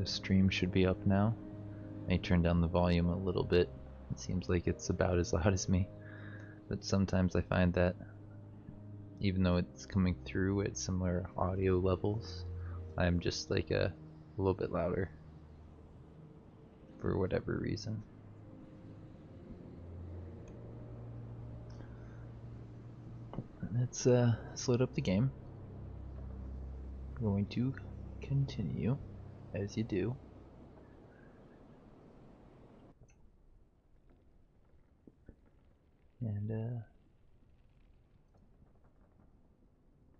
stream should be up now. May turn down the volume a little bit. It seems like it's about as loud as me. But sometimes I find that even though it's coming through at similar audio levels, I'm just like a little bit louder for whatever reason. Let's load up the game. We're going to continue as you do. And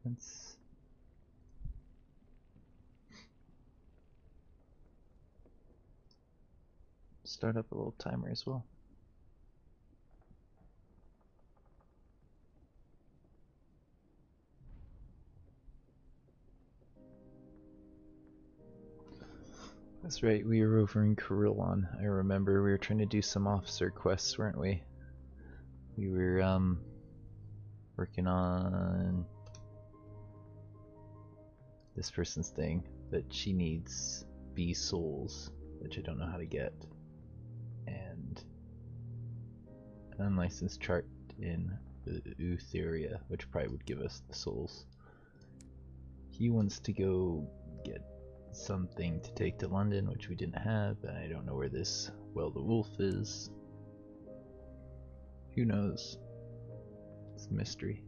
let's start up a little timer as well. That's right, we were over in Carillon. I remember we were trying to do some officer quests, weren't we? We were working on this person's thing, but she needs bee souls, which I don't know how to get, and an unlicensed chart in Eleutheria, which probably would give us the souls. He wants to go get something to take to London, which we didn't have, and I don't know where this Well the Wolf is. Who knows? It's a mystery.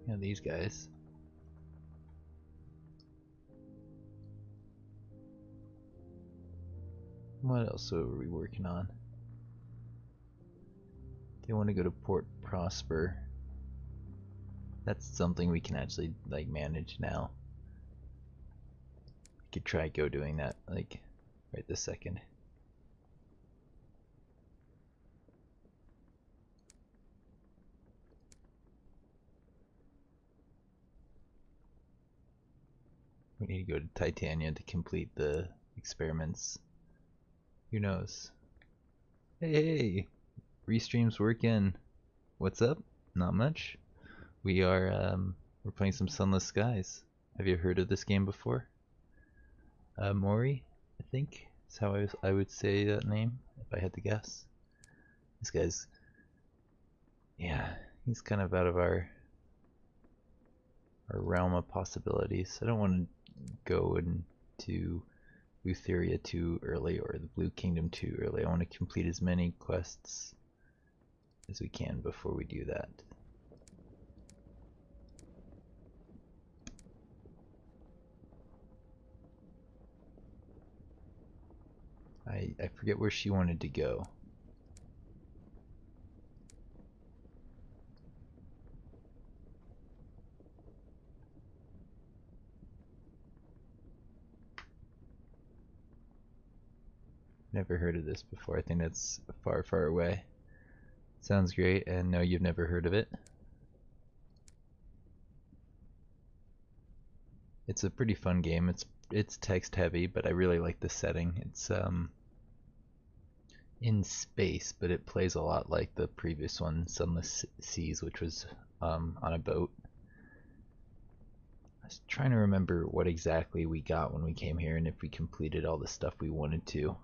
Yeah, these guys. What else are we working on? They want to go to Port Prosper. That's something we can actually like manage now. We could try go doing that like right this second. We need to go to Titania to complete the experiments. Who knows? Hey, restream's working. What's up? Not much. We are we're playing some Sunless Skies. Have you heard of this game before? Mori, I think is how I would say that name if I had to guess. This guy's, yeah, he's kind of out of our realm of possibilities. I don't want to go into Eleutheria too early or the Blue Kingdom too early. I want to complete as many quests as we can before we do that. I forget where she wanted to go. Never heard of this before. I think that's far, far away. Sounds great, and no, you've never heard of it. It's a pretty fun game. It's text heavy, but I really like the setting. It's in space, but it plays a lot like the previous one, Sunless Skies, which was on a boat. I was trying to remember what exactly we got when we came here and if we completed all the stuff we wanted to.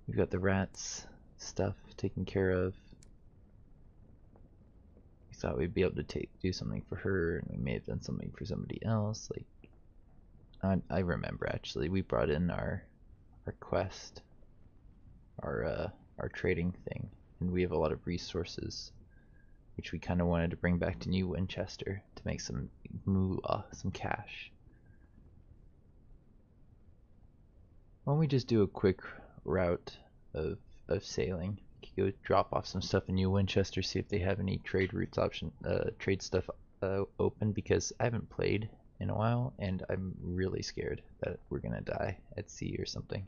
We've got the rats stuff taken care of. We thought we'd be able to do something for her, and we may have done something for somebody else. Like, I remember actually, we brought in our quest, our trading thing, and we have a lot of resources, which we kind of wanted to bring back to New Winchester to make some moolah, some cash. Why don't we just do a quick route of sailing? We could go drop off some stuff in New Winchester, see if they have any trade routes trade stuff open, because I haven't played in a while and I'm really scared that we're gonna die at sea or something.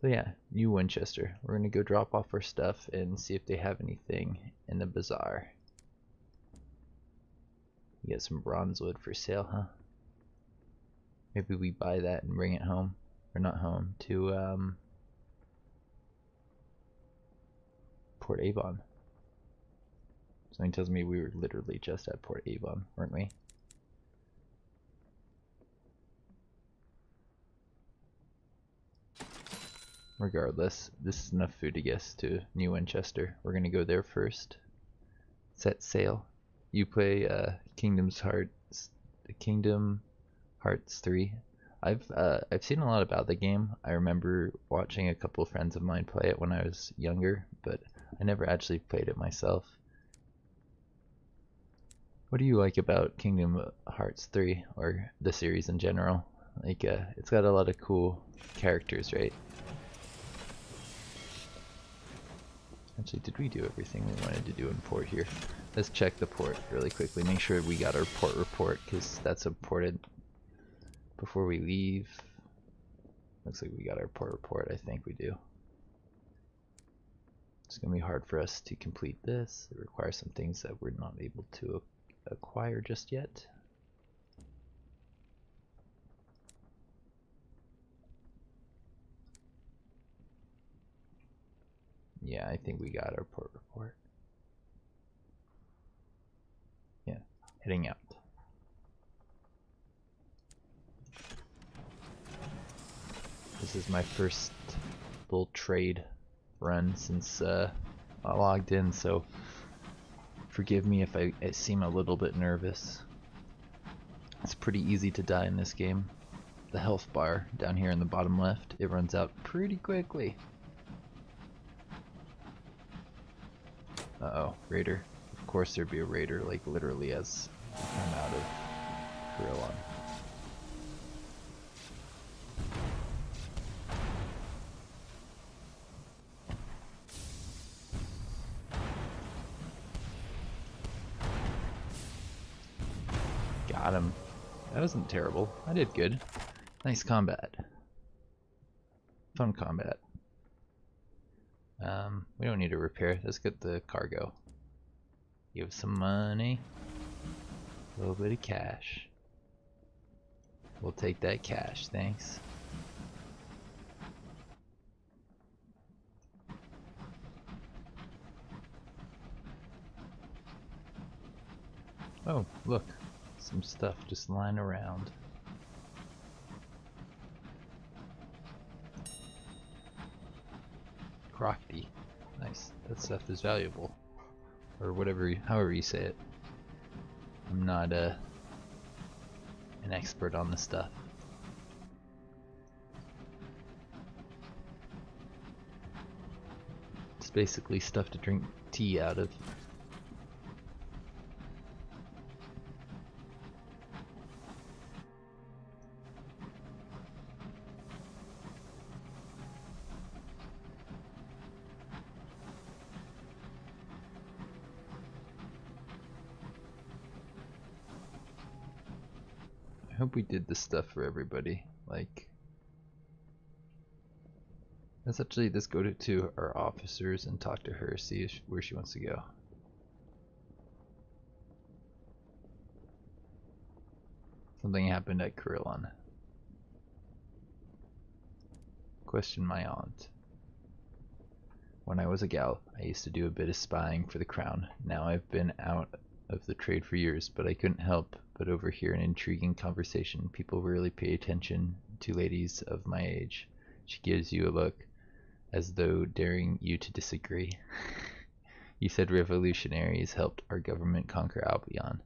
So yeah, New Winchester. We're gonna go drop off our stuff and see if they have anything in the bazaar. You got some bronze wood for sale, huh? Maybe we buy that and bring it home, or not home, to Port Avon. Something tells me we were literally just at Port Avon, weren't we? Regardless, this is enough food to get us to New Winchester. We're gonna go there first. Set sail. You play Kingdom Hearts 3. I've seen a lot about the game. I remember watching a couple of friends of mine play it when I was younger, but I never actually played it myself. What do you like about Kingdom Hearts 3, or the series in general? Like, it's got a lot of cool characters, right? Actually, did we do everything we wanted to do in port here? Let's check the port really quickly. Make sure we got our port report, because that's important before we leave. Looks like we got our port report. I think we do. It's going to be hard for us to complete this. It requires some things that we're not able to acquire just yet. Yeah, I think we got our port report. Yeah, heading out. This is my first little trade run since I logged in, so forgive me if I seem a little bit nervous. It's pretty easy to die in this game. The health bar down here in the bottom left, it runs out pretty quickly. Uh-oh, raider. Of course there'd be a raider, like literally as we come out of Corellon. Got him. That wasn't terrible. I did good. Nice combat. Fun combat. We don't need a repair. Let's get the cargo. Give some money. A little bit of cash. We'll take that cash, thanks. Oh, look. Some stuff just lying around. Crocty. Nice. That stuff is valuable. Or whatever, however you say it. I'm not an expert on the stuff. It's basically stuff to drink tea out of. I hope we did this stuff for everybody. Like, let's go to our officers and talk to her, see where she wants to go. Something happened at Corellon. Question my aunt. When I was a gal, I used to do a bit of spying for the crown. Now I've been out of the trade for years, but I couldn't help but overhear an intriguing conversation. People rarely pay attention to ladies of my age. She gives you a look, as though daring you to disagree. You said revolutionaries helped our government conquer Albion.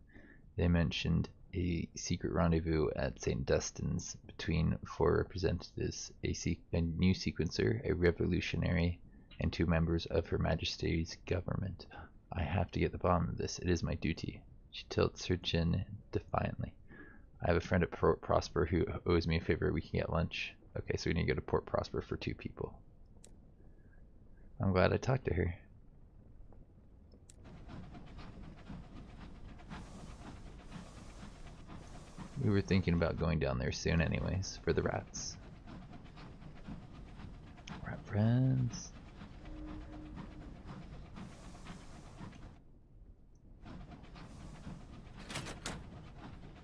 They mentioned a secret rendezvous at St. Dunstan's between 4 representatives, a new sequencer, a revolutionary, and 2 members of Her Majesty's government. I have to get the bottom of this. It is my duty. She tilts her chin defiantly. I have a friend at Port Prosper who owes me a favor. We can get lunch. Okay, so we need to go to Port Prosper for 2 people. I'm glad I talked to her. We were thinking about going down there soon anyways, for the rats. Rat friends.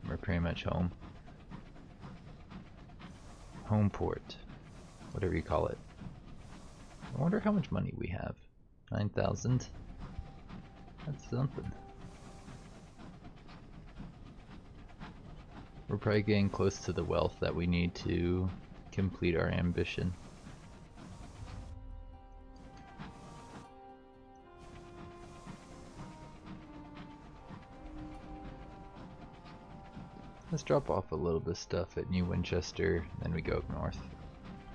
We're pretty much home. Home port. Whatever you call it. I wonder how much money we have. 9,000. That's something. We're probably getting close to the wealth that we need to complete our ambition. Let's drop off a little bit of stuff at New Winchester, then we go up north.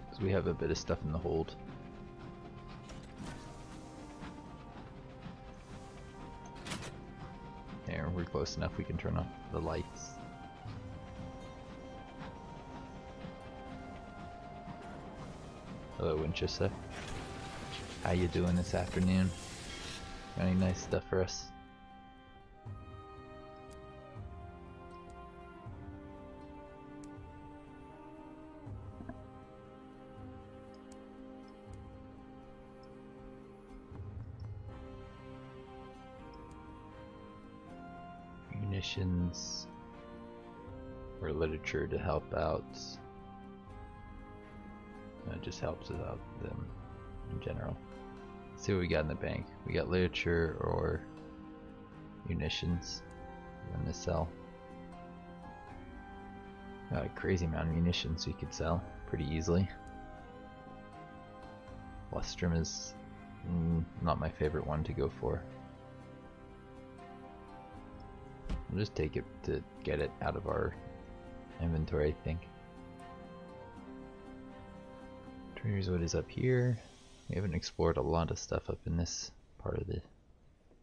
Because we have a bit of stuff in the hold. There, we're close enough we can turn off the lights. Hello Winchester. How you doing this afternoon? Got any nice stuff for us? Munitions or literature to help out. It just helps us out them in general. Let's see what we got in the bank. We got literature or munitions. We're gonna sell. Got a crazy amount of munitions we could sell pretty easily. Lustrum is not my favorite one to go for. I'll just take it to get it out of our inventory, I think. Trader's Wood is up here. We haven't explored a lot of stuff up in this part of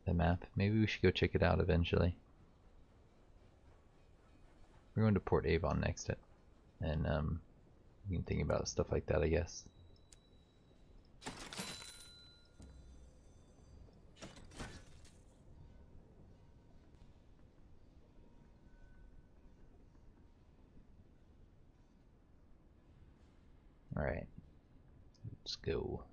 the map. Maybe we should go check it out eventually. We're going to Port Avon next, and we can think about stuff like that, I guess. All right. Let's go.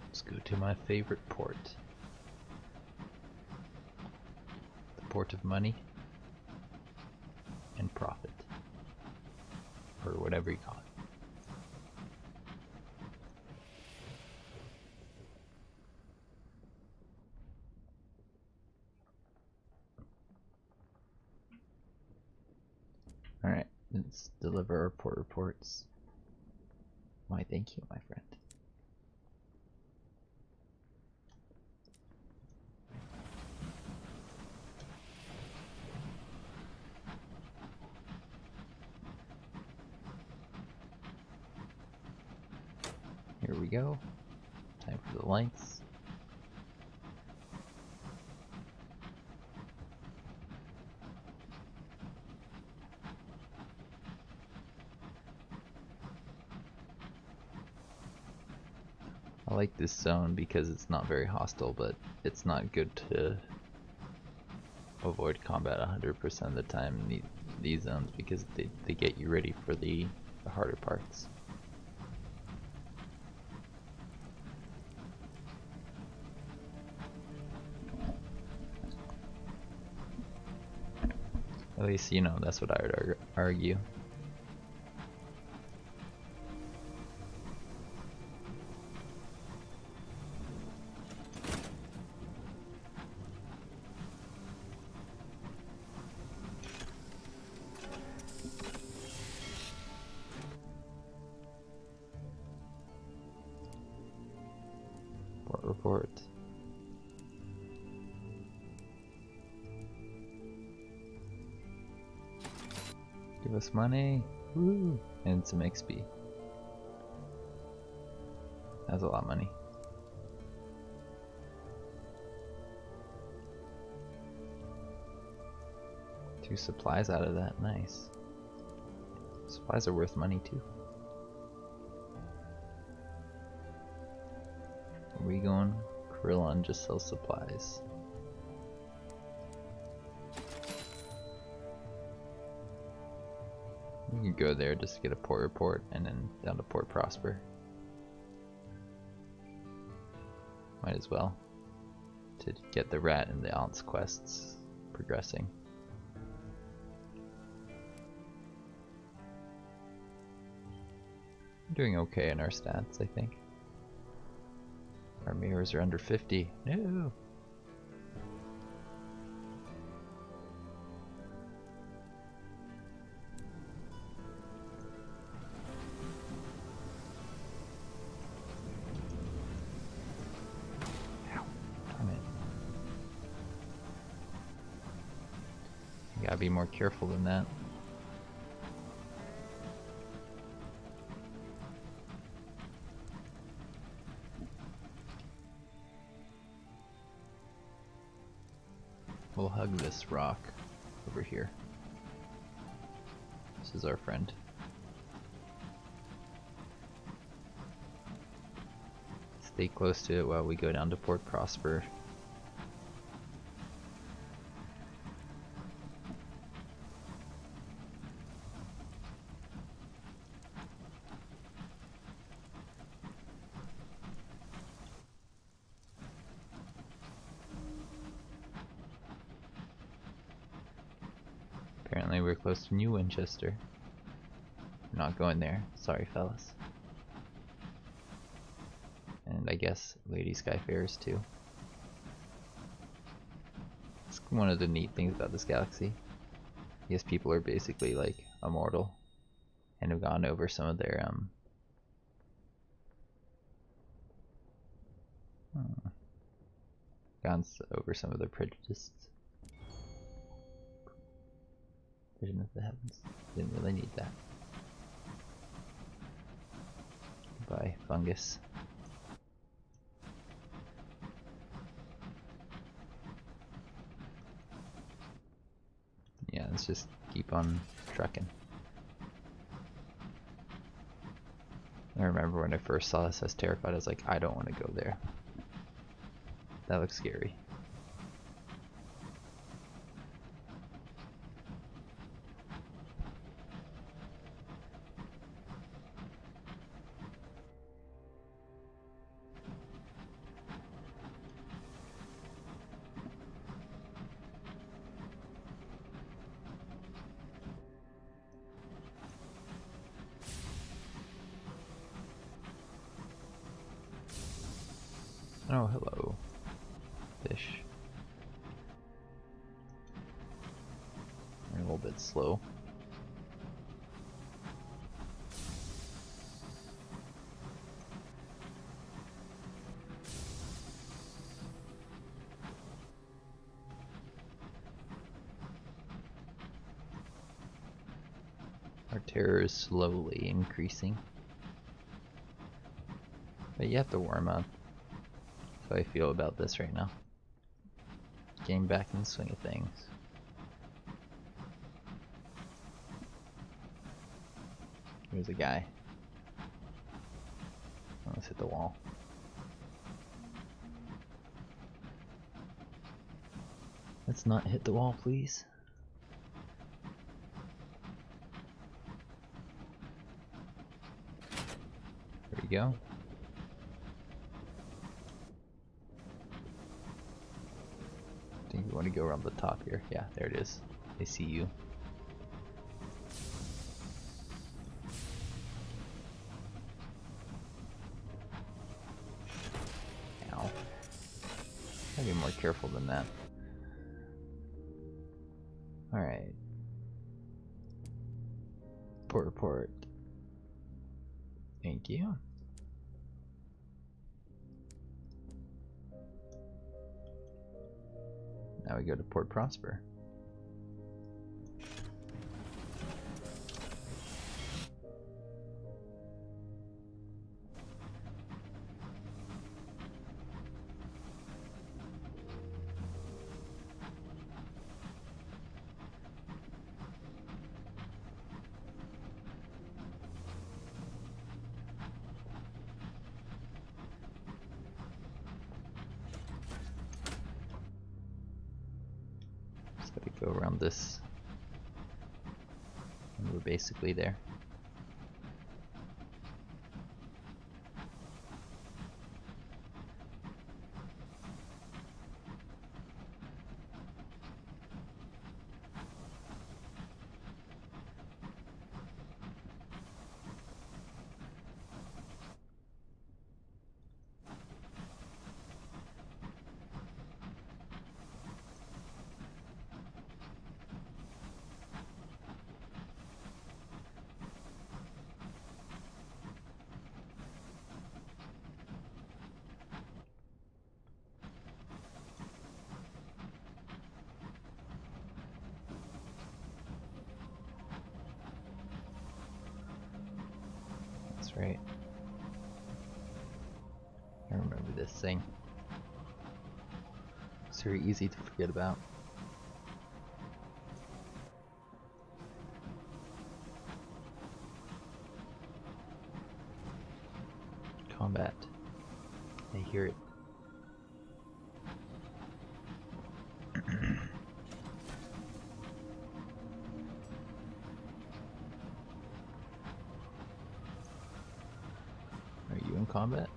Let's go to my favorite port. Port of money and profit, or whatever you call it. Alright, let's deliver our port reports. Why, thank you, my friend. Here we go. Time for the lights. I like this zone because it's not very hostile, but it's not good to avoid combat 100% of the time in these zones because they get you ready for the harder parts. At least, you know, that's what I would argue. Port report. Give us money. Woo! And some XP. That's a lot of money. Two supplies out of that, nice. Supplies are worth money too. Where are we going? Krillon just sells supplies. We can go there just to get a port report and then down to Port Prosper. Might as well, to get the rat and the aunt's quests progressing. Doing okay in our stats, I think. Our mirrors are under 50. No! Gotta be more careful than that. We'll hug this rock over here. This is our friend. Stay close to it while we go down to Port Prosper. Apparently we're close to New Winchester. We're not going there. Sorry, fellas. And I guess Lady Skyfarers too. It's one of the neat things about this galaxy. I guess people are basically like immortal and have gone over some of their prejudices. Vision of the heavens. Didn't really need that. Goodbye, fungus. Yeah, let's just keep on trucking. I remember when I first saw this, I was terrified. I was like, I don't want to go there. That looks scary. Oh, hello, fish. They're a little bit slow. Our terror is slowly increasing. But you have to warm up. That's how I feel about this right now. Getting back in the swing of things. There's a guy. Let's hit the wall. Let's not hit the wall, please. There we go. I think we want to go around the top here. Yeah, there it is. I see you. Ow. Gotta be more careful than that. Alright. Port report. Thank you. Now we go to Port Prosper. Just gotta go around this We're basically there. That's right. I remember this thing. It's very easy to forget about. Combat. I hear it. Are you in combat?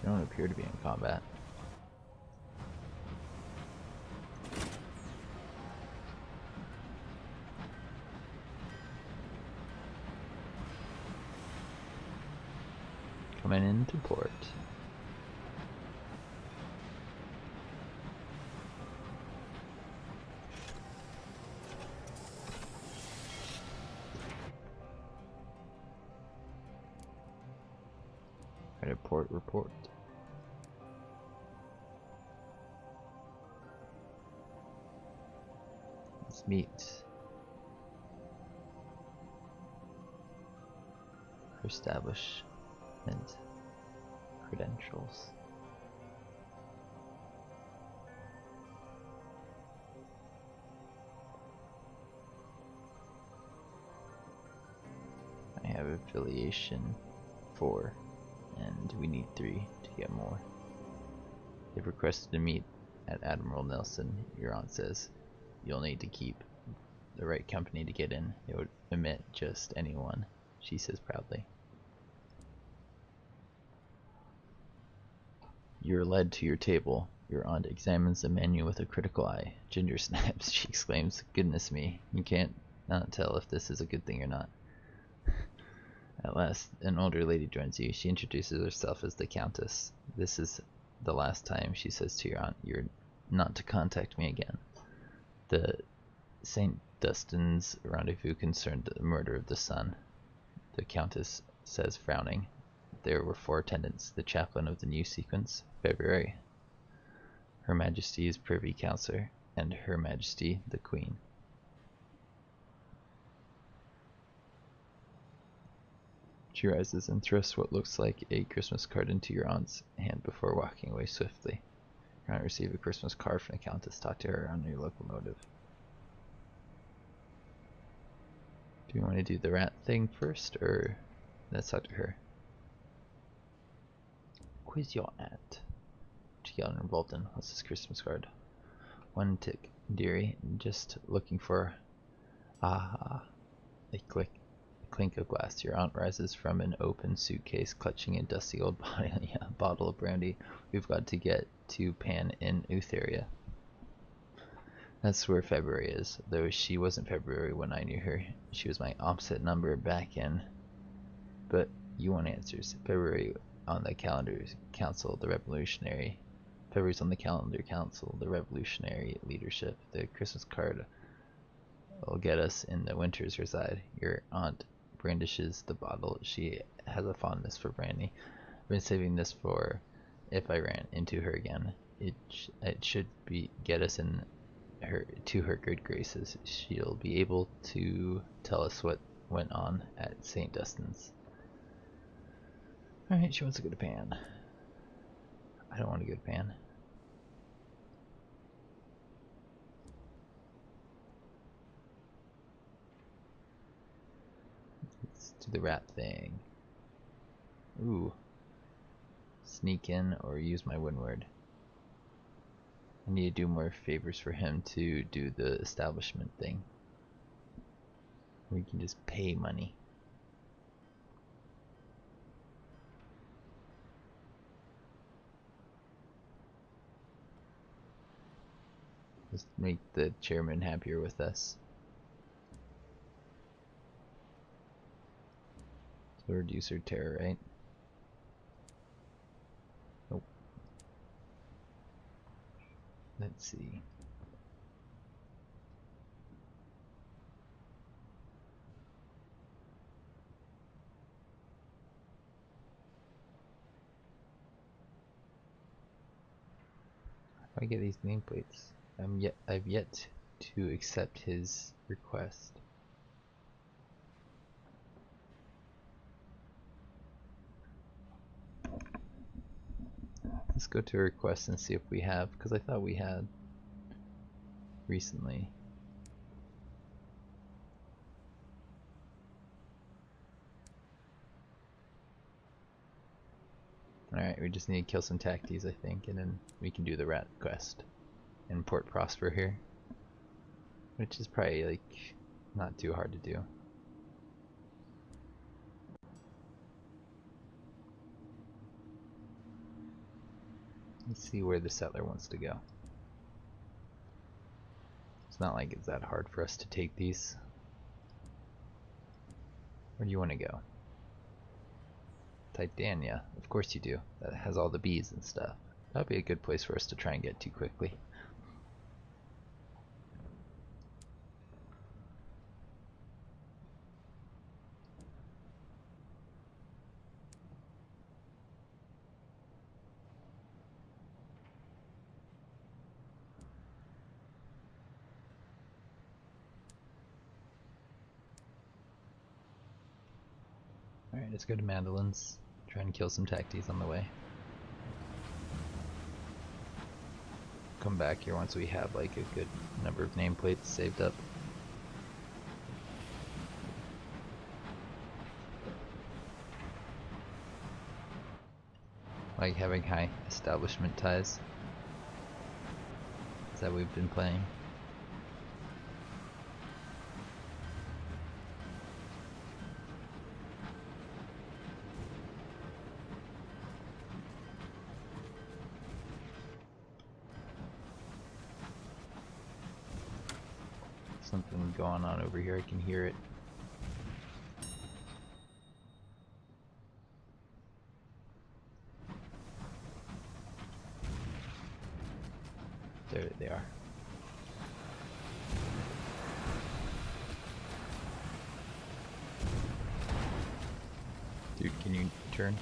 You don't appear to be in combat. Coming into port. Right, port report. Let's meet. Her establishment credentials. I have affiliation 4, and we need 3 to get more. They've requested to meet at Admiral Nelson. Your aunt says you'll need to keep the right company to get in. It would admit just anyone, she says proudly. You're led to your table. Your aunt examines the menu with a critical eye. Ginger snaps. She exclaims, "Goodness me, you can't not tell if this is a good thing or not." At last, an older lady joins you. She introduces herself as the Countess. "This is the last time," she says to your aunt. "You're not to contact me again." The St. Dunstan's rendezvous concerned the murder of the son, the Countess says, frowning. There were 4 attendants. The chaplain of the new sequence, February, Her Majesty's Privy Councillor, and Her Majesty the Queen. She rises and thrusts what looks like a Christmas card into your aunt's hand before walking away swiftly. Your aunt received a Christmas card from the Countess. Talk to her on your locomotive. Do you want to do the rat thing first, or let's talk to her? Quiz your aunt. What you got involved in? What's this Christmas card? One tick, dearie. Just looking for... Ah, a clink of glass. Your aunt rises from an open suitcase, clutching a dusty old bottle of brandy. We've got to get to Pan in Eleutheria. That's where February is, though she wasn't February when I knew her. She was my opposite number back in. But you want answers. February on the calendar council, the revolutionary. February's on the calendar council, the revolutionary leadership. The Christmas card will get us in the winters reside. Your aunt brandishes the bottle. She has a fondness for brandy. I've been saving this for if I ran into her again. It should be get us in her to her good graces. She'll be able to tell us what went on at St. Dunstan's. Alright, she wants to go to Pan. I don't want to go to Pan. Let's do the rat thing. Ooh. Sneak in or use my windward. I need to do more favors for him to do the establishment thing. We can just pay money. Just make the chairman happier with us. So reduce our terror, right? Nope. Let's see. How do I get these nameplates? I've yet to accept his request. Let's go to request and see if we have, because I thought we had recently. Alright, we just need to kill some tacties, I think, and then we can do the rat quest. And Port Prosper here. Which is probably, like, not too hard to do. Let's see where the settler wants to go. It's not like it's that hard for us to take these. Where do you want to go? Titania, of course you do. That has all the bees and stuff. That'd be a good place for us to try and get to quickly. Alright, let's go to Mandolin's. Try and kill some tacties on the way. Come back here once we have like a good number of nameplates saved up. Like having high establishment ties. Is that what we've been playing? Something going on over here, I can hear it. There they are. Dude, can you turn?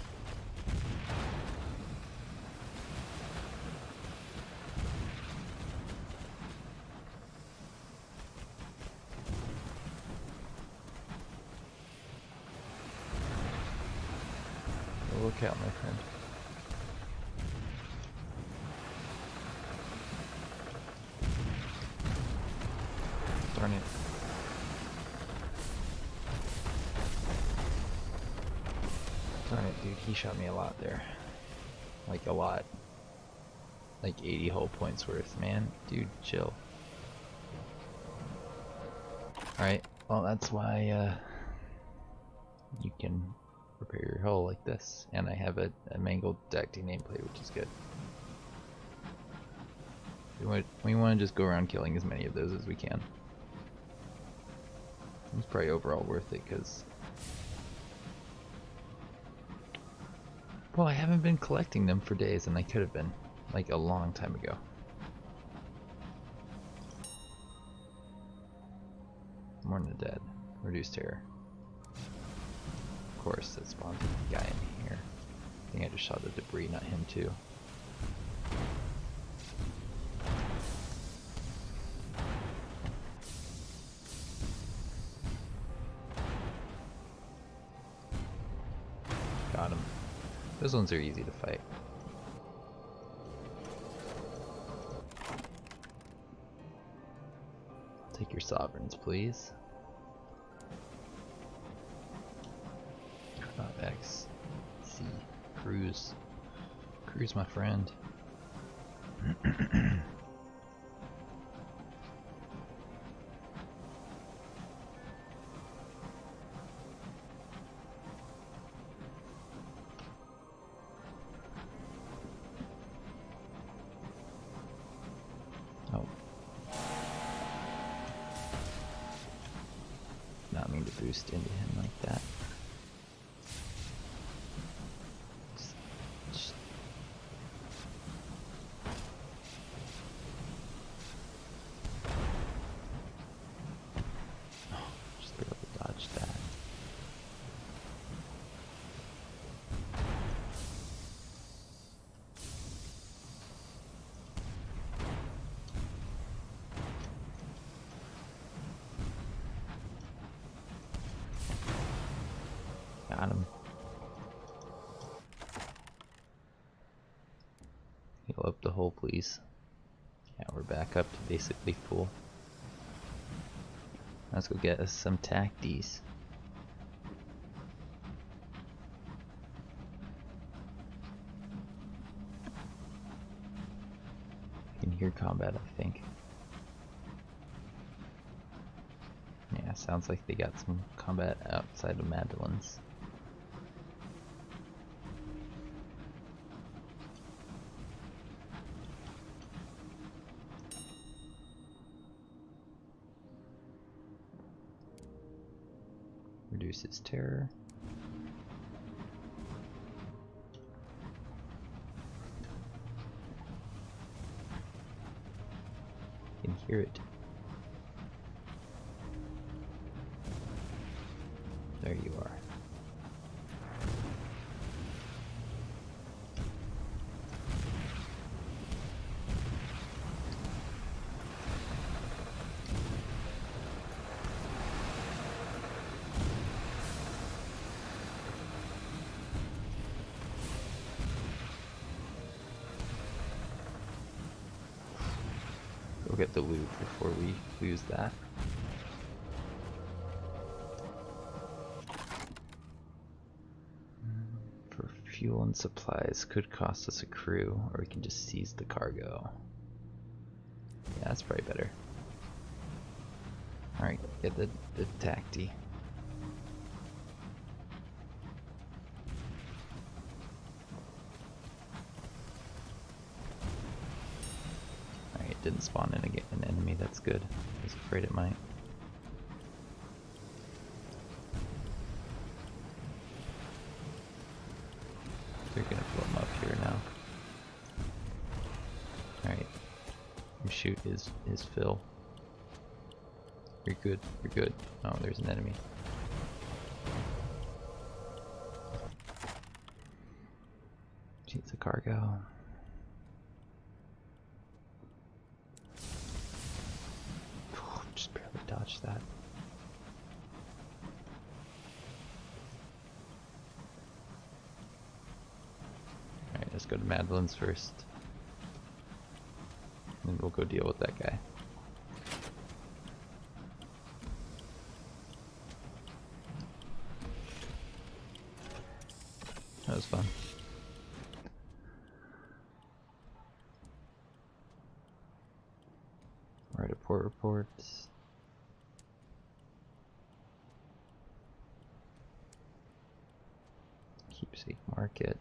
Look out, my friend. Darn it. Darn it, dude, he shot me a lot there. Like a lot. Like 80 hull points worth, man. Dude, chill. Alright, well that's why you can repair your hull like this. And I have a mangled Dacty nameplate, which is good. We want to just go around killing as many of those as we can. It's probably overall worth it, because... well, I haven't been collecting them for days, and I could have been, like, a long time ago. Mourn the dead. Reduce terror. Of course, that spawned a guy in here. I think I just shot the debris, not him too. Got him. Those ones are easy to fight. Take your sovereigns, please. X. C. Cruise. Cruise, my friend. boost into him like that. Just barely dodged that. Got him. Heal up the hole, please. Yeah, we're back up to basically full. Let's go get us some tacties. I can hear combat, I think. Yeah, sounds like they got some combat outside of Madeline's. Reduces terror. You can hear it. There you are. Go get the loot before we lose that. For fuel and supplies could cost us a crew, or we can just seize the cargo. Yeah, that's probably better. Alright, get the tacti. Alright, didn't spawn in an enemy, that's good. I was afraid it might. They're gonna blow him up here now. Alright. Your shoot is fill. You're good, you're good. Oh, there's an enemy. Jeez, the cargo. Just barely dodged that. Alright, let's go to Madeline's first. And we'll go deal with that guy. That was fun. Write a port report. Keepsake market.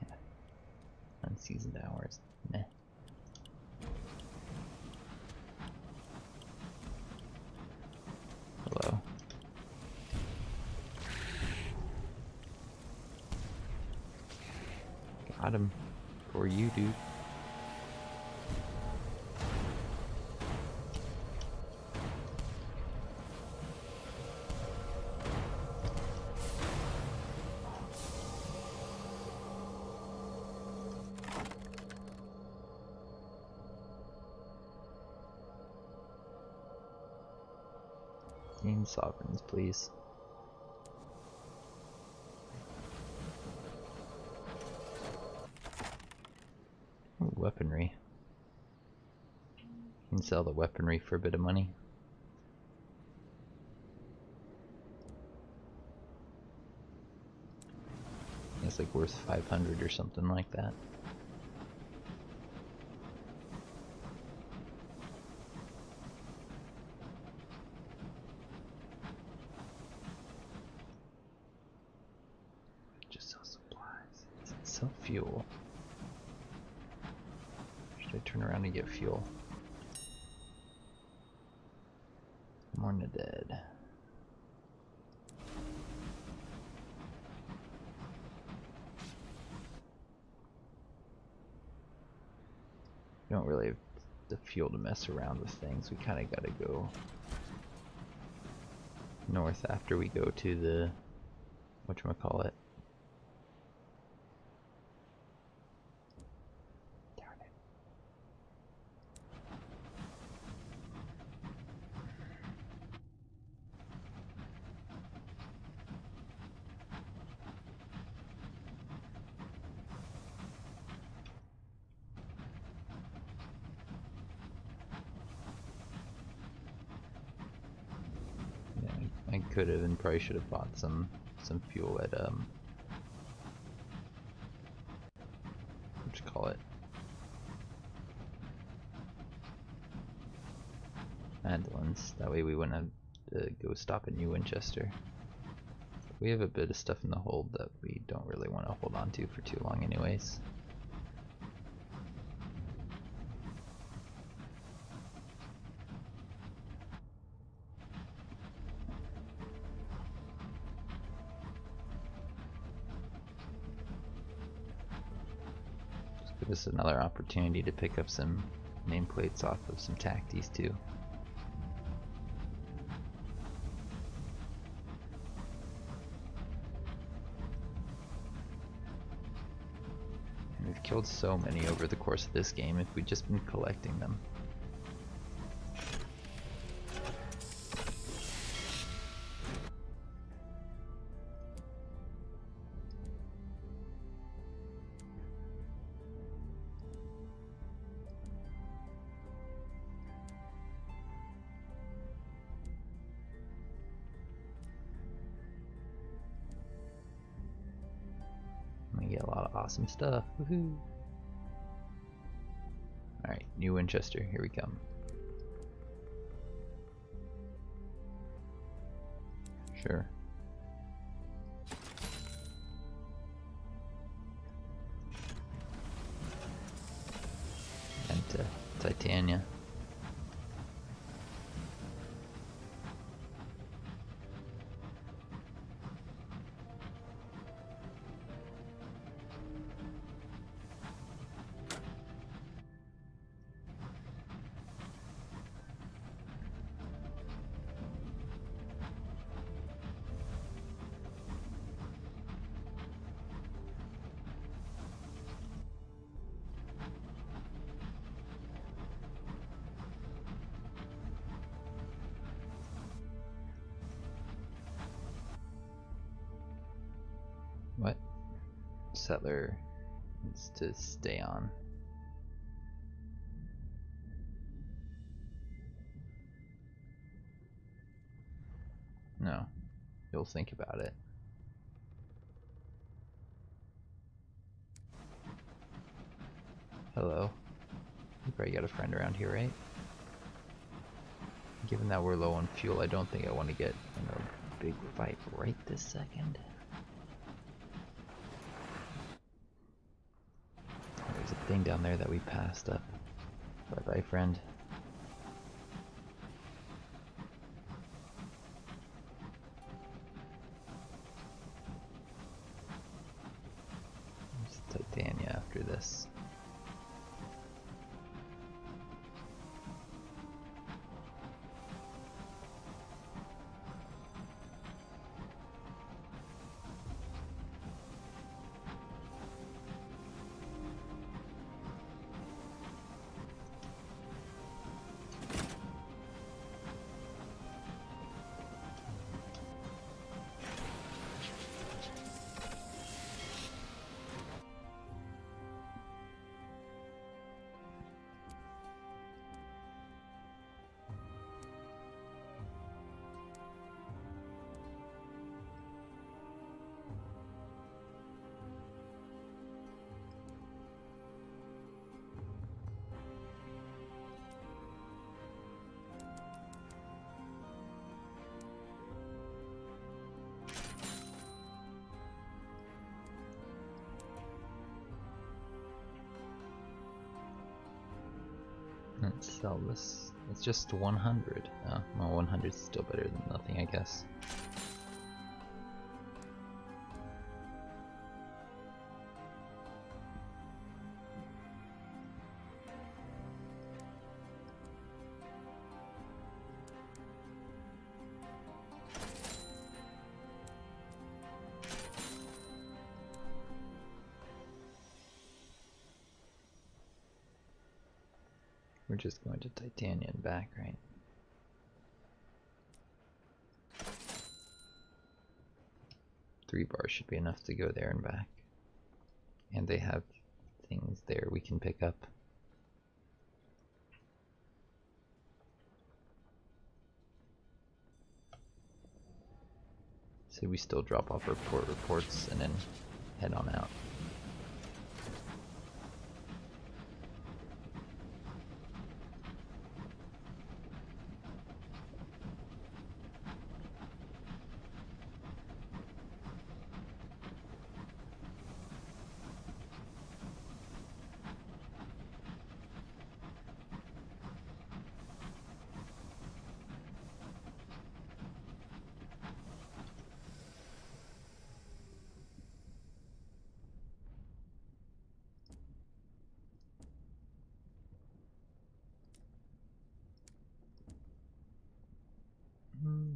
Yeah. Unseasoned hours. Meh. Hello. Got him. For you, dude. Gain sovereigns, please. Ooh, weaponry. You can sell the weaponry for a bit of money. It's like worth 500 or something like that. Just sell supplies. Does it sell fuel? Should I turn around and get fuel? Mourn the dead. We don't really have the fuel to mess around with things. We kind of gotta go north after we go to the whatchamacallit. Darn it. Yeah, I could have and probably should have bought some fuel at whatchamacallit. Mandolins. That way we wouldn't have to go stop at New Winchester. We have a bit of stuff in the hold that we don't really want to hold on to for too long anyways. Just give us another opportunity to pick up some nameplates off of some tacties too. We've killed so many over the course of this game if we'd just been collecting them. We get a lot of awesome stuff. Woohoo! Alright, New Winchester, here we come. Sure. And Titania. What? Settler needs to stay on. No, you'll think about it. Hello. You probably got a friend around here, right? Given that we're low on fuel, I don't think I want to get in a big fight right this second. There's a thing down there that we passed up. Bye bye, friend. There's Titania after this. Let's sell this It's just 100. Oh, well, 100 is still better than nothing, I guess. We're just going to Titania and back, right? Three bars should be enough to go there and back. And they have things there we can pick up. So we still drop off our port reports and then head on out.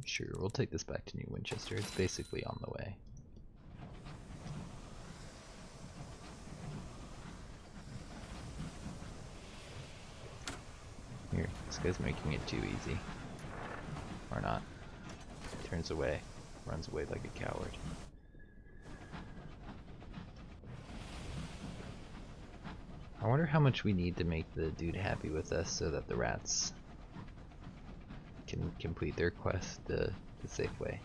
Sure, we'll take this back to New Winchester. It's basically on the way. Here, this guy's making it too easy. Or not. Turns away. Runs away like a coward. I wonder how much we need to make the dude happy with us so that the rats can complete their quest the safe way.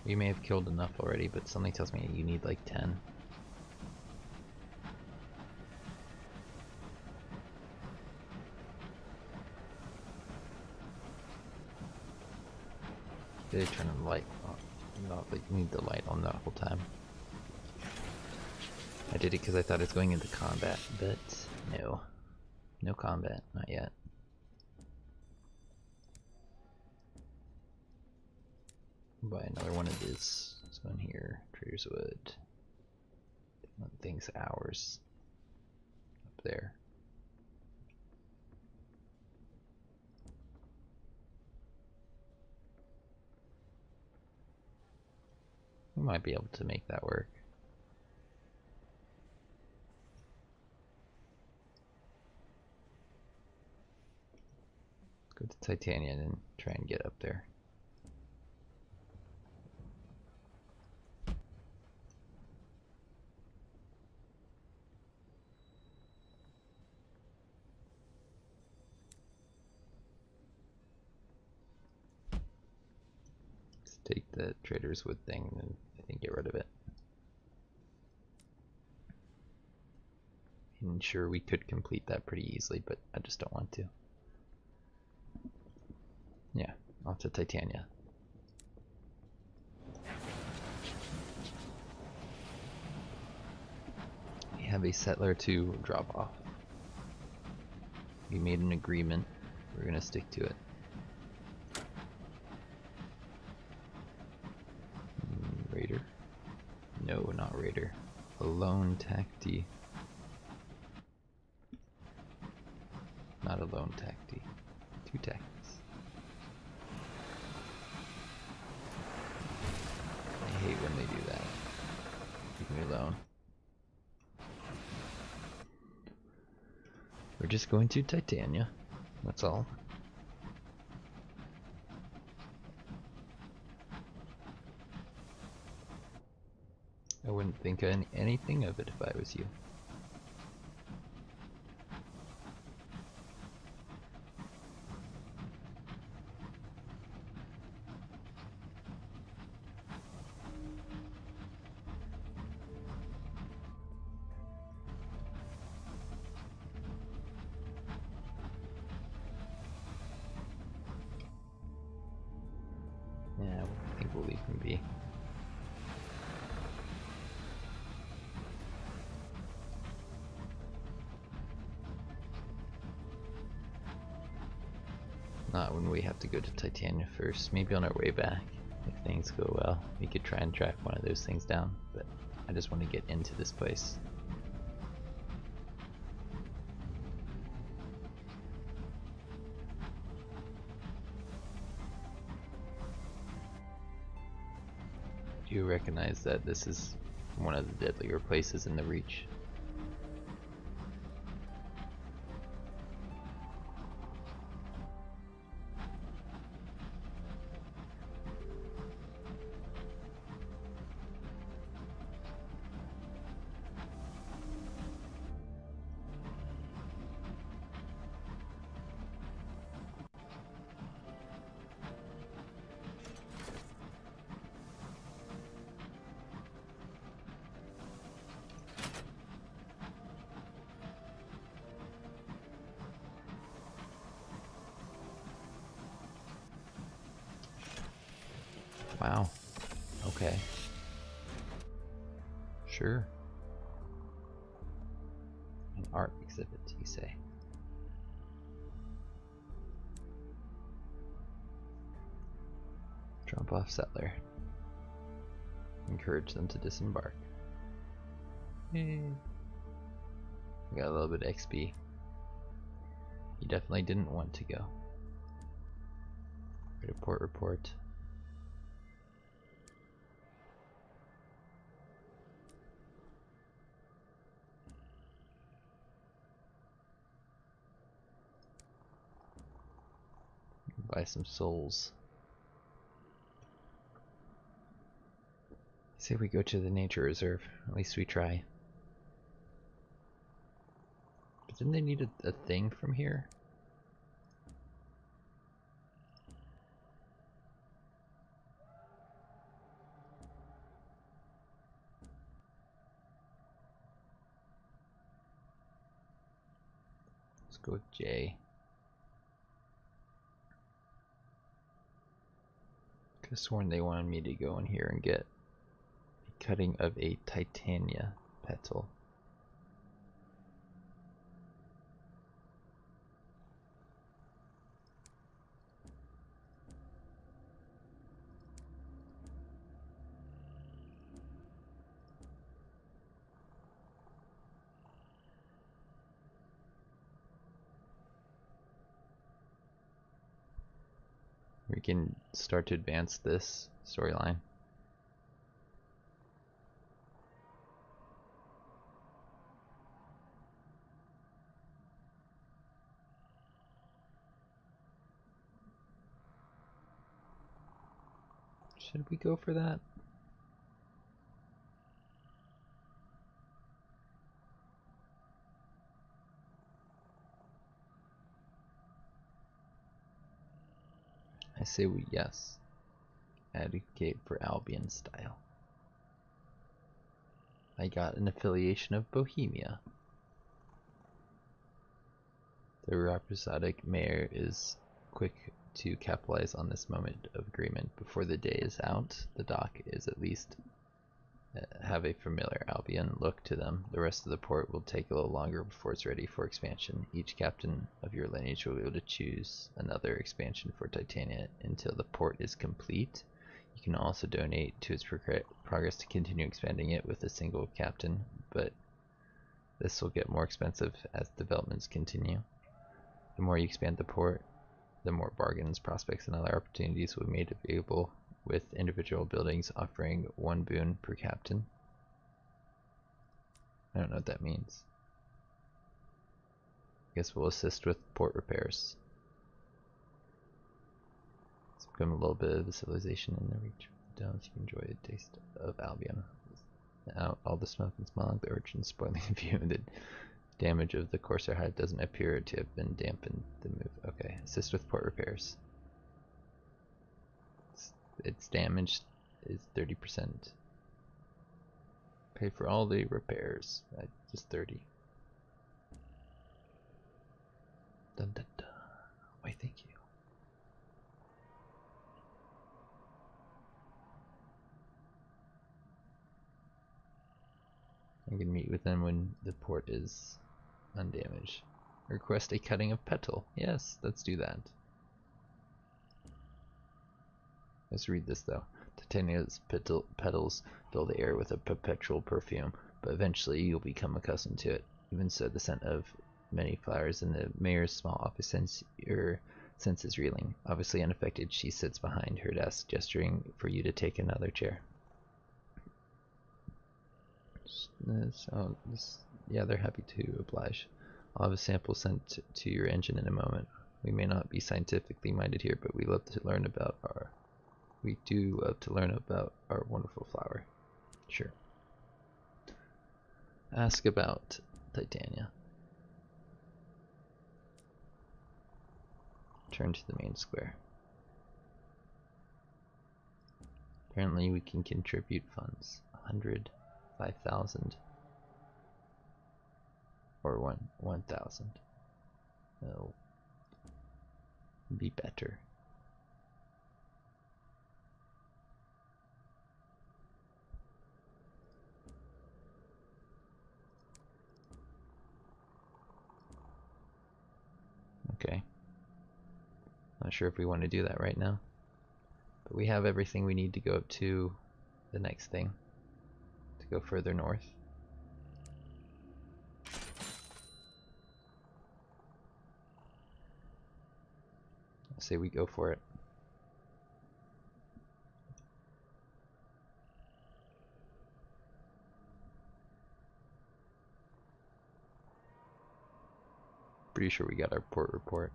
We may have killed enough already, but something tells me you need like 10. Did I turn on the light on? No, but you need the light on the whole time. I did it because I thought it's going into combat, but no. No combat, not yet. Buy another one of this. This one here, Trader's Wood. That thing's ours. Up there. We might be able to make that work. Let's go to Titania and try and get up there. Take the Trader's Wood thing and I think get rid of it. And sure, we could complete that pretty easily, but I just don't want to. Yeah, off to Titania. We have a settler to drop off. We made an agreement. We're gonna stick to it. Raider? No, not Raider. A lone tacti. Not a lone tacti. Two tactis. I hate when they do that. Leave me alone. We're just going to Titania. That's all. I wouldn't think anything of it if I was you. Yeah, I think we'll leave him be. Not when we have to go to Titania first. Maybe on our way back, if things go well. We could try and track one of those things down, but I just want to get into this place. Do you recognize that this is one of the deadlier places in the Reach? Wow. Okay. Sure. An art exhibit, you say? Drop off settler. Encourage them to disembark. Yay. We got a little bit of XP. You definitely didn't want to go. Report. Buy some souls. Say we go to the nature reserve. At least we try. But didn't they need a thing from here? Let's go with J. Could have sworn they wanted me to go in here and get a cutting of a Titania petal. We can start to advance this storyline. Should we go for that? I say we yes. Advocate for Albion style. I got an affiliation of Bohemia. The Rapsodic mayor is quick to capitalize on this moment of agreement. Before the day is out, the dock is at least have a familiar Albion look to them. The rest of the port will take a little longer before it's ready for expansion. Each captain of your lineage will be able to choose another expansion for Titania until the port is complete. You can also donate to its progress to continue expanding it with a single captain, but this will get more expensive as developments continue. The more you expand the port, the more bargains, prospects, and other opportunities will be made available, with individual buildings offering one boon per captain. I don't know what that means. I guess we'll assist with port repairs. It's become a little bit of a civilization in the Reach. Don't you enjoy a taste of Albion? Now, all the smoke and smell of the urchins spoiling the view. The damage of the Corsair hide doesn't appear to have been dampened. The move. Okay, assist with port repairs. Its damage is 30%. Pay for all the repairs. Just 30. Dun dun dun. Why, thank you. I can meet with them when the port is undamaged. Request a cutting of petal. Yes, let's do that. Let's read this though. Titania's petals fill the air with a perpetual perfume, but eventually you'll become accustomed to it. Even so, the scent of many flowers in the mayor's small office sends your senses reeling. Obviously unaffected, she sits behind her desk, gesturing for you to take another chair. Yeah, they're happy to oblige. I'll have a sample sent to your engine in a moment. We may not be scientifically minded here, but we do love to learn about our wonderful flower. Sure. Ask about Titania. Turn to the main square. Apparently we can contribute funds. 100, 5,000, or 1,000. It'll be better. Okay. Not sure if we want to do that right now. But we have everything we need to go up to the next thing. To go further north. I say we go for it. Pretty sure we got our port report.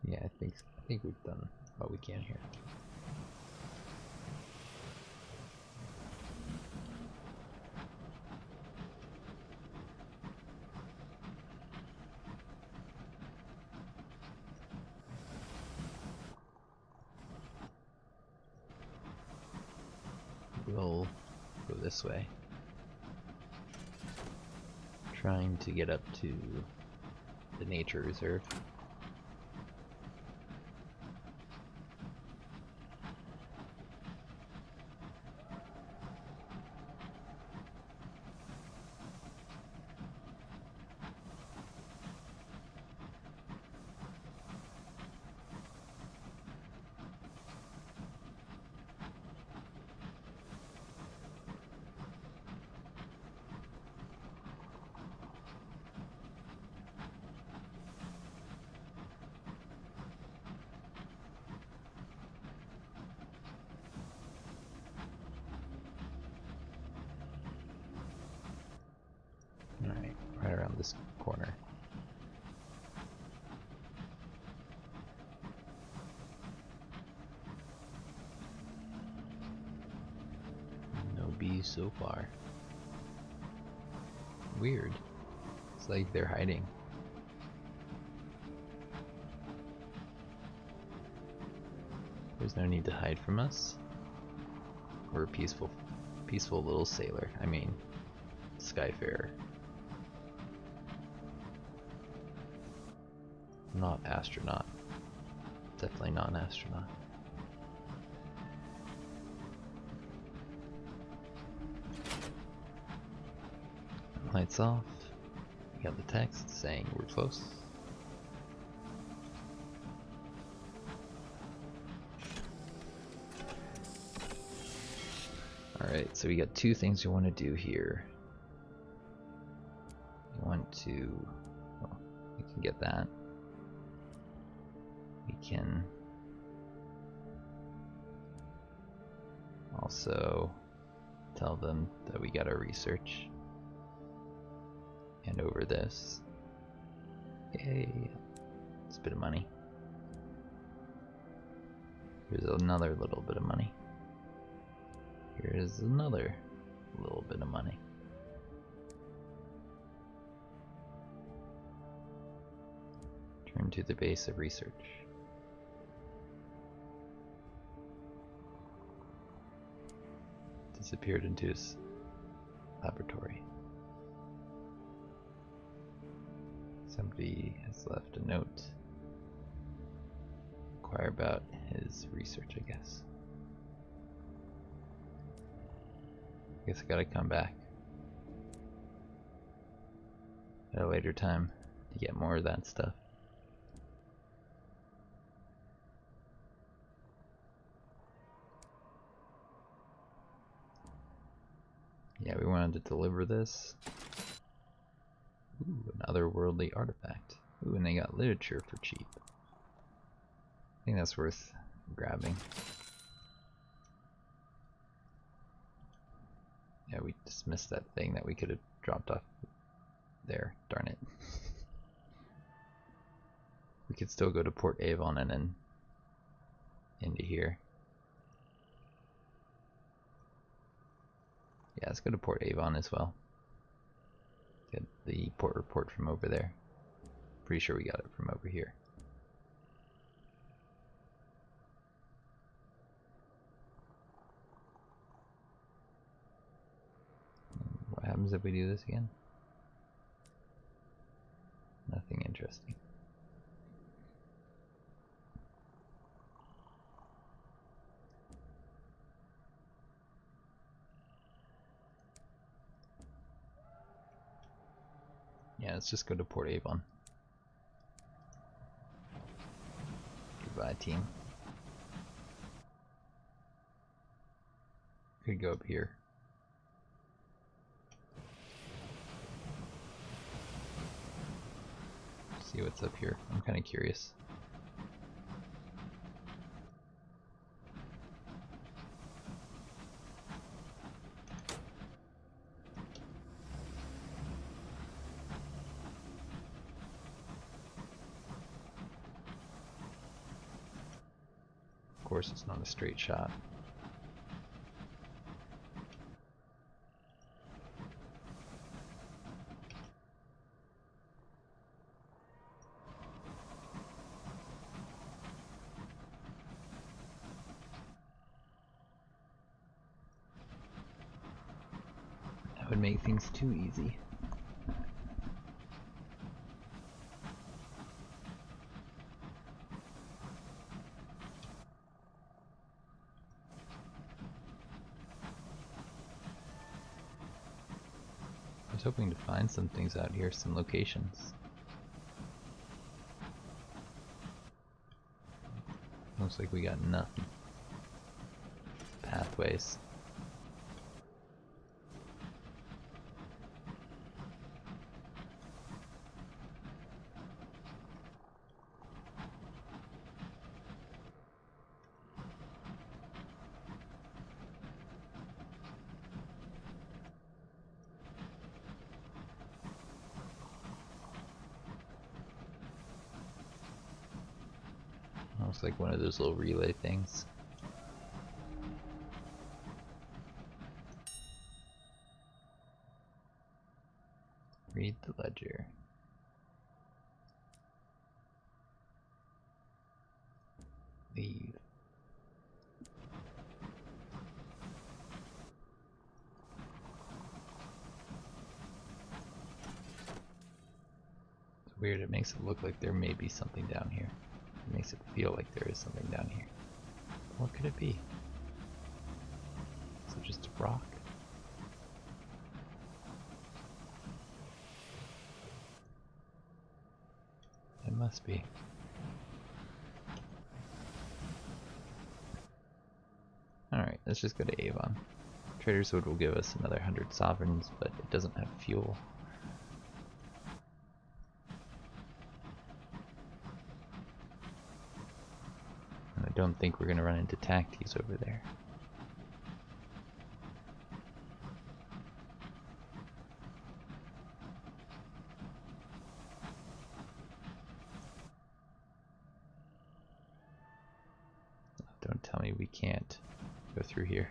Yeah, I think we've done what we can here. We'll go this way. Trying to get up to the nature reserve. Alright, right around this corner. No bees so far. Weird. It's like they're hiding. There's no need to hide from us. We're a peaceful little sailor. I mean, skyfarer. Not astronaut. Definitely not an astronaut. Lights off. You got the text saying we're close. Alright, so we got two things we want to do here. We want to... well, we can get that. We can also tell them that we got our research. And over this. Yay! It's a bit of money. Here's another little bit of money. Here's another little bit of money. Turn to the base of research. Disappeared into laboratory. Somebody has left a note. Inquire about his research, I guess. I guess I gotta come back at a later time to get more of that stuff. Yeah, we wanted to deliver this. Ooh, an otherworldly artifact. Ooh, and they got literature for cheap. I think that's worth grabbing. Yeah, we just missed that thing that we could have dropped off there. Darn it. We could still go to Port Avon and then into here. Yeah, let's go to Port Avon as well. Get the port report from over there. Pretty sure we got it from over here. What happens if we do this again? Nothing interesting. Yeah, let's just go to Port Avon. Goodbye, team. Could go up here. See what's up here. I'm kind of curious. Of course, it's not a straight shot. That would make things too easy. I was hoping to find some things out here, some locations. Looks like we got nothing. Pathways. Looks like one of those little relay things. Read the ledger. Leave. It's weird, it makes it look like there may be something down here. It makes it feel like there is something down here. What could it be? Is it just a rock? It must be. Alright, let's just go to Avon. Trader's Wood will give us another 100 sovereigns, but it doesn't have fuel. And I don't think we're going to run into tacties over there. Don't tell me we can't go through here.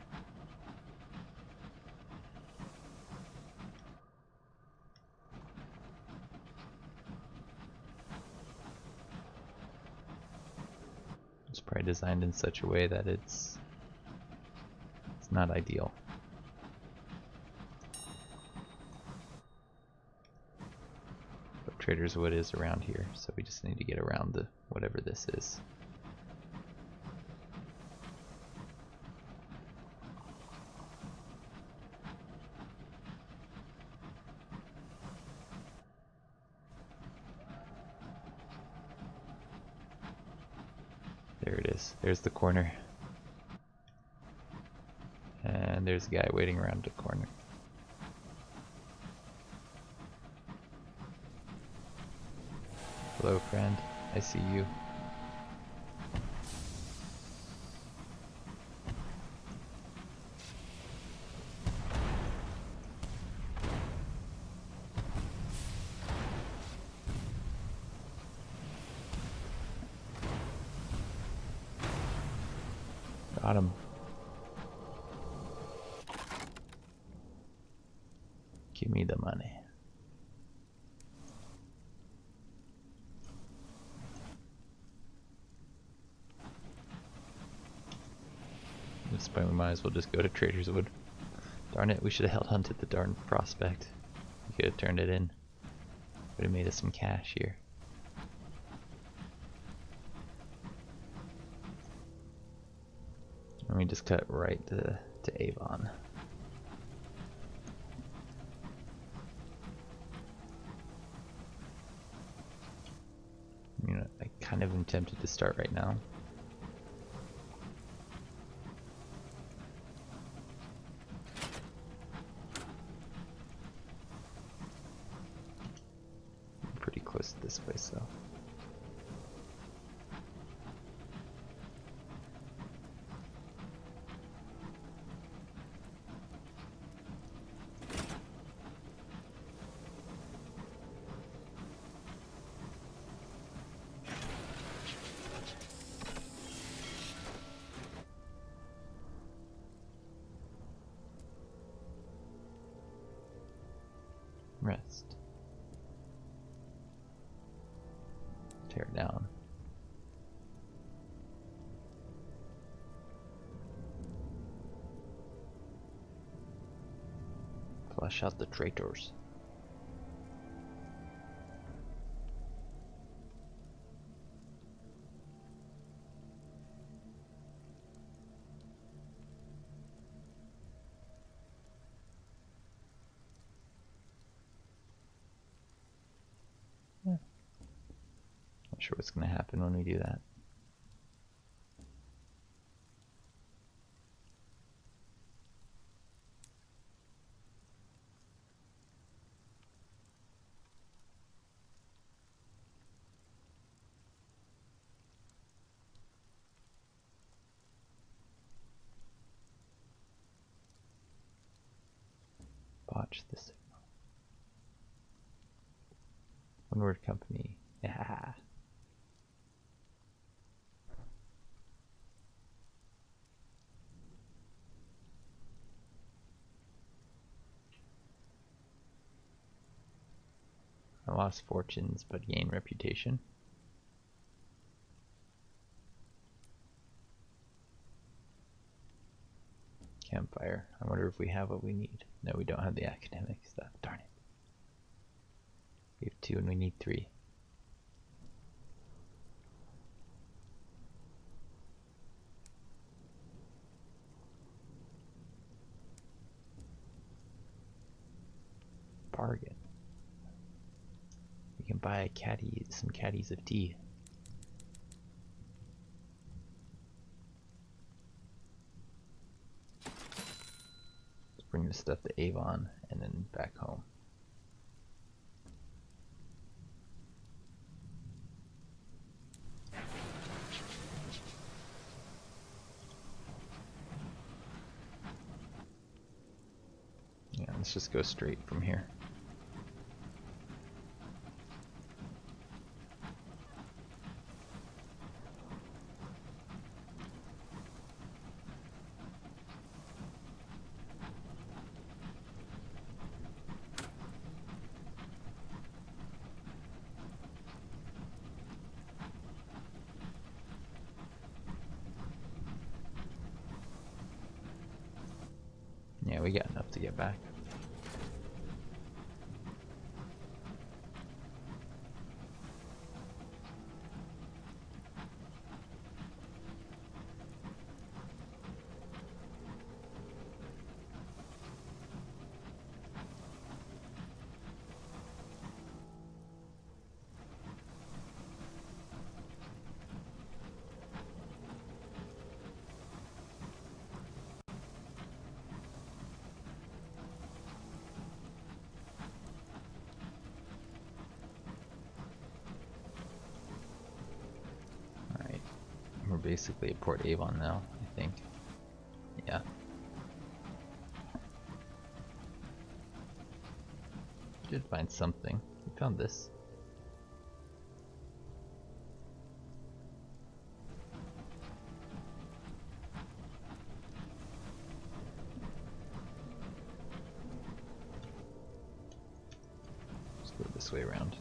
It's probably designed in such a way that it's not ideal. Trader's Wood is around here, so we just need to get around the whatever this is. There it is. There's the corner. And there's a guy waiting around the corner. Hello, friend. I see you. Got him. Give me the money. At this point we might as well just go to Trader's Wood. Darn it, we should have held hunted the darn prospect. We could have turned it in. Would have made us some cash here. And we just cut right to Avon. You know, I kind of am tempted to start right now. I'm pretty close to this place though. Rest. Tear it down. Flush out the traitors. Not sure what's going to happen when we do that. Botch the signal. One word company. Yeah. I lost fortunes but gained reputation. Campfire. I wonder if we have what we need. No, we don't have the academic stuff. Darn it. We have 2 and we need 3. Bargain. We can buy a caddy, some caddies of tea. Let's bring this stuff to Avon and then back home. Yeah, let's just go straight from here. Yeah, we got enough to get back. basically at Port Avon now, I think. Yeah. Did find something. We found this. Let's go this way around.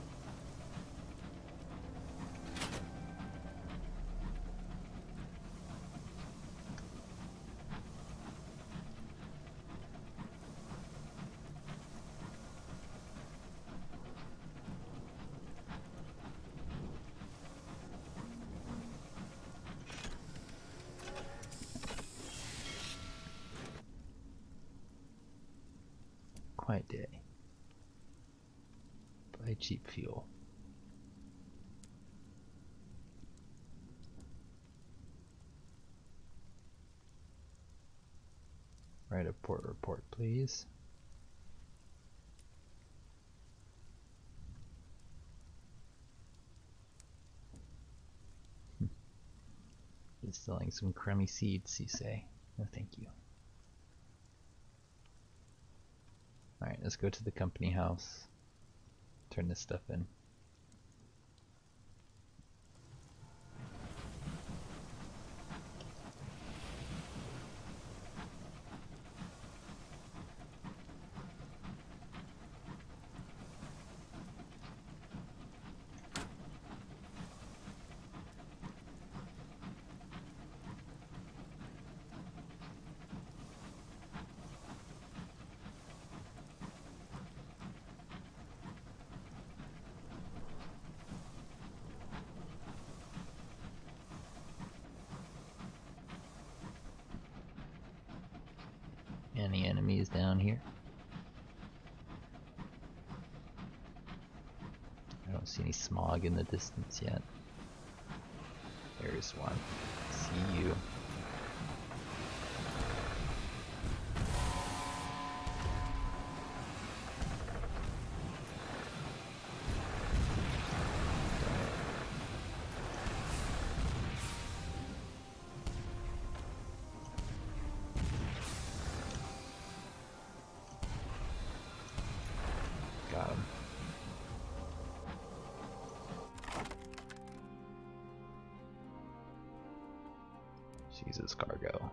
Quiet day. Buy cheap fuel. Write a port report, please. Distilling some crummy seeds, you say? No, thank you. Alright, let's go to the company house. Turn this stuff in. Any enemies down here? I don't see any smog in the distance yet. There's one. See you. Got him. Jesus, cargo.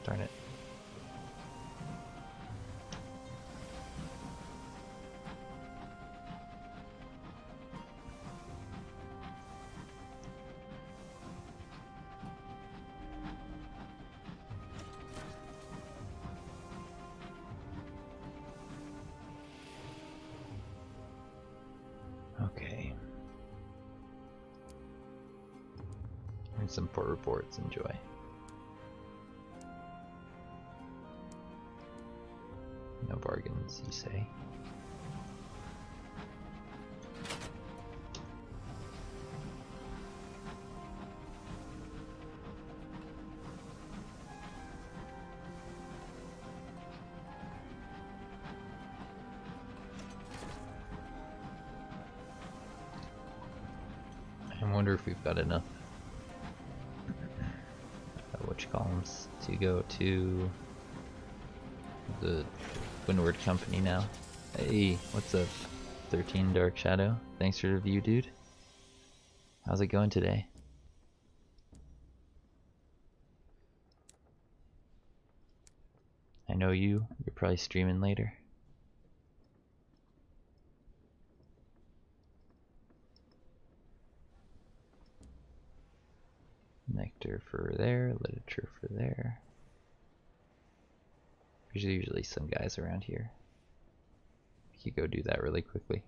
Darn it. Okay. And some port reports, enjoy. No bargains, you say? I wonder if we've got enough columns to go to the Windward Company now. Hey, what's up? 13 Dark Shadow. Thanks for the review, dude. How's it going today? I know you're probably streaming later. Nectar for there, literature for there. There's usually some guys around here. We could go do that really quickly.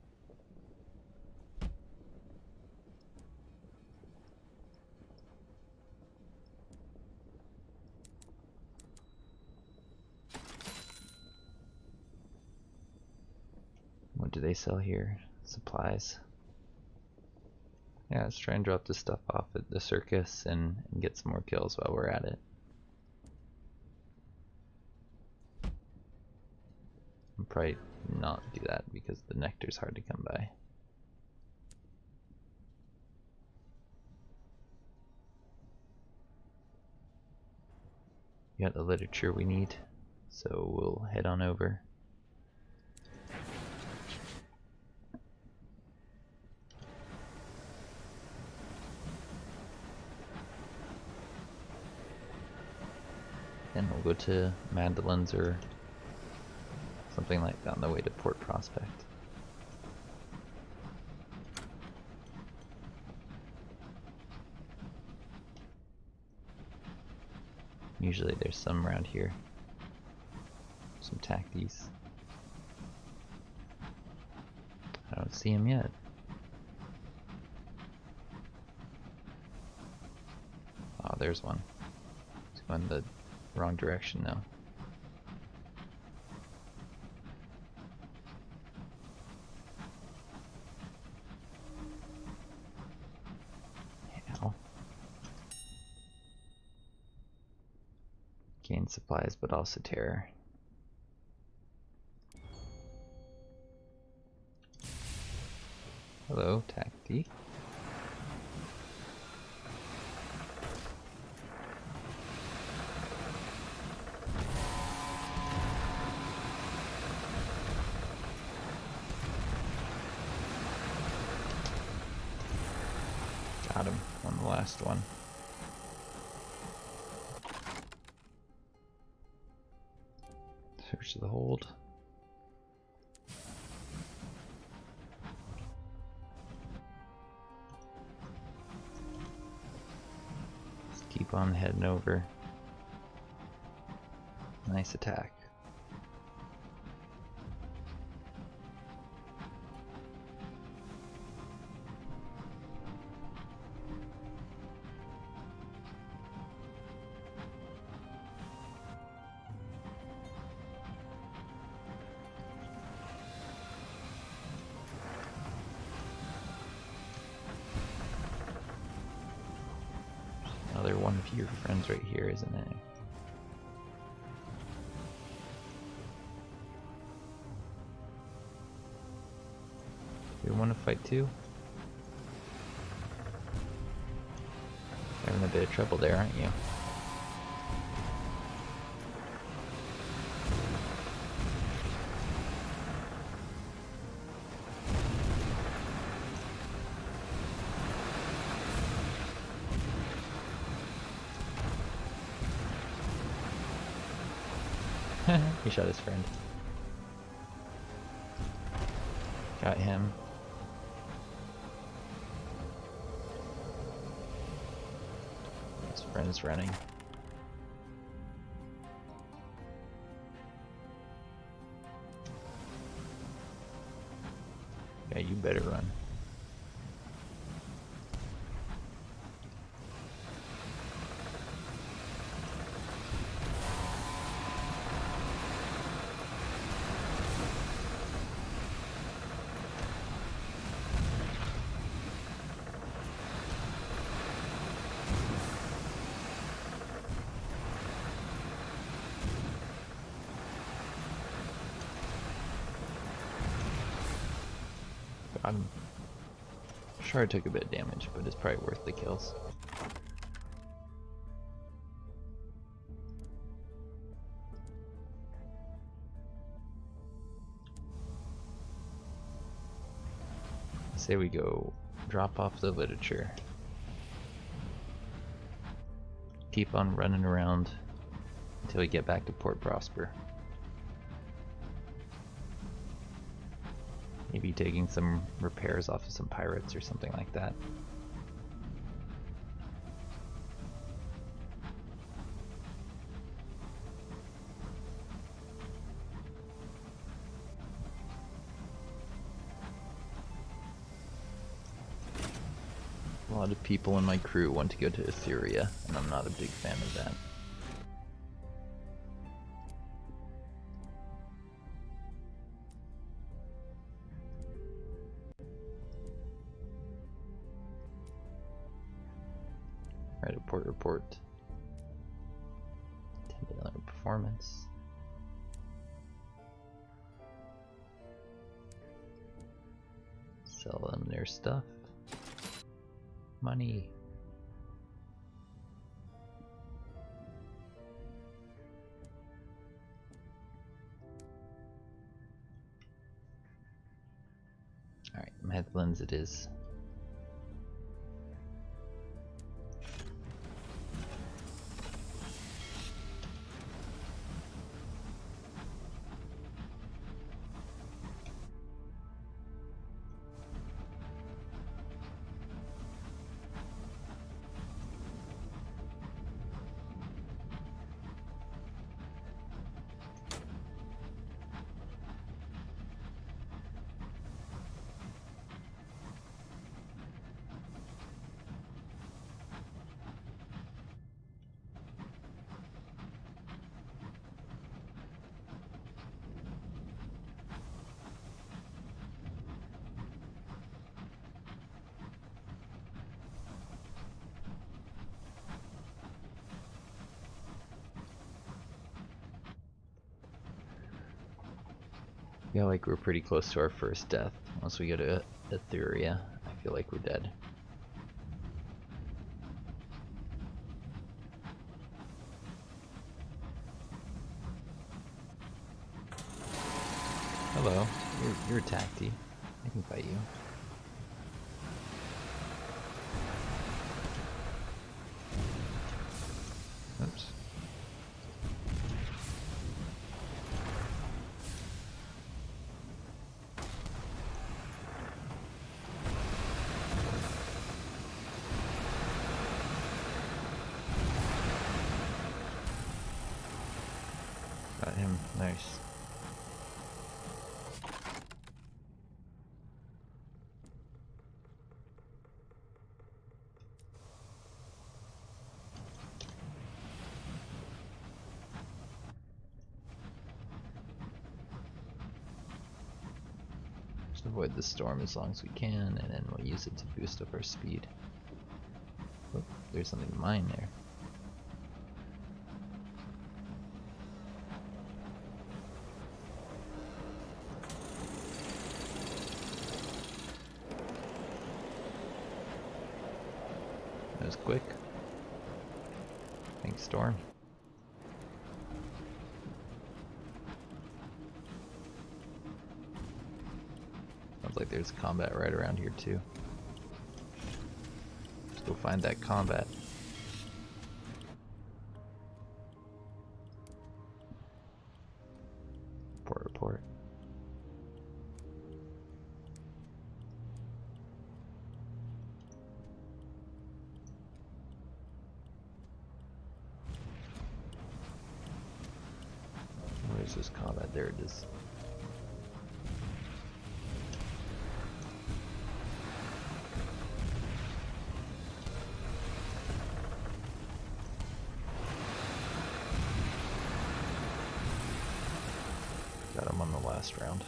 What do they sell here? Supplies. Yeah, let's try and drop this stuff off at the circus and get some more kills while we're at it. I'll probably not do that because the nectar's hard to come by. We got the literature we need, so we'll head on over. And we'll go to Madeline's or something like that on the way to Port Prospect. Usually there's some around here. Some tacties. I don't see him yet. Oh, there's one. He's going the wrong direction now. Ow. Gain supplies, but also terror. Hello, Tacti. Got him on the last one. Search the hold. Just keep on heading over. Nice attack. Another one of your friends right here, isn't it? You want to fight too? Having a bit of trouble there, aren't you? He shot his friend. Got him. His friend's running. Yeah, you better run. I'm sure I took a bit of damage, but it's probably worth the kills. I say we go drop off the literature. Keep on running around until we get back to Port Prosper. Maybe taking some repairs off of some pirates or something like that. A lot of people in my crew want to go to Eleutheria, and I'm not a big fan of that. Right, a port report. 10 performance. Sell them their stuff. Money. Headlands it is. I feel like we're pretty close to our first death. Once we go to Eleutheria, I feel like we're dead. Hello, you're tacty. I can fight you. Oops. Got him. Nice. Just avoid the storm as long as we can, and then we'll use it to boost up our speed. Oh, there's something mine there. That was quick. Thanks, Storm. Sounds like there's combat right around here too. Let's go find that combat. Report. Where's this combat? There it is. Got him on the last round.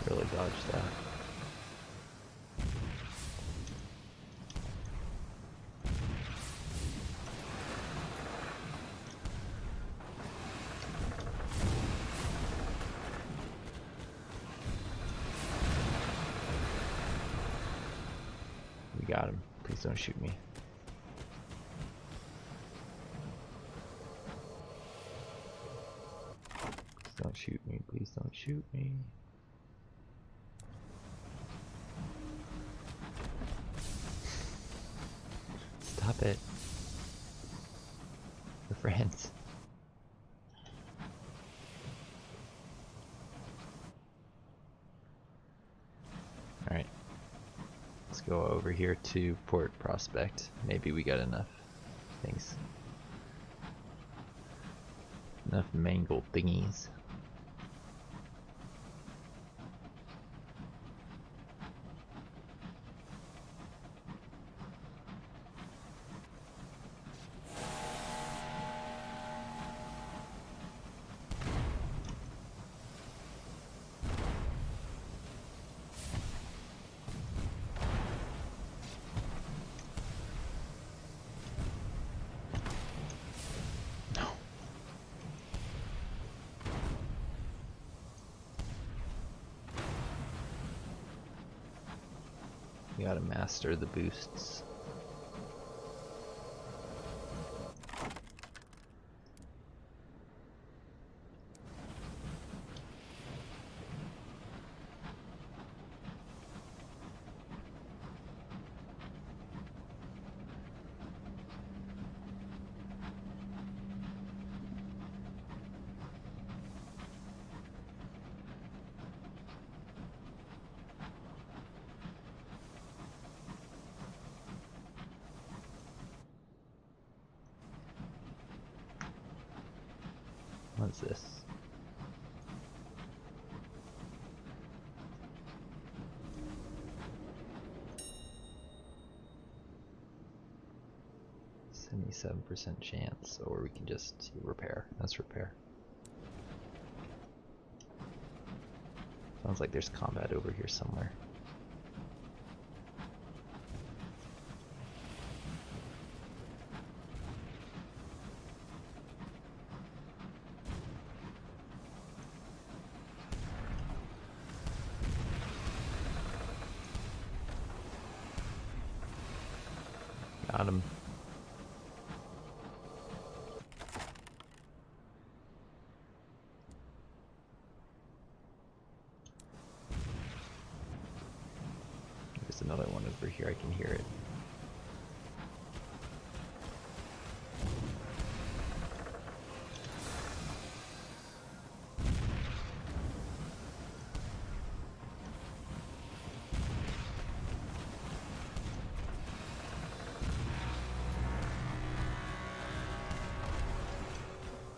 Really dodged that. We got him. Please don't shoot me. Please don't shoot me. Please don't shoot me. Stop it. We're friends. Alright. Let's go over here to Port Prospect. Maybe we got enough things. Enough mangled thingies. We gotta master the boosts. What's this? %77% chance, or we can just repair. Let's repair. Sounds like there's combat over here somewhere. Got him. There's another one over here, I can hear it.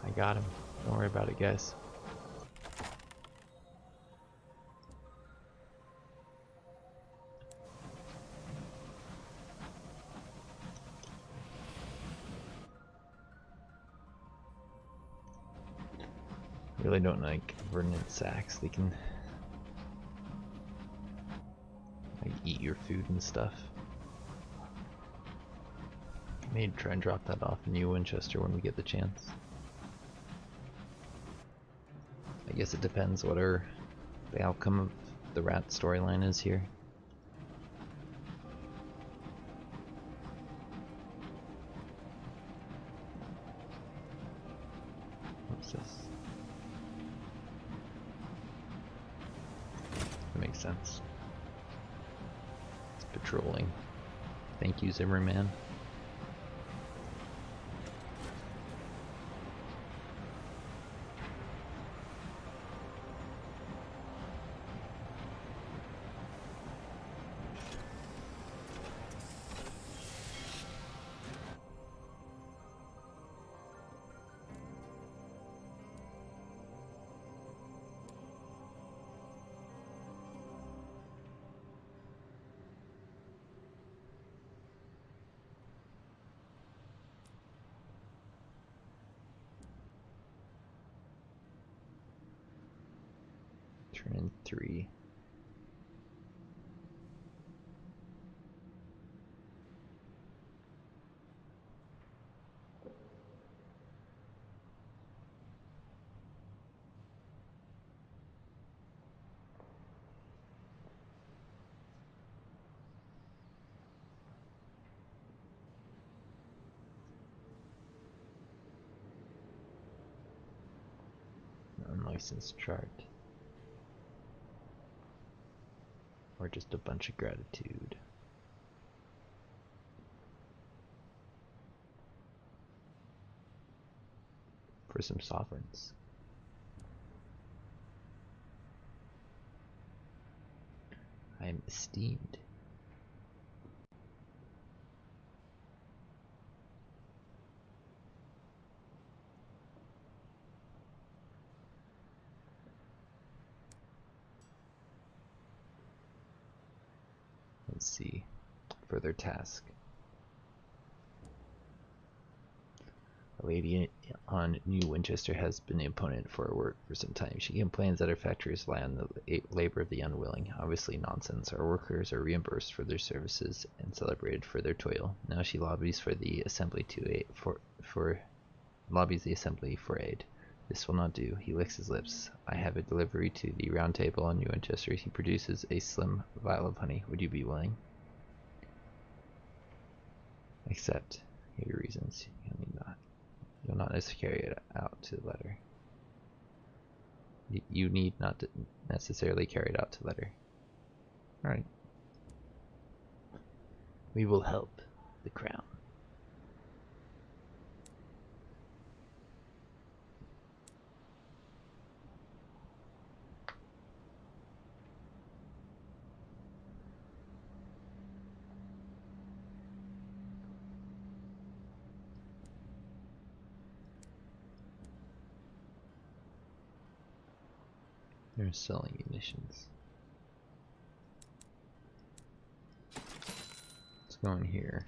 I got him. Don't worry about it, guys. I really don't like verdant sacks. They can like eat your food and stuff. May try and drop that off in New Winchester when we get the chance. I guess it depends what the outcome of the rat storyline is here. What's this? That makes sense. It's patrolling. Thank you, Zimmerman. Turn in 3. Unlicensed chart. Or just a bunch of gratitude. For some sovereigns. I am esteemed. Let's see. Further task. A lady on New Winchester has been the opponent for her work for some time. She complains that her factories rely on the labor of the unwilling. Obviously nonsense. Our workers are reimbursed for their services and celebrated for their toil. Now she lobbies for the assembly lobbies the assembly for aid. This will not do. He licks his lips. I have a delivery to the round table on New Winchester. He produces a slim vial of honey. Would you be willing? Except, here are your reasons. You'll not necessarily carry it out to the letter. You need not to necessarily carry it out to the letter. Alright. We will help the crown. They're selling munitions. Let's go in here.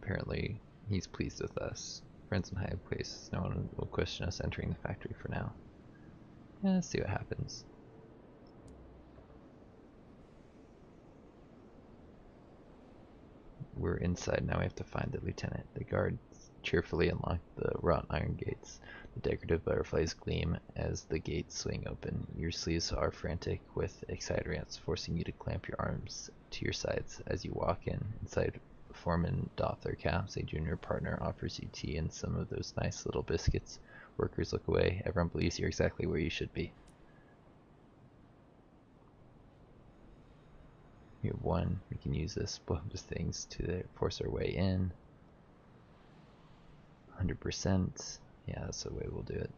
Apparently, he's pleased with us. Friends in high places. No one will question us entering the factory for now. Yeah, let's see what happens. We're inside now. We have to find the lieutenant. The guards cheerfully unlock the wrought iron gates. The decorative butterflies gleam as the gates swing open. Your sleeves are frantic with excitement, forcing you to clamp your arms to your sides as you walk in. Inside, foreman doff their caps. A junior partner offers you tea and some of those nice little biscuits. Workers look away. Everyone believes you're exactly where you should be. We have one. We can use this bonus things to force our way in. 100%. Yeah, that's the way we'll do it.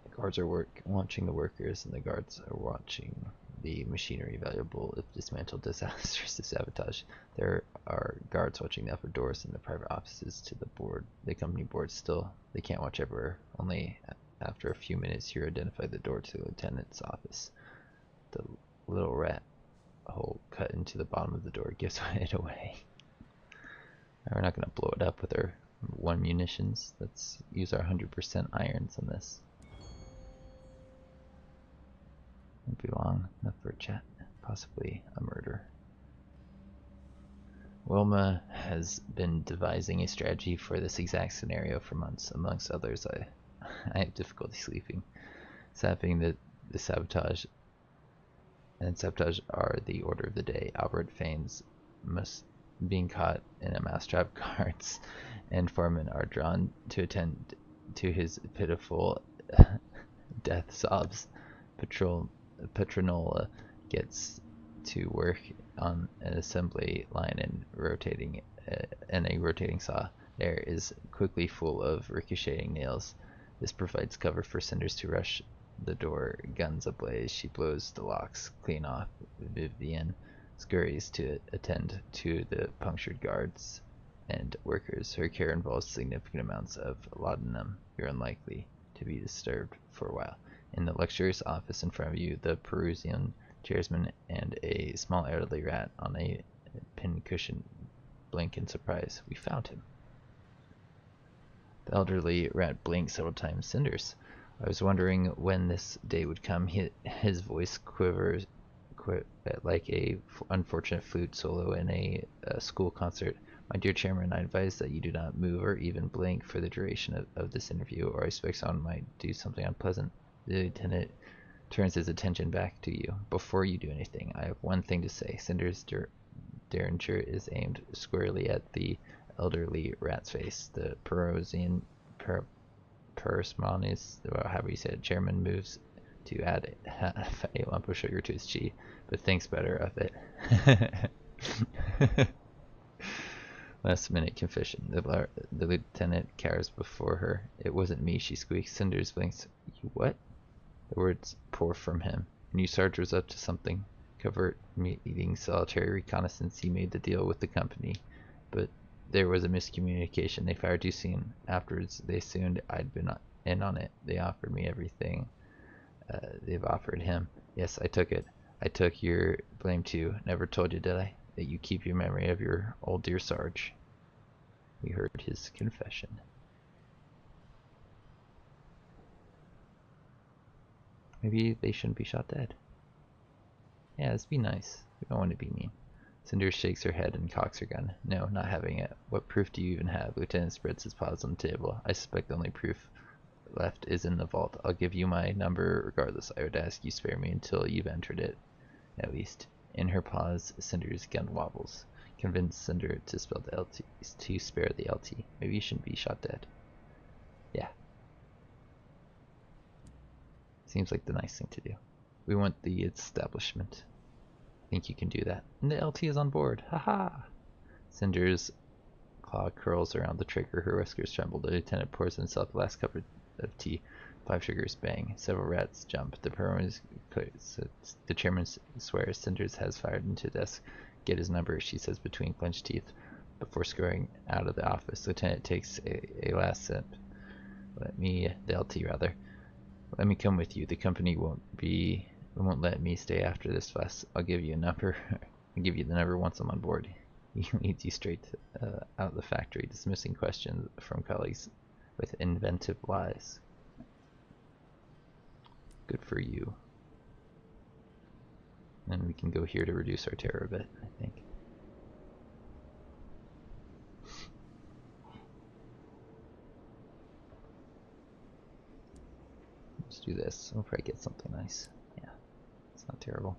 The guards are watching the workers, and the guards are watching the machinery. Valuable if dismantled, disastrous to sabotage. There are guards watching the upper doors and the private offices to the company board. Still, they can't watch everywhere. Only after a few minutes, you identify the door to the lieutenant's office. The little rat hole cut into the bottom of the door gives it away. We're not going to blow it up with our 1 munitions. Let's use our 100% irons on this. Won't be long enough for a chat, possibly a murder. Wilma has been devising a strategy for this exact scenario for months. Amongst others, I have difficulty sleeping. Sapping the sabotage are the order of the day. Albert feigns being caught in a mousetrap. Guards and foremen are drawn to attend to his pitiful death sobs. Petronola gets to work on an assembly line and a rotating saw. Air is quickly full of ricocheting nails. This provides cover for Cinders to rush the door, guns ablaze. She blows the locks clean off. Vivian scurries to attend to the punctured guards and workers. Her care involves significant amounts of laudanum. You're unlikely to be disturbed for a while. In the luxurious office in front of you, the Perusian chairsman and a small elderly rat on a pincushion blink in surprise. We found him. The elderly rat blinked several times. Cinders. I was wondering when this day would come. His voice quivers like a unfortunate flute solo in a school concert. My dear chairman, I advise that you do not move or even blink for the duration of this interview, or I expect someone might do something unpleasant. The lieutenant turns his attention back to you. Before you do anything, I have one thing to say. Cinders derringer is aimed squarely at the elderly rat's face. The Perusian Persmonis, however you say it, chairman moves to add half a lump of sugar to his tea, but thinks better of it. Last minute confession. The lieutenant cowers before her. It wasn't me, she squeaks. Cinders blinks. You what? The words pour from him. And you Sarge was up to something. Covert meeting, solitary reconnaissance. He made the deal with the company, but there was a miscommunication. They fired too soon. Afterwards, they assumed I'd been in on it. They offered me everything they've offered him. Yes, I took it. I took your blame too. Never told you, did I? That you keep your memory of your old dear Sarge. We heard his confession. Maybe they shouldn't be shot dead. Yeah, let's be nice. We don't want to be mean. Cinders shakes her head and cocks her gun. No, not having it. What proof do you even have? Lieutenant spreads his paws on the table. I suspect the only proof left is in the vault. I'll give you my number regardless. I would ask you spare me until you've entered it, at least. In her pause, Cinder's gun wobbles. Convince Cinder to spare the LT. Maybe you shouldn't be shot dead. Yeah. Seems like the nice thing to do. We want the establishment. I think you can do that. And the LT is on board. Haha! Cinder's claw curls around the trigger. Her whiskers tremble. The lieutenant pours himself the last cup of tea. 5 triggers, bang. Several rats jump. The chairman swears Cinders has fired into the desk. Get his number, she says between clenched teeth. Before scurrying out of the office, Lieutenant takes a last sip. The LT rather. Let me come with you. The company won't let me stay after this fuss. I'll give you a number. I'll give you the number once I'm on board. He leads you straight out of the factory, dismissing questions from colleagues with inventive lies. Good for you. And we can go here to reduce our terror a bit, I think. Let's do this. We'll probably get something nice. Yeah, it's not terrible.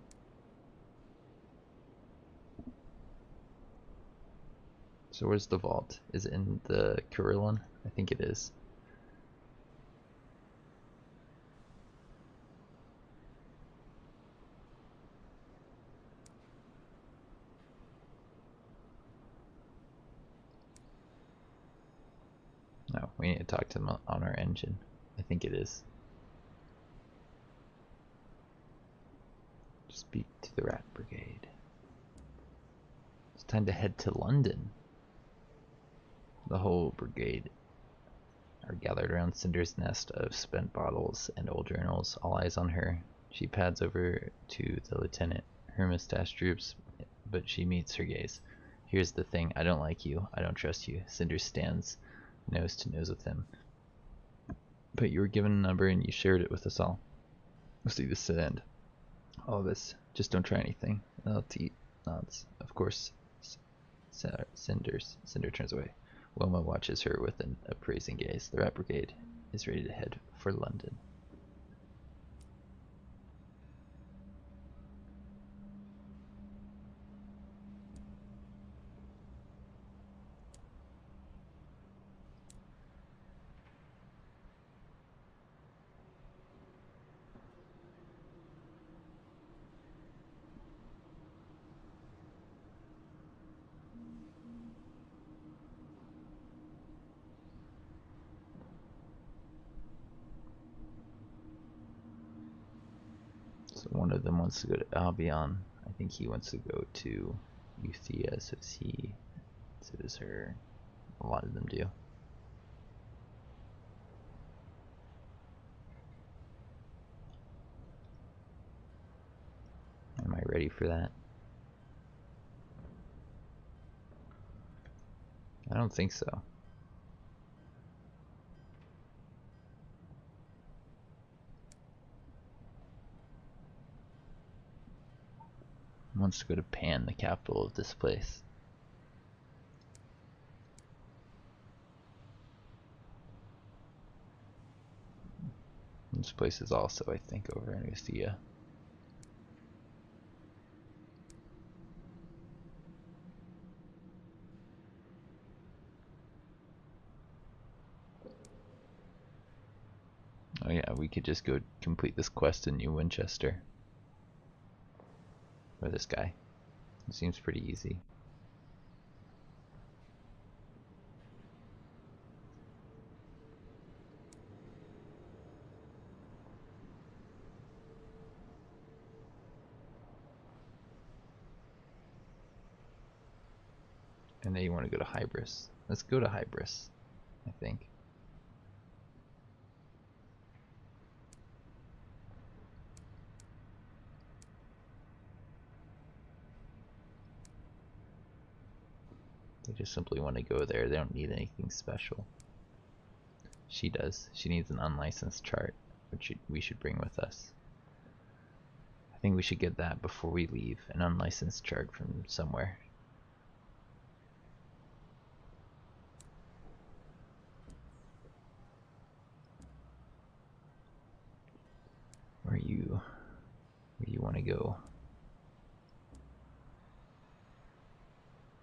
So where's the vault? Is it in the Carillon? I think it is. No, we need to talk to them on our engine. I think it is. Speak to the Rat Brigade. It's time to head to London. The whole brigade are gathered around Cinder's nest of spent bottles and old journals, all eyes on her. She pads over to the lieutenant. Her mustache droops, but she meets her gaze. Here's the thing, I don't like you. I don't trust you. Cinder stands nose to nose with him. But you were given a number and you shared it with us all. We'll see this to end. All of us. Just don't try anything. LT nods. Of course. Cinder turns away. Wilma watches her with an appraising gaze. The Rat Brigade is ready to head for London. So one of them wants to go to Albion. I think he wants to go to Eleutheria, so does her. A lot of them do. Am I ready for that? I don't think so. Wants to go to Pan, the capital of this place. This place is also, I think, over in Eleutheria. Oh yeah, we could just go complete this quest in New Winchester. Or this guy. It seems pretty easy. And then you want to go to Hybris. Let's go to Hybris, I think. They just simply want to go there. They don't need anything special. She does. She needs an unlicensed chart, which we should bring with us. I think we should get that before we leave. An unlicensed chart from somewhere. Where you want to go?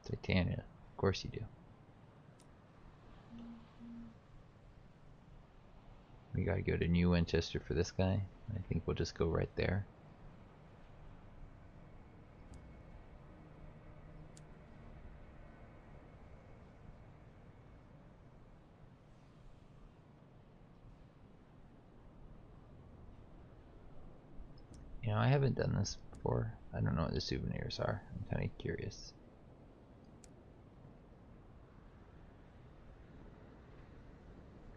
Titania, of course you do. We gotta go to New Winchester for this guy. I think we'll just go right there. You know, I haven't done this before. I don't know what the souvenirs are. I'm kind of curious.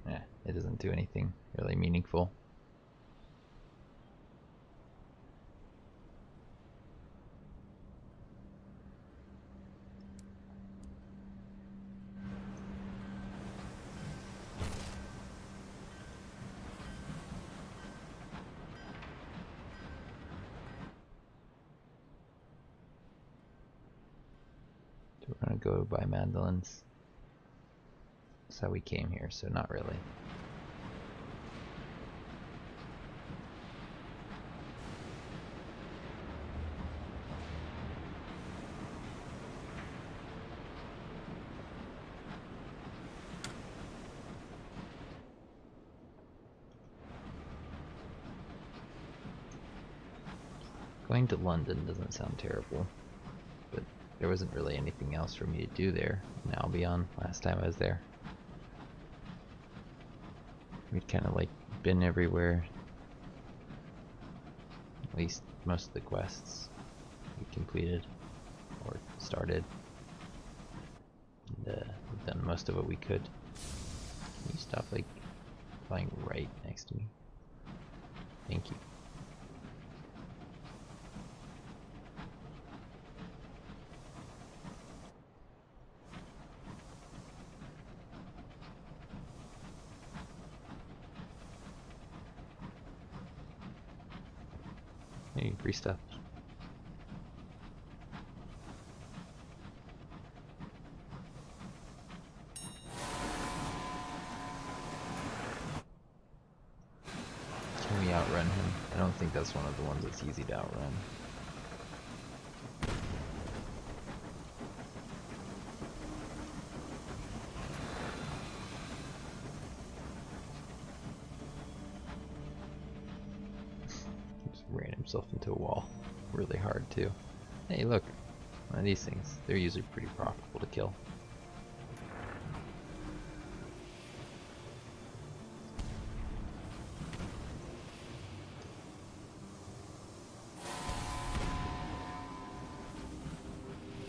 Yeah, it doesn't do anything really meaningful. We're gonna go by Madeline's. That's how we came here, so not really. Going to London doesn't sound terrible, but there wasn't really anything else for me to do there. Now beyond last time I was there. We'd kind of like been everywhere. At least most of the quests we completed or started. And we've done most of what we could. Can you stop like flying right next to me? Thank you. Hey, free stuff. Can we outrun him? I don't think that's one of the ones that's easy to outrun. Ran himself into a wall really hard too. Hey look, one of these things, they're usually pretty profitable to kill.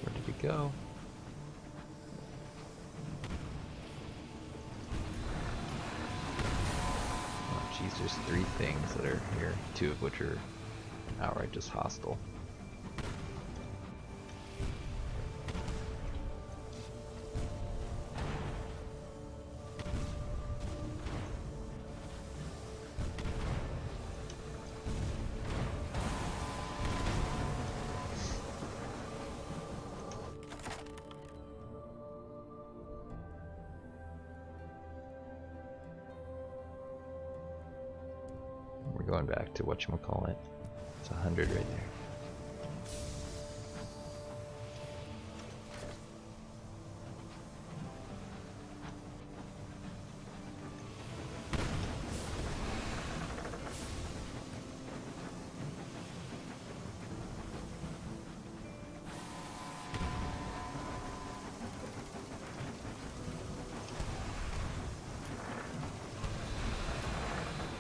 Where did it go? Oh jeez, there's 3 things that are here, 2 of which are outright just hostile. We're going back to whatchamacallit. It's 100 right there.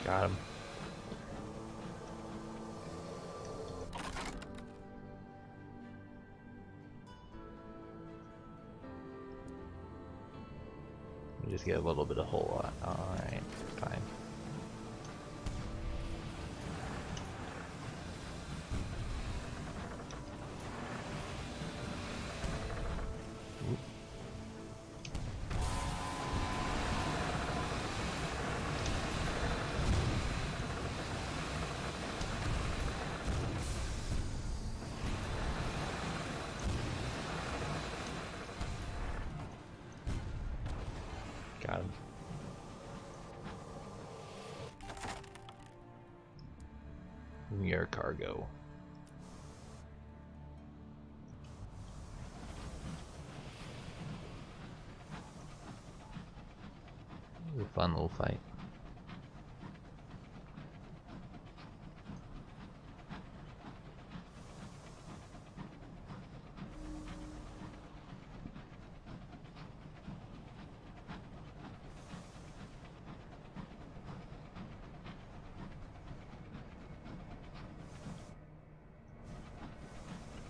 Got him. We just get a little bit of whole lot. Alright, fine. Oop. Got him. me our cargo. It was a fun little fight.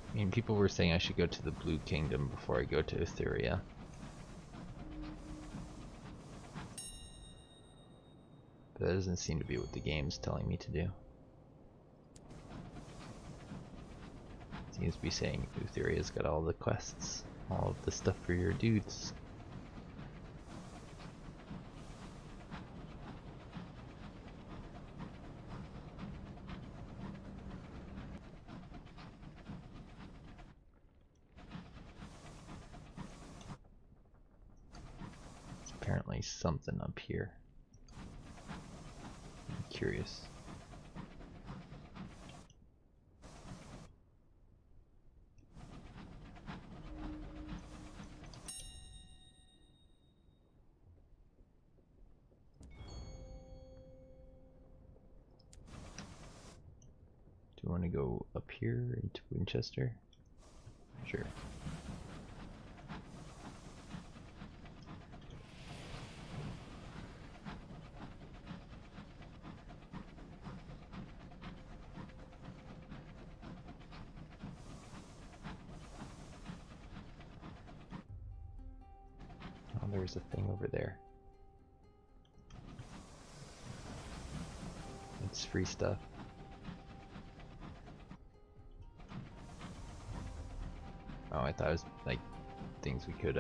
I mean, people were saying I should go to the Blue Kingdom before I go to Eleutheria. But that doesn't seem to be what the game's telling me to do. It seems to be saying Eleutheria's got all the quests, all of the stuff for your dudes. Apparently something up here. I'm curious. Do you want to go up here into Winchester? Sure. Oh, there's a thing over there. It's free stuff. Oh, I thought it was like things we could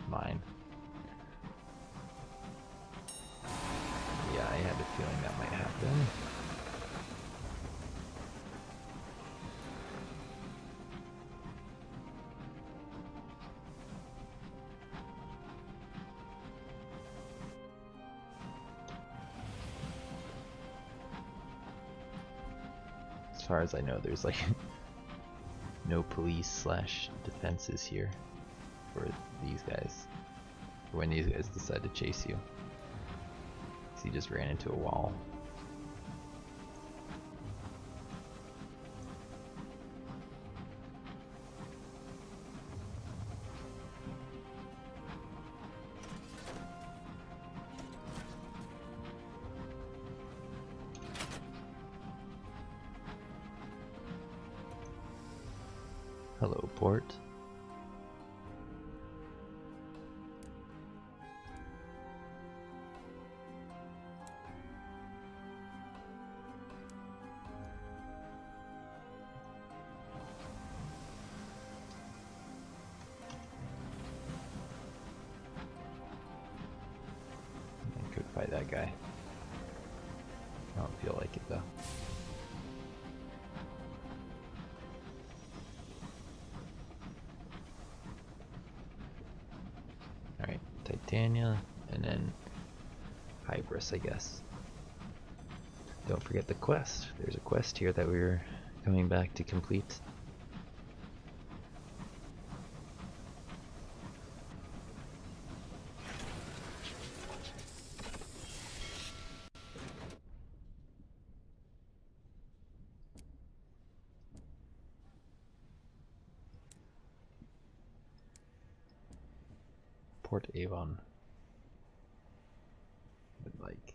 mine. Yeah, I had a feeling that might happen. As far as I know, there's like no police / defenses here for these guys. For when these guys decide to chase you. So he just ran into a wall. Hello, port. I could fight that guy. I don't feel like it though. Alright, Titania, and then Hybris, I guess. Don't forget the quest. There's a quest here that we were coming back to complete. Port Avon. With like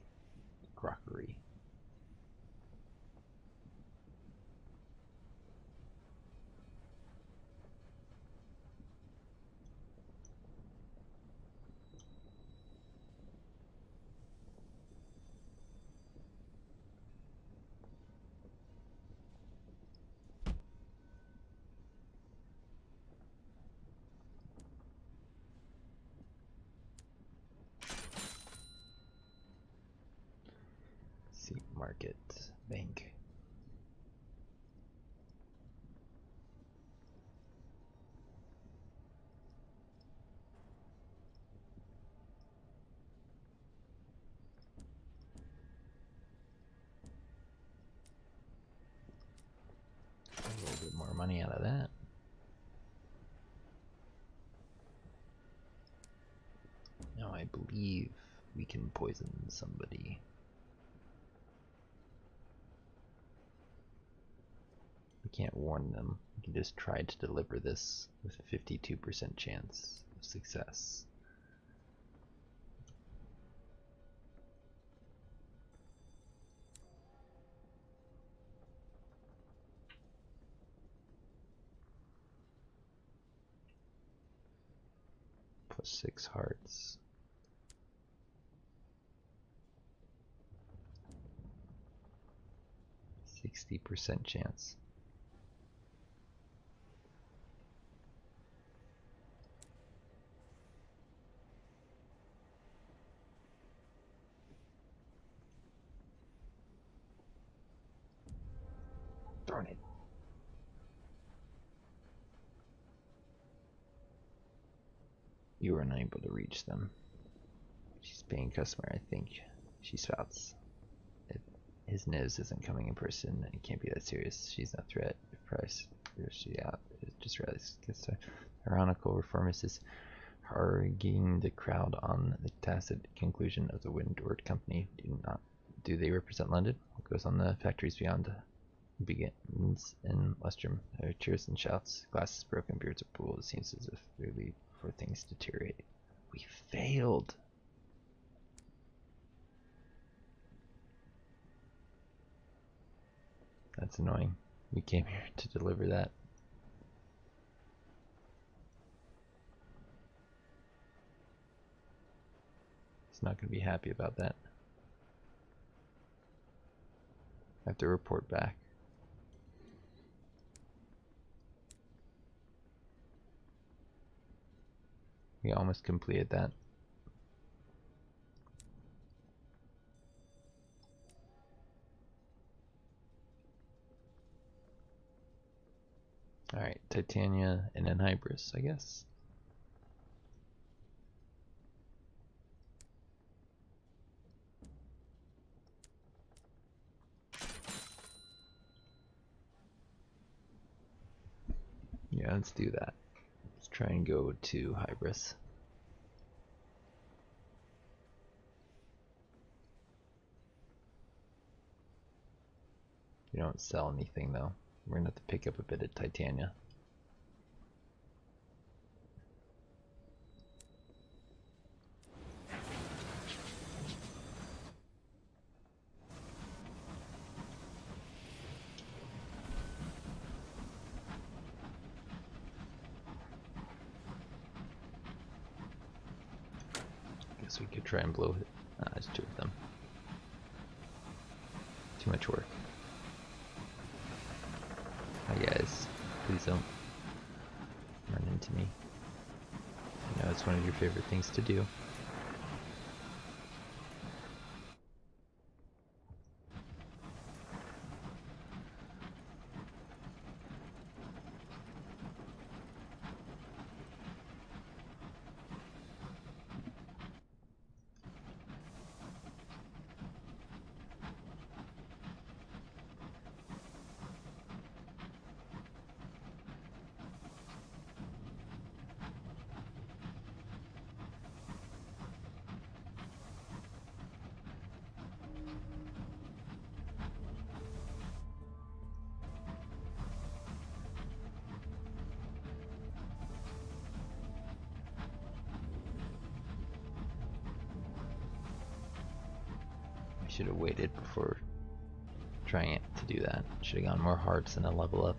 crockery. See, market, bank. money out of that. Now I believe we can poison somebody. We can't warn them. We can just try to deliver this with a 52% chance of success. Plus 6 hearts. 60% chance. Darn it. You were unable to reach them. She's paying customer, I think. She spouts. His nose isn't coming in person. It can't be that serious. She's no threat. If price, she out. It just rather gets ironical. Reformist is arguing the crowd on the tacit conclusion of the Windward Company. Do they represent London? What goes on the factories beyond begins in Lustrum. There are cheers and shouts. Glasses broken, beards are pulled. It seems as if really before things deteriorate. We failed. That's annoying. We came here to deliver that. He's not going to be happy about that. I have to report back. We almost completed that. Alright, Titania and Anhybris, I guess. Yeah, let's do that. Let's try and go to Hybris. We don't sell anything though. We're gonna have to pick up a bit of Titania. Guess we could try and blow it. There's 2 of them. Too much work. Hi guys, please don't run into me. I know it's one of your favorite things to do. Should have waited before trying to do that. Should have gone more hearts and a level up.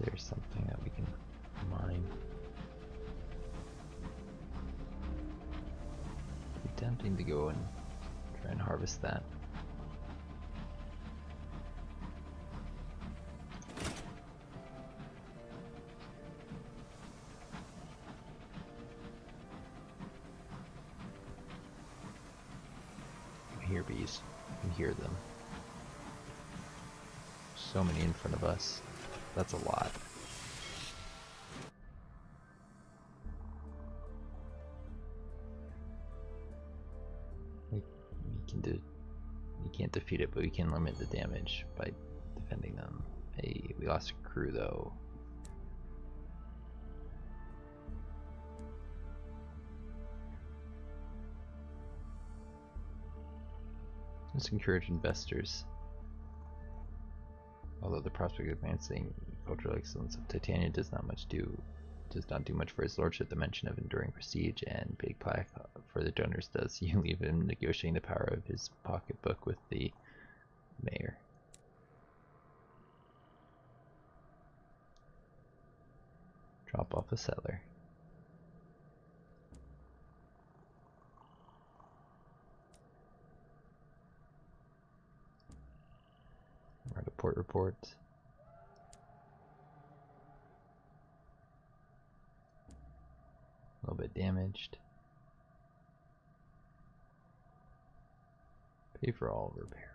There's something that we can mine. It'd be tempting to go and try and harvest that. your bees. You can hear them. So many in front of us. That's a lot. Like, you can't defeat it, but we can limit the damage by defending them. Hey, we lost a crew though. Let's encourage investors. Although the prospect of advancing cultural excellence of Titania does not do much for his lordship, the mention of enduring prestige and big plaque for the donors does. You leave him negotiating the power of his pocketbook with the mayor. Drop off a settler. Write a port report. A little bit damaged. Pay for all repairs.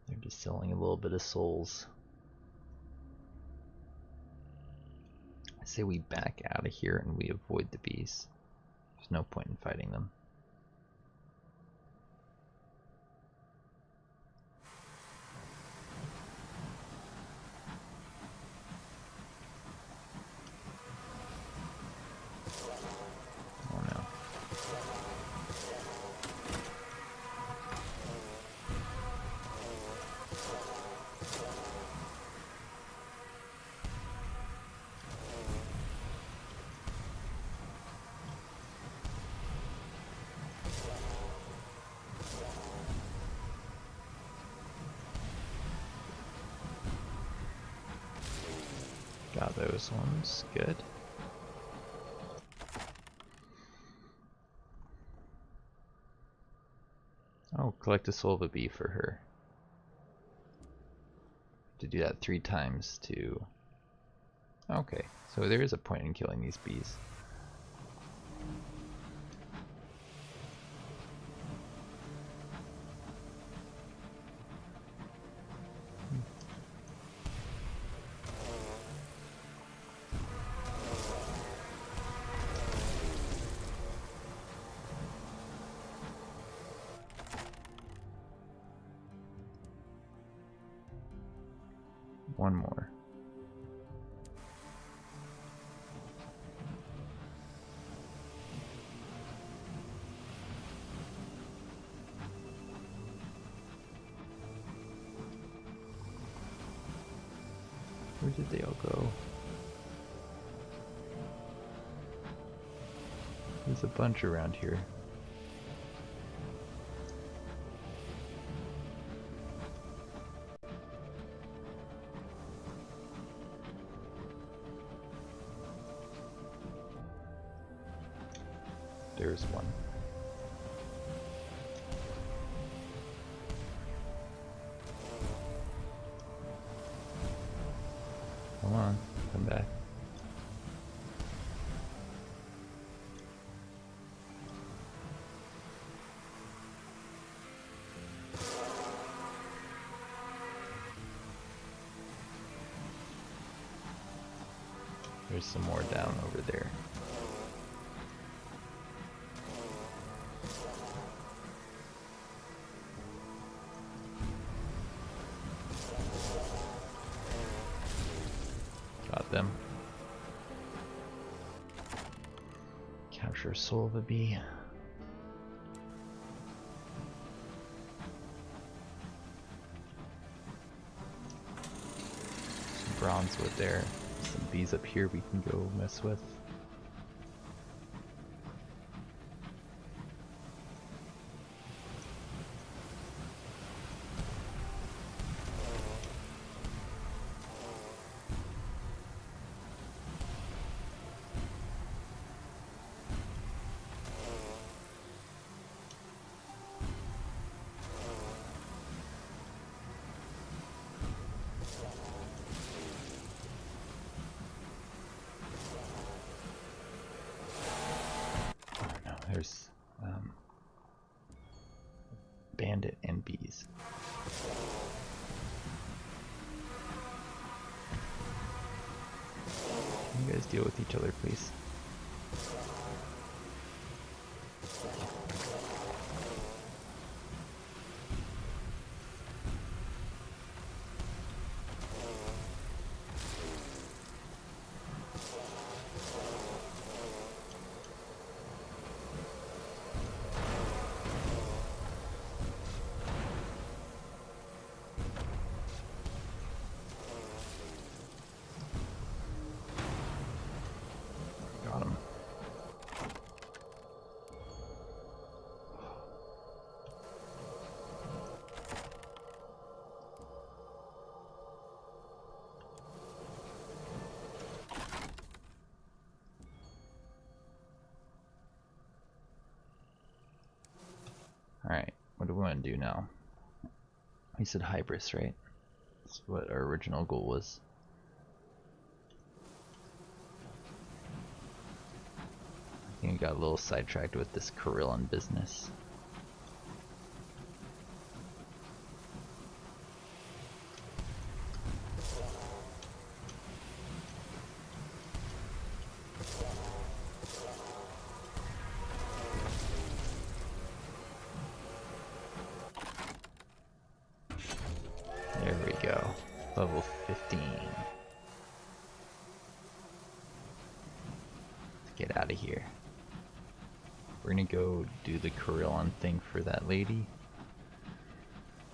They're just selling a little bit of souls. I say we back out of here and we avoid the bees. There's no point in fighting them. Oh no. Got those ones. Good. Oh, collect a soul of a bee for her. To do that 3 times to... Okay, so there is a point in killing these bees. One more. Where did they all go? There's a bunch around here. There's one. Come on, come back. There's some more down over there. Got them. Capture a soul of a bee. Some bronze wood there. Some bees up here we can go mess with. and bees. Can you guys deal with each other, please? Got him. Alright, what do we want to do now? We said Hybris, right? That's what our original goal was. I think we got a little sidetracked with this Carillion business. There we go. Level 15. Let's get out of here. We're gonna go do the Carillion thing for that lady.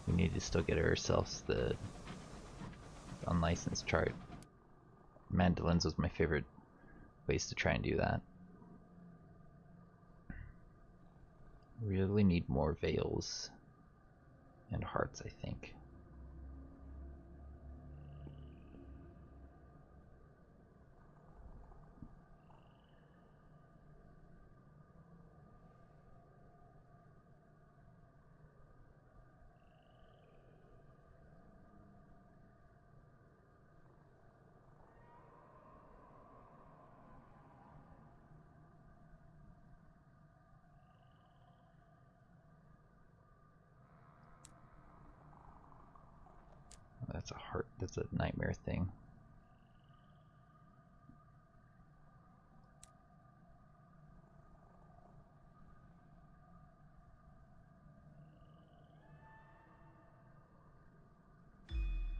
We need to still get ourselves the unlicensed chart. Mandolins was my favorite place to try and do that. We really need more veils and hearts, I think. That's a heart, that's a nightmare thing.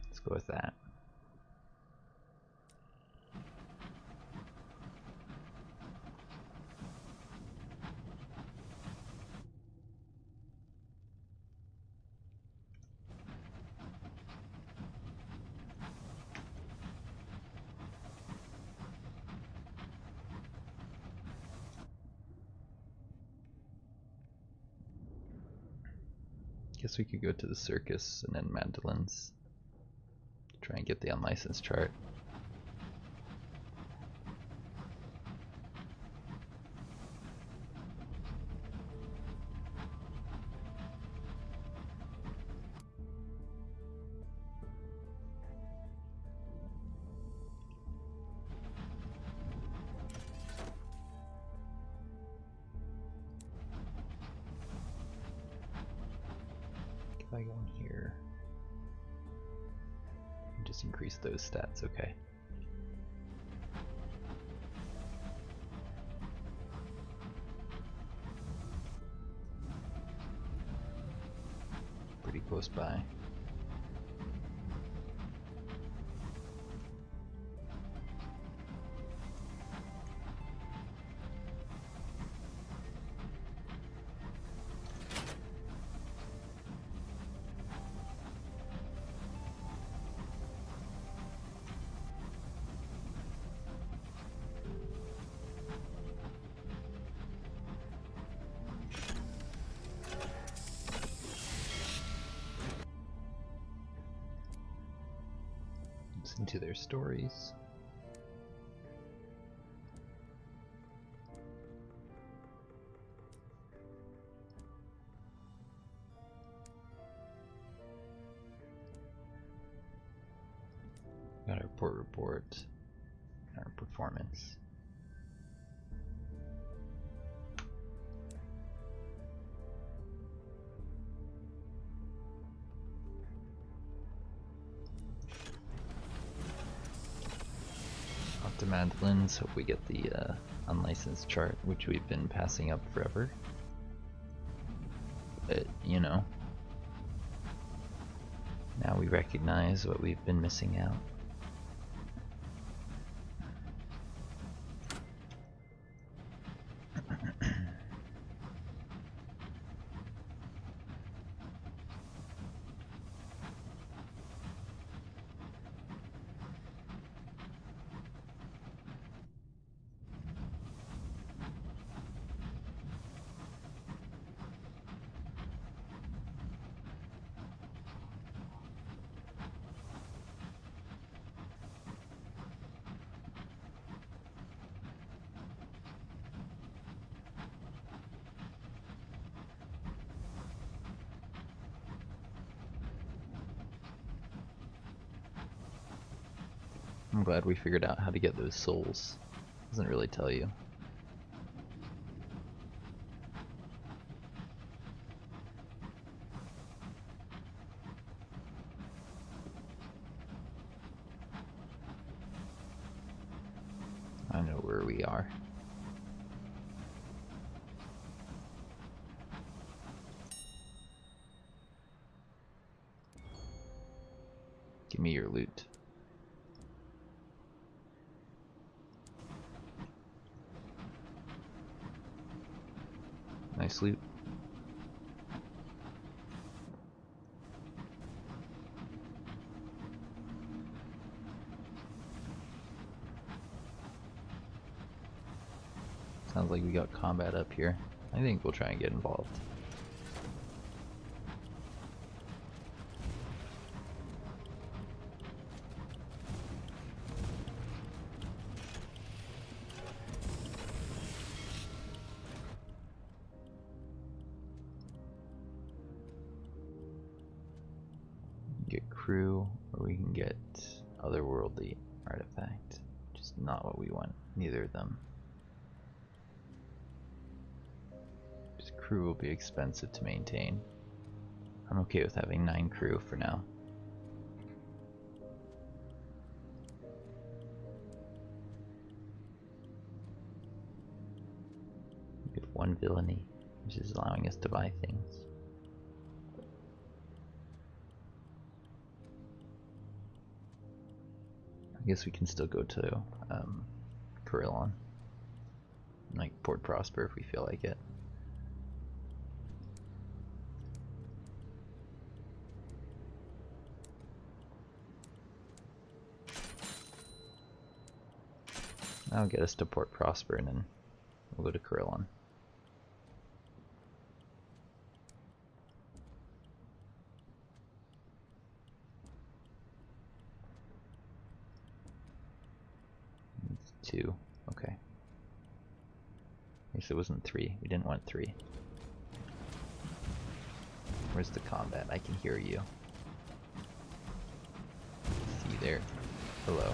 Let's go with that. Guess we could go to the circus and then Mandolins. Try and get the unlicensed chart. If I go in here and just increase those stats, okay. Pretty close by. Listen to their stories. Got our report, our performance. to Madeline's. Hope we get the unlicensed chart, which we've been passing up forever. But, you know, now we recognize what we've been missing out. I'm glad we figured out how to get those souls. Doesn't really tell you. I know where we are. Give me your loot. Nice loot. Sounds like we got combat up here. I think we'll try and get involved. Get crew, or we can get otherworldly artifact. Just not what we want. Neither of them. Just crew will be expensive to maintain. I'm okay with having 9 crew for now. We get 1 villainy, which is allowing us to buy things. I guess we can still go to Corellon, like Port Prosper if we feel like it. That'll get us to Port Prosper and then we'll go to Corellon. It's 2, okay. I guess it wasn't 3, we didn't want 3. Where's the combat? I can hear you. See you there. Hello.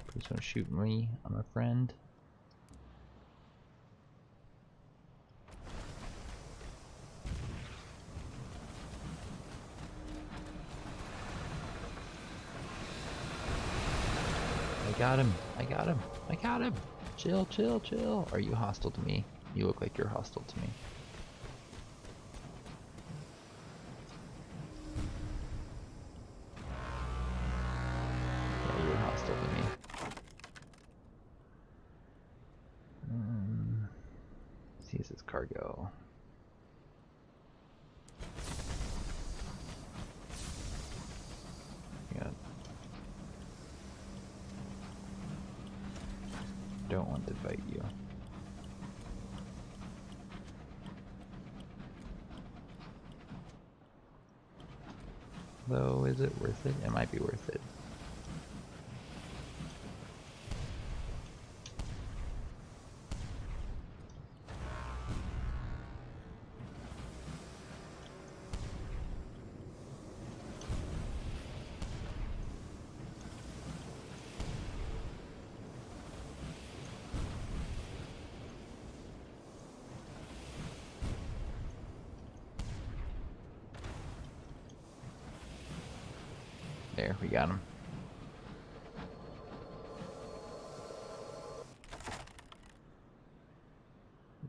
Please don't shoot me, I'm a friend. I got him, I got him, I got him! Chill, chill, chill! Are you hostile to me? You look like you're hostile to me. Yeah, you're hostile to me. Seize his cargo. Yeah. Don't want to fight you. Though, is it worth it? It might be worth it. There, we got him.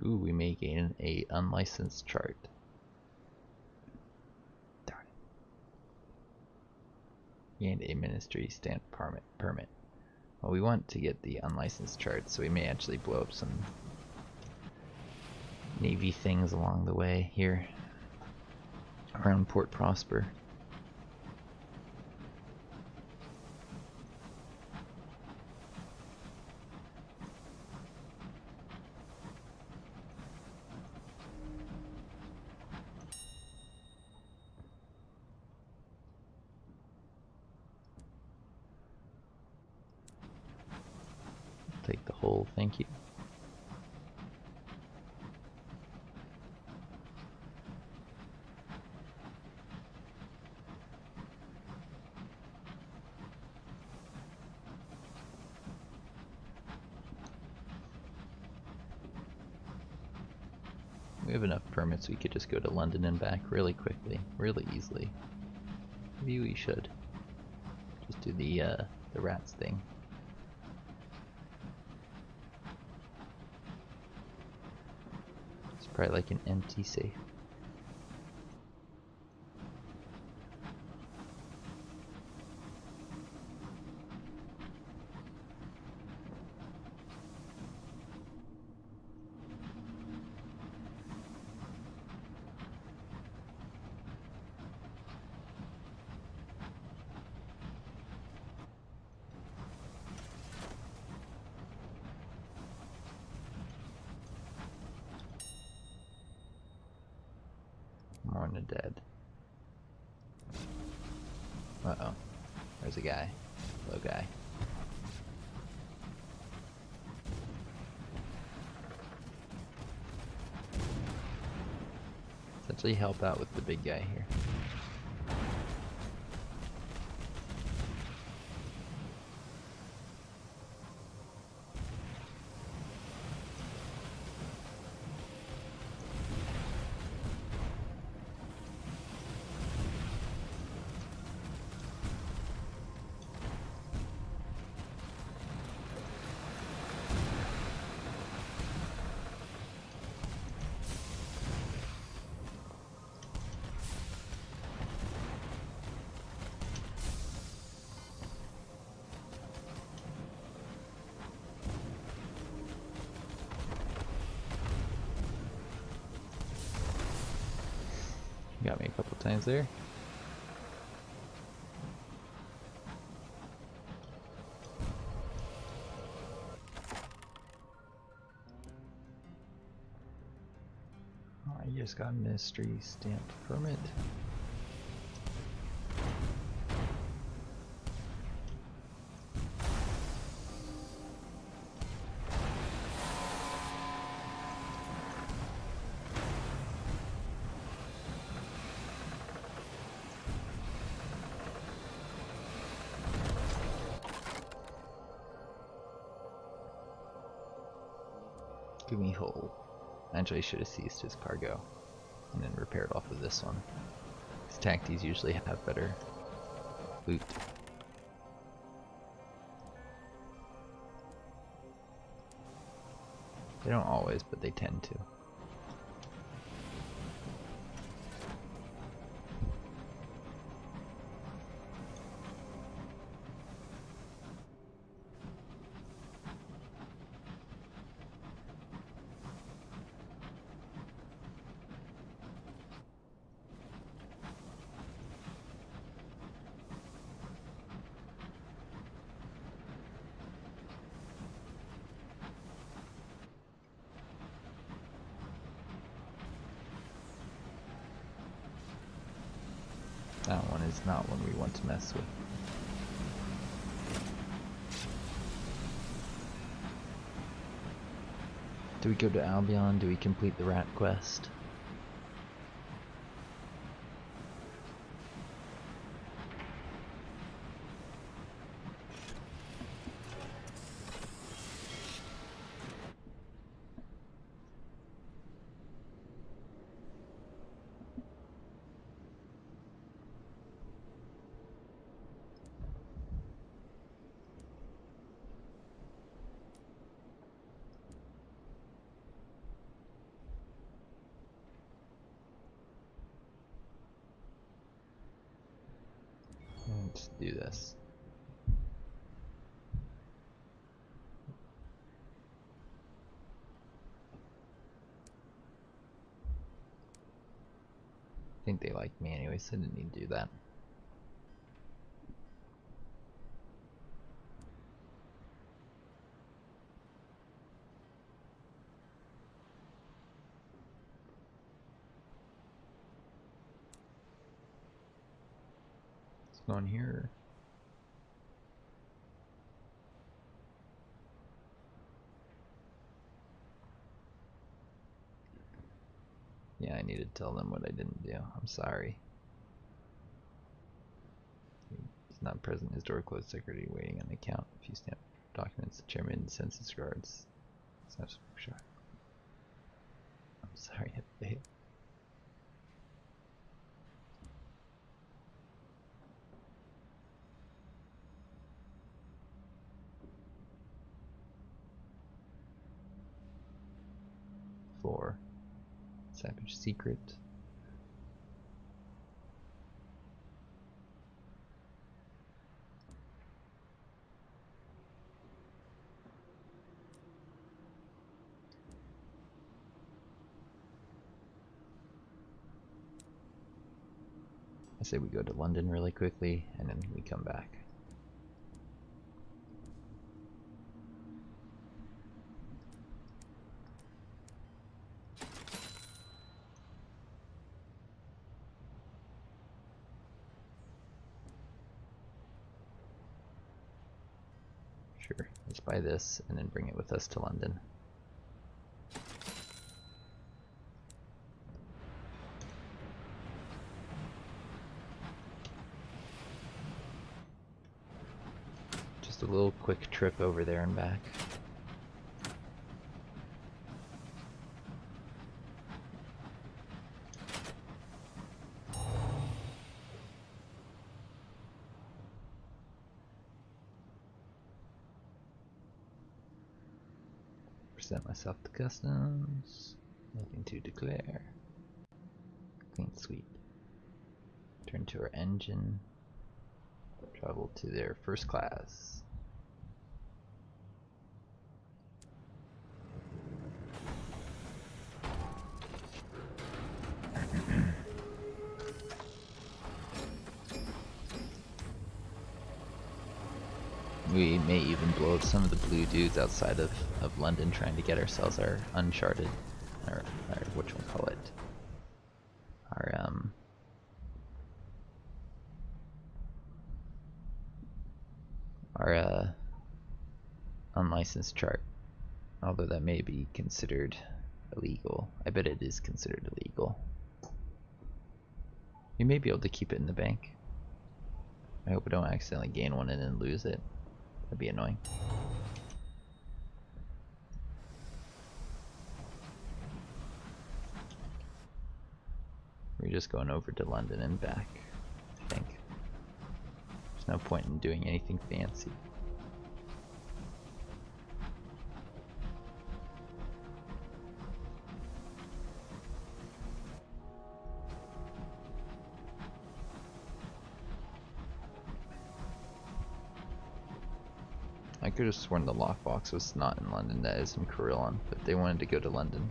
Ooh, we may gain a unlicensed chart. Darn it. Gained a ministry stamp permit. Well, we want to get the unlicensed chart, so we may actually blow up some Navy things along the way here around Port Prosper. Take the whole, thank you. We have enough permits, we could just go to London and back really quickly, really easily. Maybe we should just do the rats thing. It's probably like an empty safe. Mourn the dead. Uh-oh. There's a guy. Hello, guy. Let's actually help out with the big guy here. Got me a couple times there. Oh, I just got a ministry stamped permit. Give me whole. Actually, I should have seized his cargo and then repaired off of this one. These tacties usually have better loot. They don't always, but they tend to. That one is not one we want to mess with. Do we go to Albion? Do we complete the rat quest? just do this. I think they like me anyway, so I didn't need to do that. Let's go in here. Yeah, I need to tell them what I didn't do. I'm sorry. He's not present. His door closed. Secretary waiting on the account. A few stamp documents. The chairman sends his regards. Sure. I'm sorry. Hit. Four. Savage secret. I say we go to London really quickly and then we come back. Sure, let's buy this and then bring it with us to London. Just a little quick trip over there and back. Present myself to customs. Nothing to declare. Clean sweep. Turn to our engine. Travel to their first class. We may even blow up some of the blue dudes outside of London trying to get ourselves our uncharted, or whatchamacallit, our unlicensed chart. Although that may be considered illegal. I bet it is considered illegal. We may be able to keep it in the bank. I hope we don't accidentally gain one and then lose it. That'd be annoying. We're just going over to London and back, I think. There's no point in doing anything fancy. I could have sworn the lockbox was not in London, that is in Carillon, but they wanted to go to London.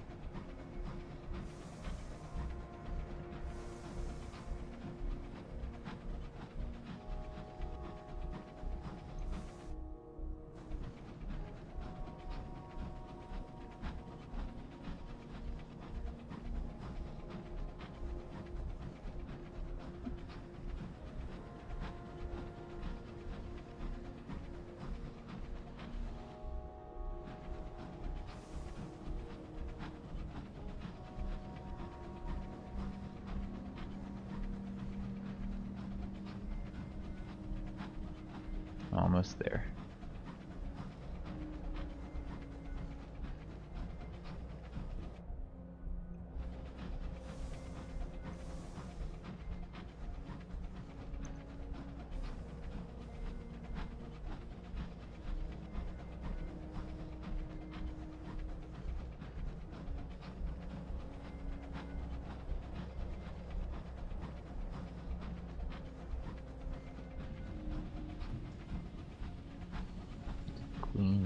Almost there.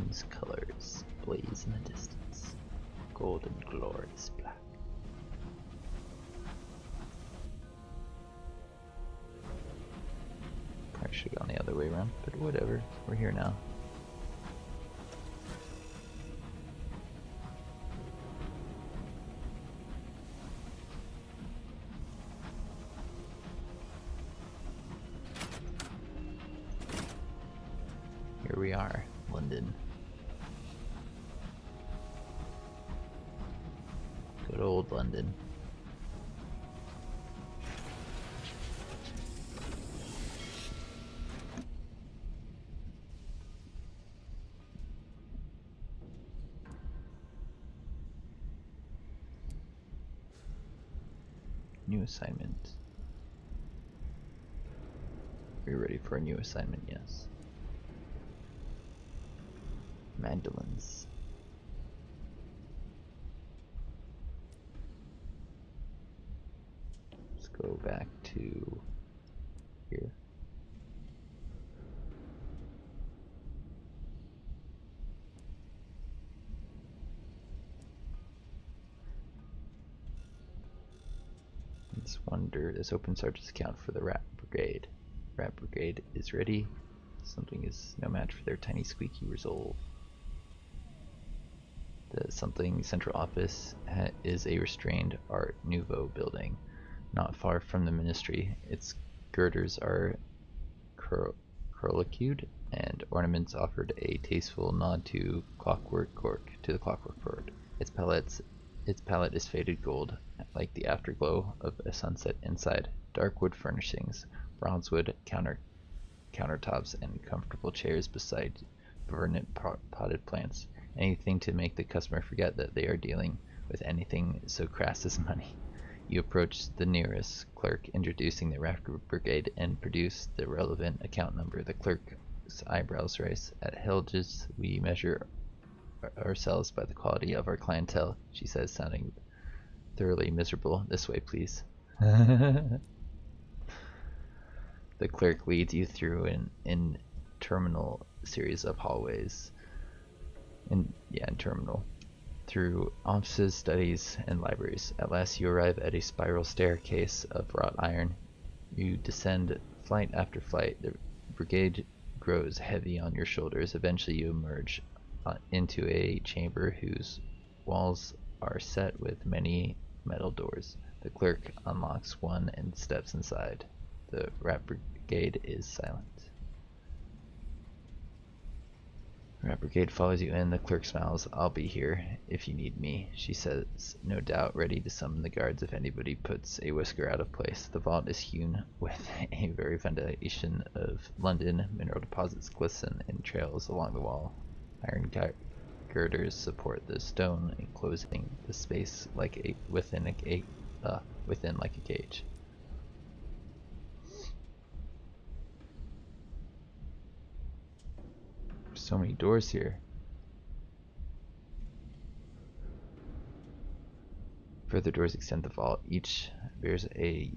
moon's colors blaze in the distance, golden glorious black. Probably should have gone the other way around, but whatever, we're here now. Here we are, London. Good old London. New assignment. Are you ready for a new assignment? Yes. Mandolins. Let's go back to here. Let's wonder, this opens our account for the Rat Brigade. Rat Brigade is ready. Something is no match for their tiny squeaky resolve. The Something Central Office is a restrained Art Nouveau building, not far from the Ministry. Its girders are curlicued, and ornaments offered a tasteful nod to the clockwork board. Its palette is faded gold, like the afterglow of a sunset inside. Dark wood furnishings, bronzewood countertops, and comfortable chairs beside verdant potted plants. Anything to make the customer forget that they are dealing with anything so crass as money. You approach the nearest clerk, introducing the Rat Brigade, and produce the relevant account number. The clerk's eyebrows rise. At Helges, we measure ourselves by the quality of our clientele, she says, sounding thoroughly miserable. This way, please. The clerk leads you through an interminable series of hallways. Through offices, studies, and libraries. At last you arrive at a spiral staircase of wrought iron. You descend flight after flight. The brigade grows heavy on your shoulders. Eventually you emerge into a chamber whose walls are set with many metal doors. The clerk unlocks one and steps inside. The Rat Brigade is silent. Rat Brigade follows you in. The clerk smiles. I'll be here if you need me, she says, no doubt ready to summon the guards if anybody puts a whisker out of place. The vault is hewn with a very foundation of London. Mineral deposits glisten in trails along the wall. Iron girders support the stone, enclosing the space like within like a cage. So many doors here. Further doors extend the vault. Each bears a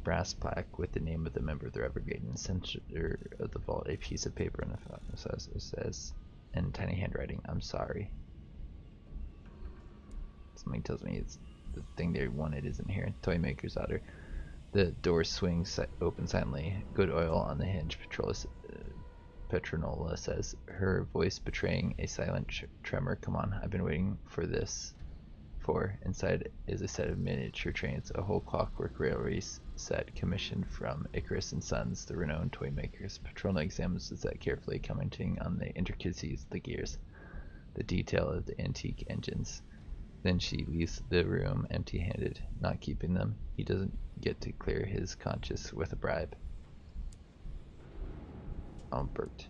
brass plaque with the name of the member of the Rat Brigade. In the center of the vault, a piece of paper and says in tiny handwriting, "I'm sorry." Something tells me it's the thing they wanted isn't here. Toymaker's daughter. The door swings open silently. Good oil on the hinge. Petronola says, her voice betraying a silent tremor. Come on, I've been waiting for this. Inside is a set of miniature trains, a whole clockwork railway set commissioned from Icarus and Sons, the renowned toy makers. Petronola examines the set carefully, commenting on the intricacies of the gears, the detail of the antique engines. Then she leaves the room empty-handed, not keeping them. He doesn't get to clear his conscience with a bribe. Albert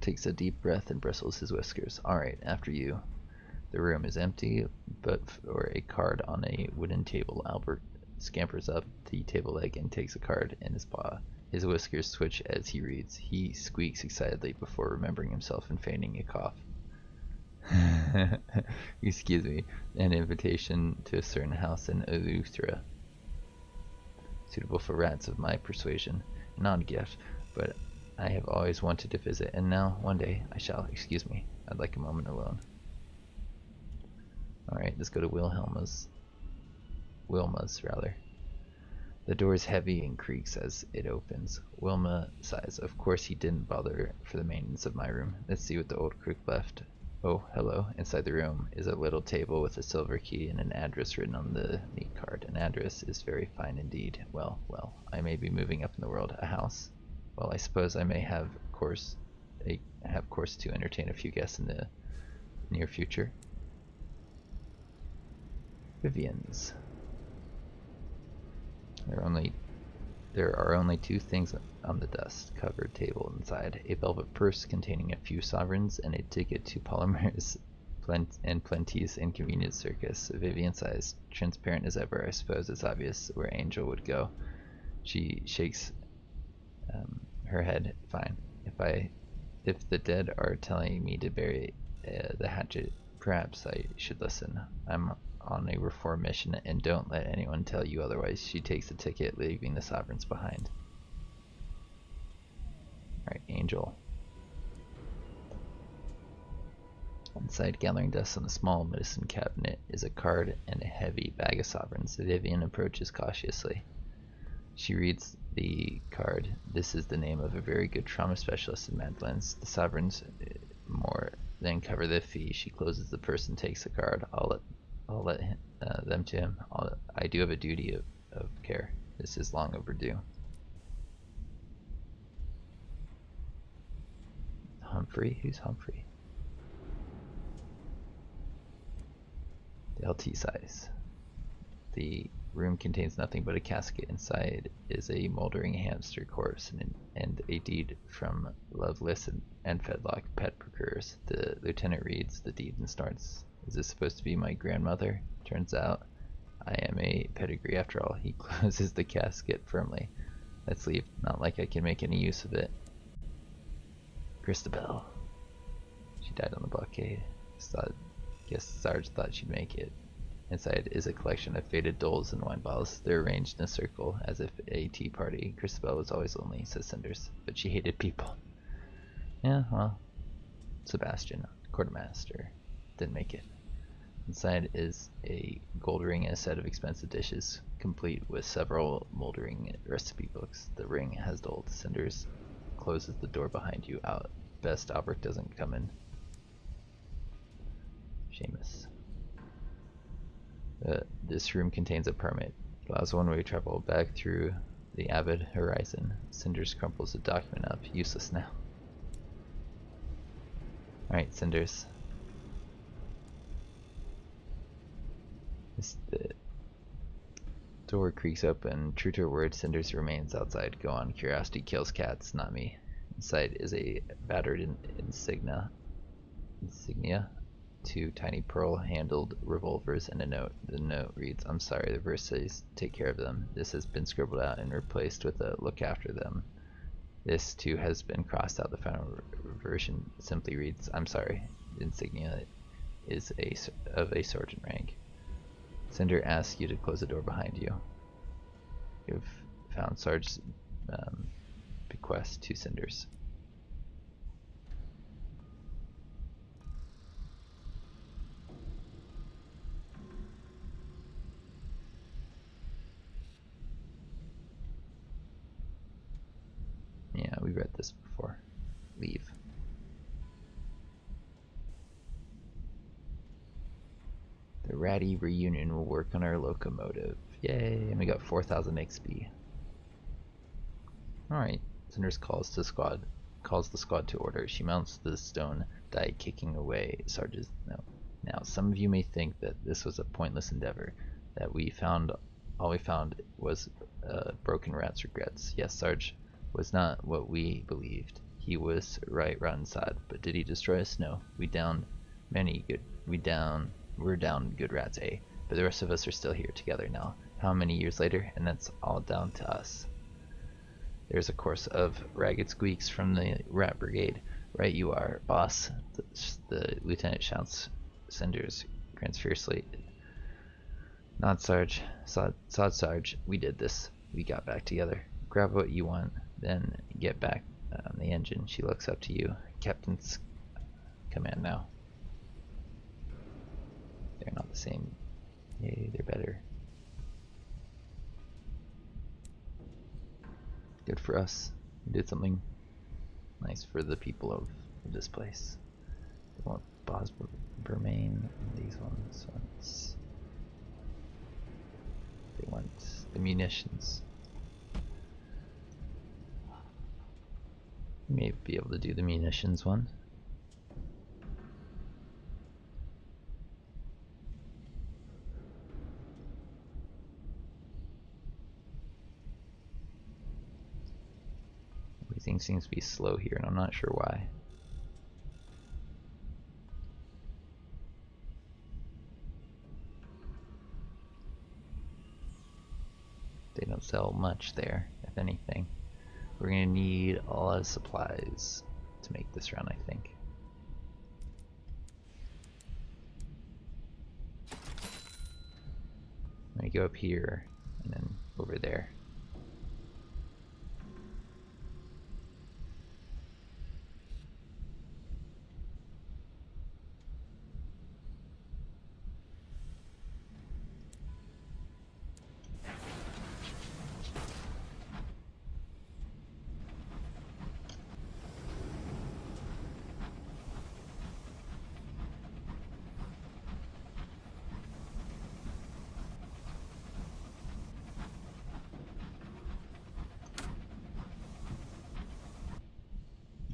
takes a deep breath and bristles his whiskers. Alright, after you. The room is empty, but for a card on a wooden table. Albert scampers up the table leg and takes a card in his paw. His whiskers twitch as he reads. He squeaks excitedly before remembering himself and feigning a cough. Excuse me. An invitation to a certain house in Eleutheria. Suitable for rats of my persuasion. An odd gift, but I have always wanted to visit, and now, one day, I shall. Excuse me, I'd like a moment alone. Alright, let's go to Wilma's, rather. The door is heavy and creaks as it opens. Wilma sighs. Of course he didn't bother for the maintenance of my room. Let's see what the old crook left. Oh, hello. Inside the room is a little table with a silver key and an address written on the meat card. An address is very fine indeed. Well, I may be moving up in the world. A house? Well, I suppose I may have course to entertain a few guests in the near future. Vivian's. There are only two things on the dust-covered table inside: a velvet purse containing a few sovereigns and a ticket to Palomar's and Plenty's Inconvenient Circus. Vivian sighs. Transparent as ever. I suppose it's obvious where Angel would go. She shakes her head. Fine. If the dead are telling me to bury the hatchet, perhaps I should listen. I'm on a reform mission, and don't let anyone tell you otherwise. She takes the ticket, leaving the sovereigns behind. Alright, Angel. Inside, gathering dust on a small medicine cabinet, is a card and a heavy bag of sovereigns. Vivian approaches cautiously. She reads the card. This is the name of a very good trauma specialist in Madeline's. The sovereigns more than cover the fee. She closes the purse and takes the card. I'll let them to him. I do have a duty of care. This is long overdue. Humphrey? Who's Humphrey? The LT size. The room contains nothing but a casket. Inside is a moldering hamster corpse and a deed from Loveless and Fedlock pet procurers. The lieutenant reads the deed and starts. Is this supposed to be my grandmother? Turns out I am a pedigree after all. He closes the casket firmly. Let's leave. Not like I can make any use of it. Christabel. She died on the blockade. Guess Sarge thought she'd make it. Inside is a collection of faded dolls and wine bottles. They're arranged in a circle, as if a tea party. Christabel was always lonely, says Cinders, but she hated people. Yeah, well, Sebastian, quartermaster, didn't make it. Inside is a gold ring and a set of expensive dishes, complete with several moldering recipe books. The ring has dulled. Cinders closes the door behind you. Out. Best Albrecht doesn't come in. Seamus. This room contains a permit. It allows one-way travel back through the avid horizon. Cinders crumples the document up. Useless now. Alright, Cinders. The door creaks open. True to her word, Cinders remains outside. Go on. Curiosity kills cats, not me. Inside is a battered insignia. Two tiny pearl-handled revolvers and a note. The note reads, I'm sorry, the verse says, take care of them. This has been scribbled out and replaced with a look after them. This too has been crossed out. The final version simply reads, I'm sorry. The insignia is of a sergeant rank. Cinder asks you to close the door behind you. You've found Sarge's bequest to Cinders. Yeah, we read this before. Leave. The ratty reunion will work on our locomotive. Yay, and we got 4,000 XP. Alright, Cinders calls the squad to order. She mounts the stone die, kicking away Sarge's note. Now, some of you may think that this was a pointless endeavor, that all we found was broken rat's regrets. Yes, Sarge was not what we believed. He was right rotten sad, but did he destroy us? No. We're down good rats, eh? But the rest of us are still here together now. How many years later? And that's all down to us. There's a chorus of ragged squeaks from the rat brigade. Right you are, boss. The lieutenant shouts. Cinders grins fiercely. Not Sarge. Sod Sarge. We did this. We got back together. Grab what you want, then get back the engine. She looks up to you. Captain's command now. They're not the same. Yay, they're better. Good for us. We did something nice for the people of this place. They want Boss Bermain and these ones. They want the munitions. We may be able to do the munitions one. Everything seems to be slow here, and I'm not sure why. They don't sell much there, if anything. We're gonna need a lot of supplies to make this run, I think. I'm gonna go up here and then over there.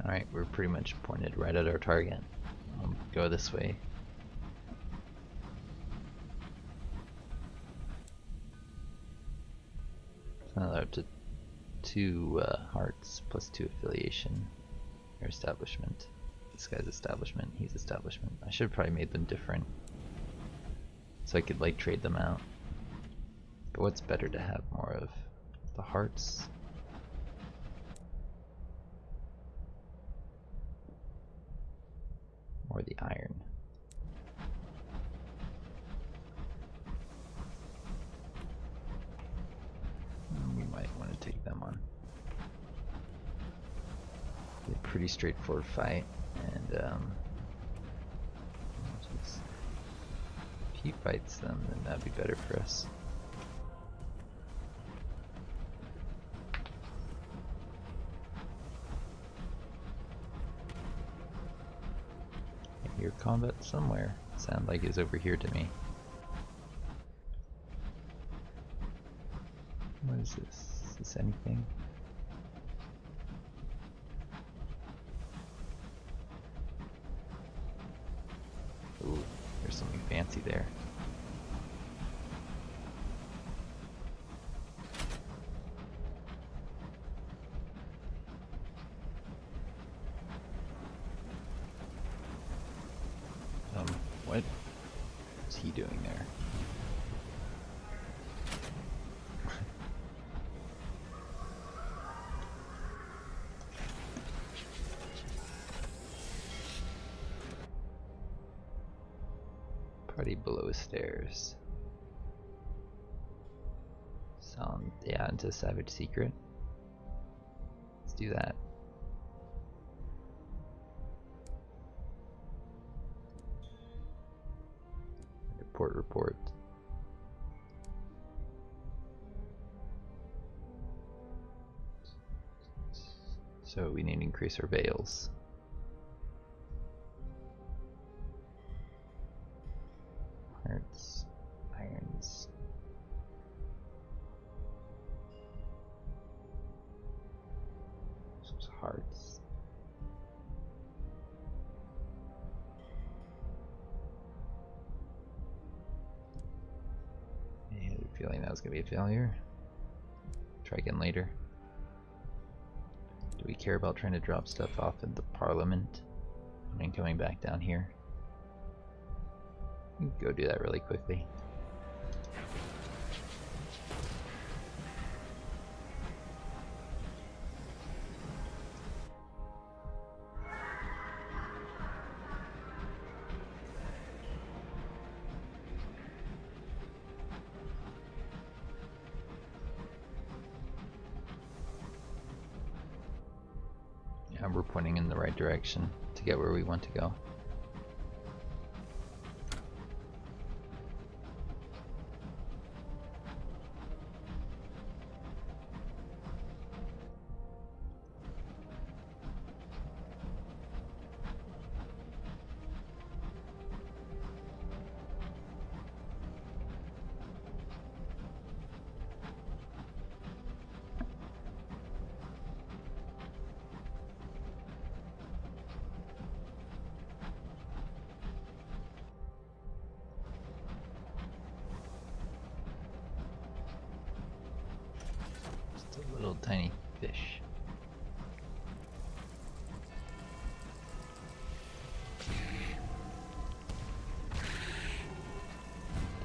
Alright, we're pretty much pointed right at our target. Go this way. It's not up to 2 hearts plus 2 affiliation or establishment. This guy's establishment, he's establishment. I should have probably made them different so I could like trade them out. But what's better to have more of? The hearts? Or the iron? We might want to take them on. It's a pretty straightforward fight, and if he fights them, then that'd be better for us. I hear combat somewhere. Sound like it's over here to me. What is this? Is this anything? Ooh, there's something fancy there. What is he doing there? Party below stairs. Sound, yeah, into Savage Secret. Let's do that. Report. So we need to increase our veils. Hearts, irons. Some hearts. I had a feeling that was gonna be a failure. Try again later. Do we care about trying to drop stuff off at the Parliament and then coming back down here? We can go do that really quickly. Yeah, we're pointing in the right direction to get where we want to go. A little tiny fish.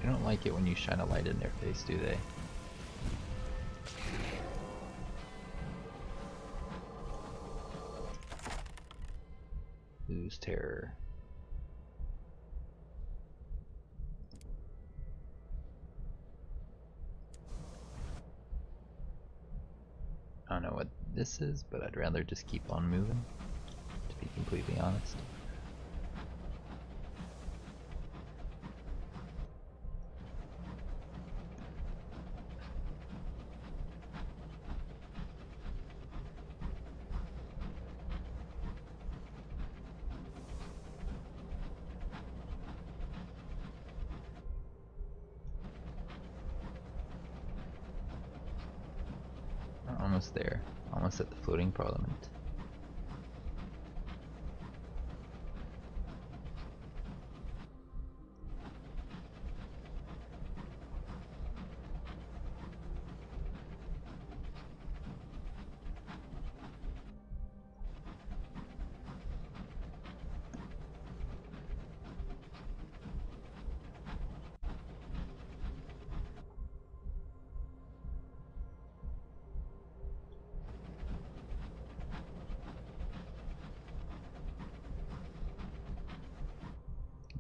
They don't like it when you shine a light in their face, do they? Lose terror. I don't know what this is, but I'd rather just keep on moving, to be completely honest. We're almost there, almost at the floating parliament.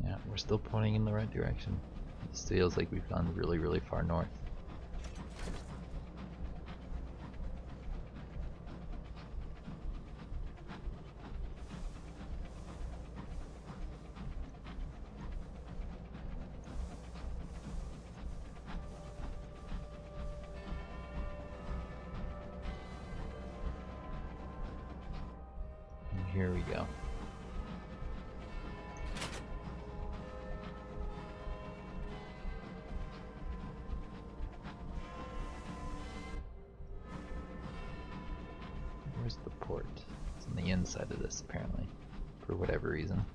Yeah, we're still pointing in the right direction. This feels like we've gone really, really far north. And here we go. Where's the port? It's on the inside of this, apparently, for whatever reason.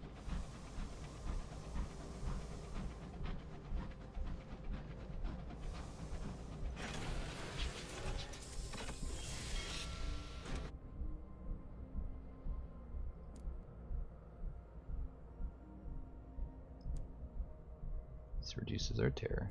This reduces our terror.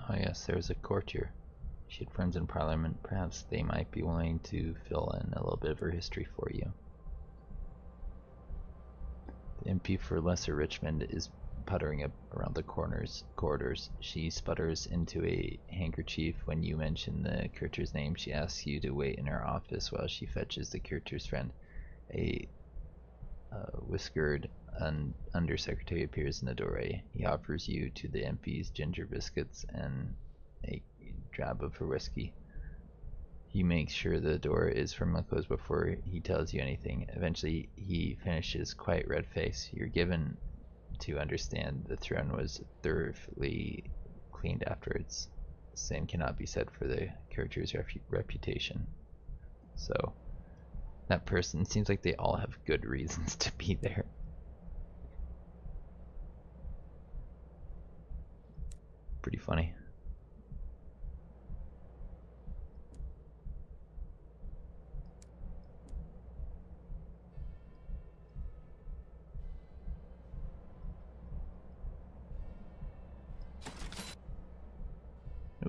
Oh yes, there's a courtier. She had friends in Parliament. Perhaps they might be willing to fill in a little bit of her history for you. The MP for Lesser Richmond is puttering up around the corridors. She sputters into a handkerchief when you mention the courtier's name. She asks you to wait in her office while she fetches the courtier's friend. A whiskered undersecretary appears in the doorway. He offers you to the MP's ginger biscuits and a drab of her whiskey. He makes sure the door is firmly closed before he tells you anything. Eventually, he finishes, quite red-faced. You're given to understand the throne was thoroughly cleaned afterwards. The same cannot be said for the character's reputation. So, that person seems like they all have good reasons to be there. Pretty funny.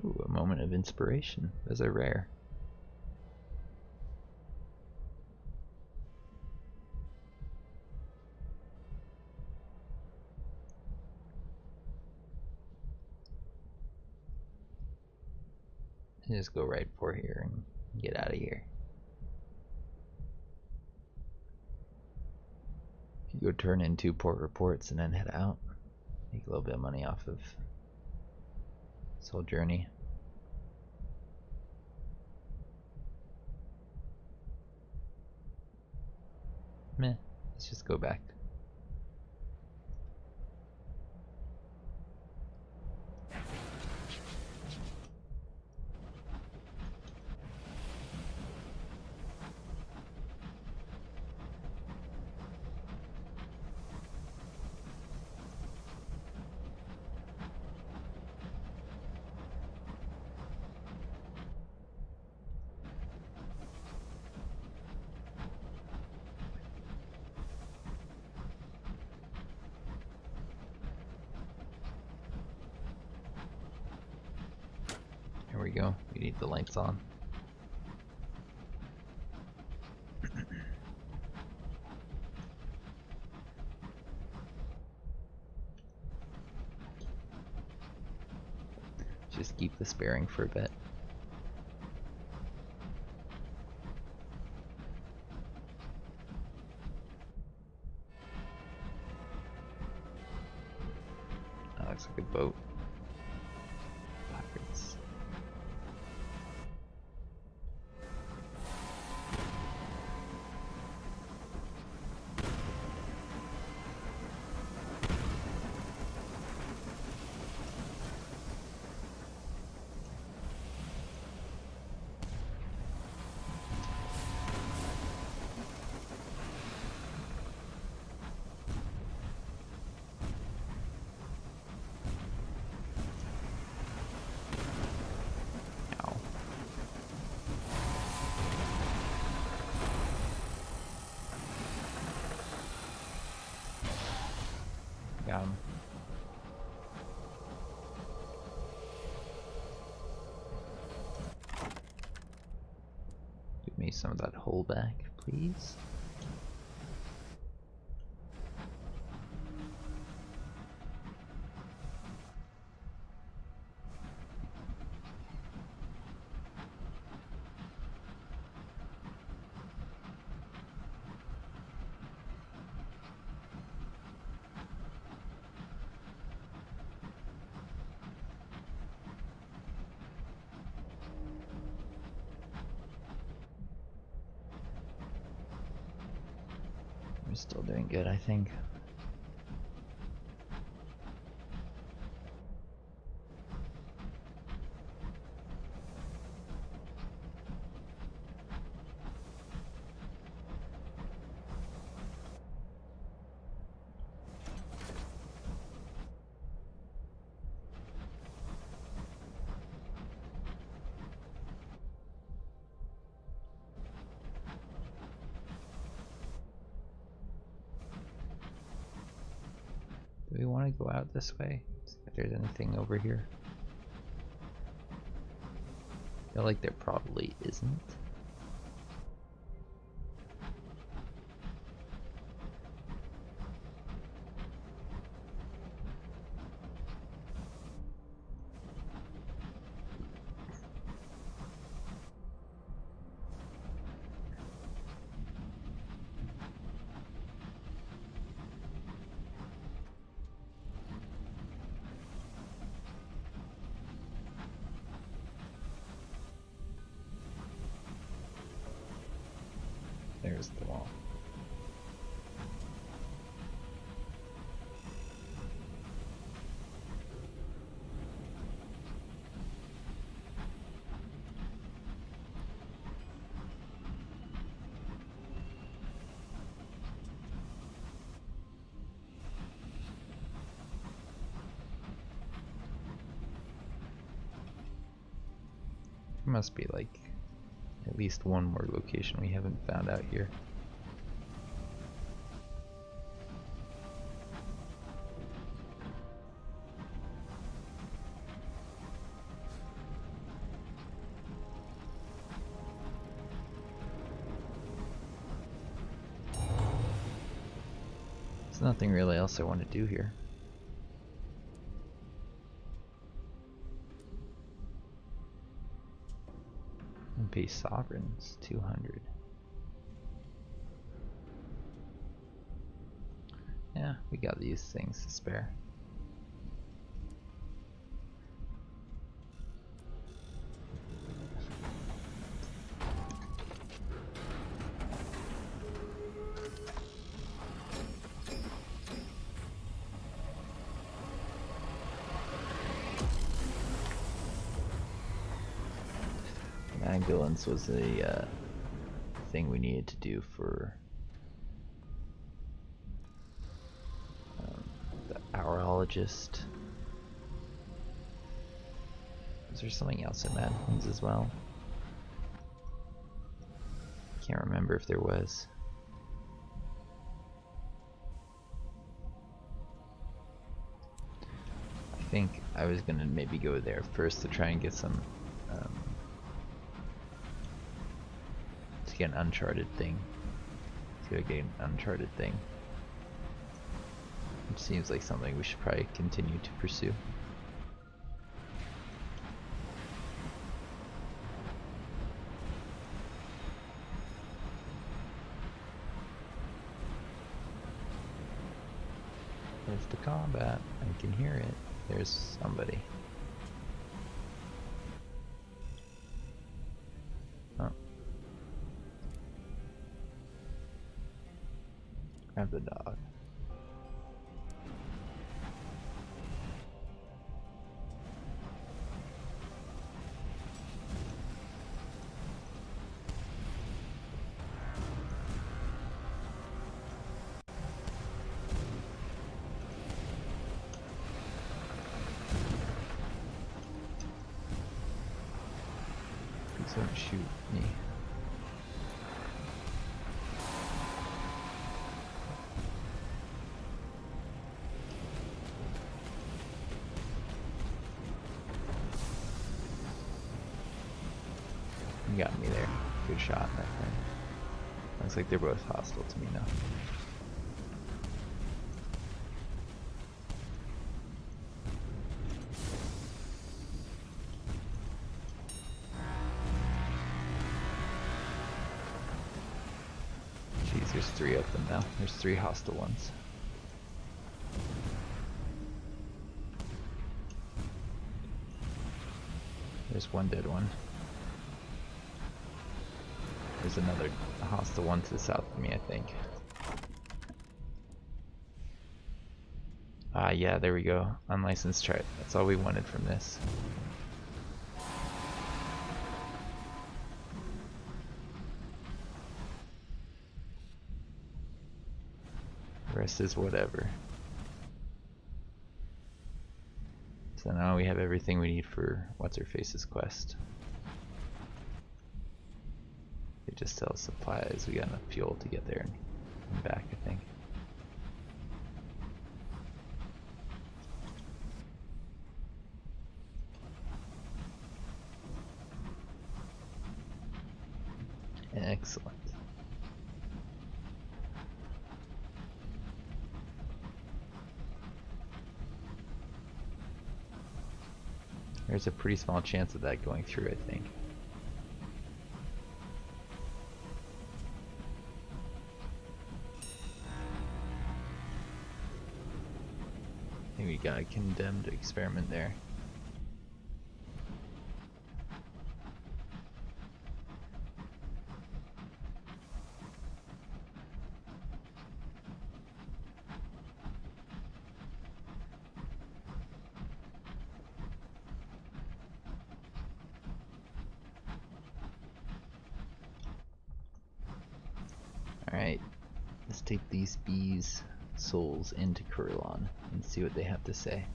Ooh, a moment of inspiration. Those are rare. Just go right for here and get out of here. You go turn in 2 port reports and then head out. Make a little bit of money off of this whole journey. Meh, let's just go back. Here we go. We need the lights on. Just keep this bearing for a bit. That looks like a boat. Pirates. Got him. Give me some of that hull back, please. We're still doing good, I think. Do we want to go out this way? See if there's anything over here. I feel like there probably isn't. There's the wall. There must be like at least one more location we haven't found out here. There's nothing really else I want to do here. pay sovereigns 200. Yeah, we got these things to spare. Magdalens was a thing we needed to do for the Hourologist. Is there something else in Madlands as well? Can't remember if there was. I think I was gonna maybe go there first to try and get some to get an Uncharted thing. To get an Uncharted thing. Which seems like something we should probably continue to pursue. There's the combat. I can hear it. There's somebody. Oh. Grab the dog. Please don't shoot me. You got me there. Good shot, my friend. Looks like they're both hostile to me now. Jeez, there's 3 of them now. There's 3 hostile ones. There's 1 dead one. There's another hostile one to the south of me, I think. Ah, yeah, there we go. Unlicensed chart. That's all we wanted from this. The rest is whatever. So now we have everything we need for What's-Her-Face's quest. They just sell supplies. We got enough fuel to get there and back, I think. Excellent. There's a pretty small chance of that going through, I think. I think we got a condemned experiment there. Alright, let's take these bees' souls into Kurlan and see what they have to say.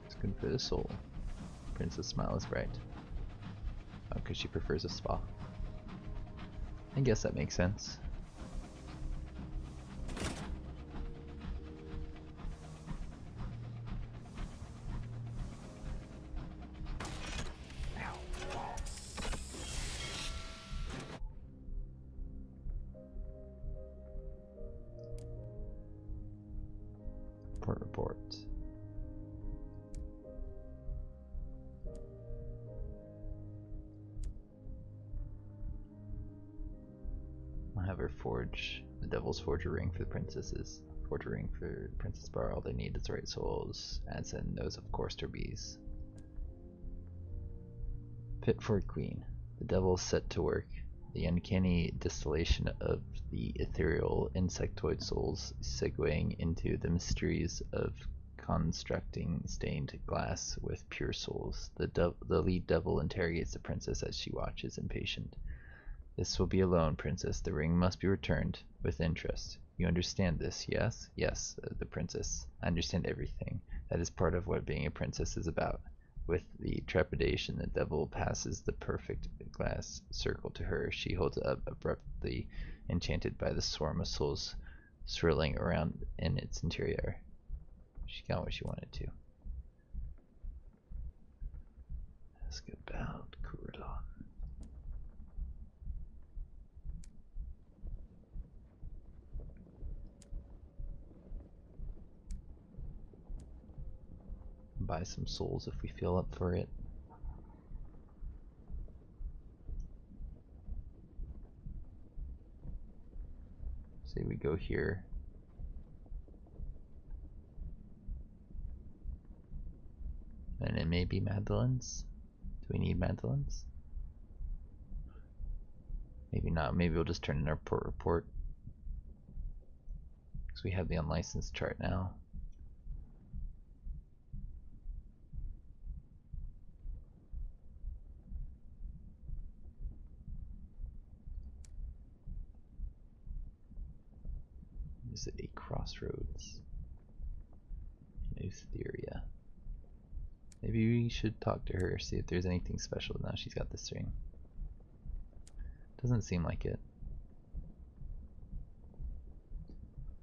It's good for the soul. Princess Smile is bright. Oh, because she prefers a spa. I guess that makes sense. I'll have her forge the Devil's Forge a ring for the princesses. Forge a ring for the Princess Bar. All they need is the right souls. Adds in those, of course, to bees. Fit for a queen. The devil set to work. The uncanny distillation of the ethereal insectoid souls, segueing into the mysteries of constructing stained glass with pure souls. The lead devil interrogates the princess as she watches, impatient. This will be alone, princess. The ring must be returned. With interest. You understand this, yes? Yes, the princess. I understand everything. That is part of what being a princess is about. With the trepidation, the devil passes the perfect glass circle to her. She holds it up abruptly, enchanted by the swarm of souls swirling around in its interior. She got what she wanted to. Ask about Kuradon. Buy some souls if we feel up for it. Say we go here. And it may be Madeline's. Do we need Madeline's? Maybe not. Maybe we'll just turn in our port report. Because we have the unlicensed chart now. Is it a crossroads? In Eleutheria. Maybe we should talk to her, see if there's anything special now she's got this ring. Doesn't seem like it.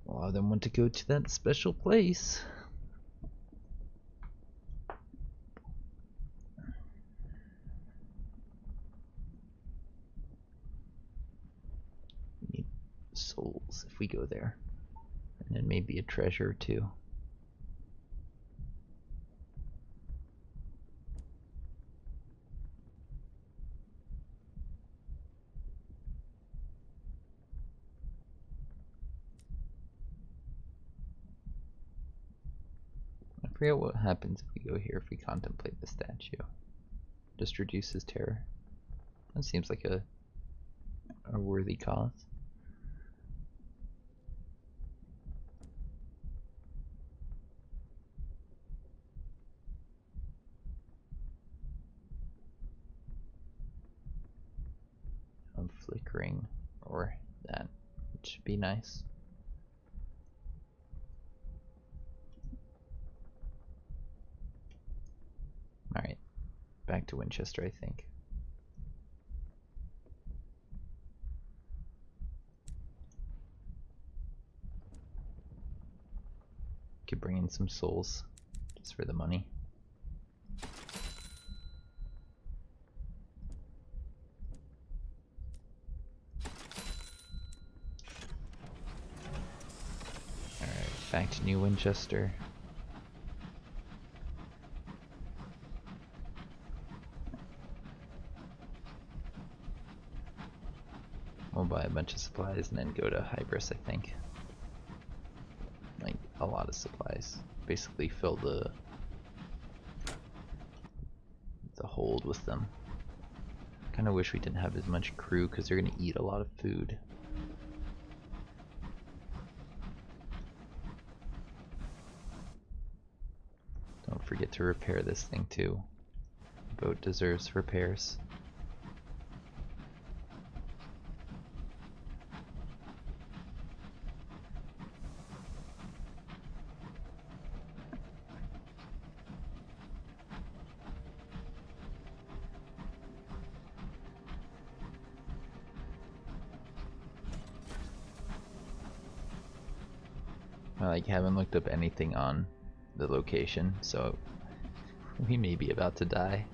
A lot of them want to go to that special place. We need souls if we go there. And then maybe a treasure too. I forget what happens if we go here if we contemplate the statue. Just reduces terror. That seems like a worthy cause. Flickering or that, which should be nice. Alright, back to Winchester, I think. Could bring in some souls just for the money. Back to New Winchester. We'll buy a bunch of supplies and then go to Hybris, I think. Like, a lot of supplies. Basically fill the hold with them. Kinda wish we didn't have as much crew because they're gonna eat a lot of food. Don't forget to repair this thing too. The boat deserves repairs. I haven't looked up anything on the location, so we may be about to die.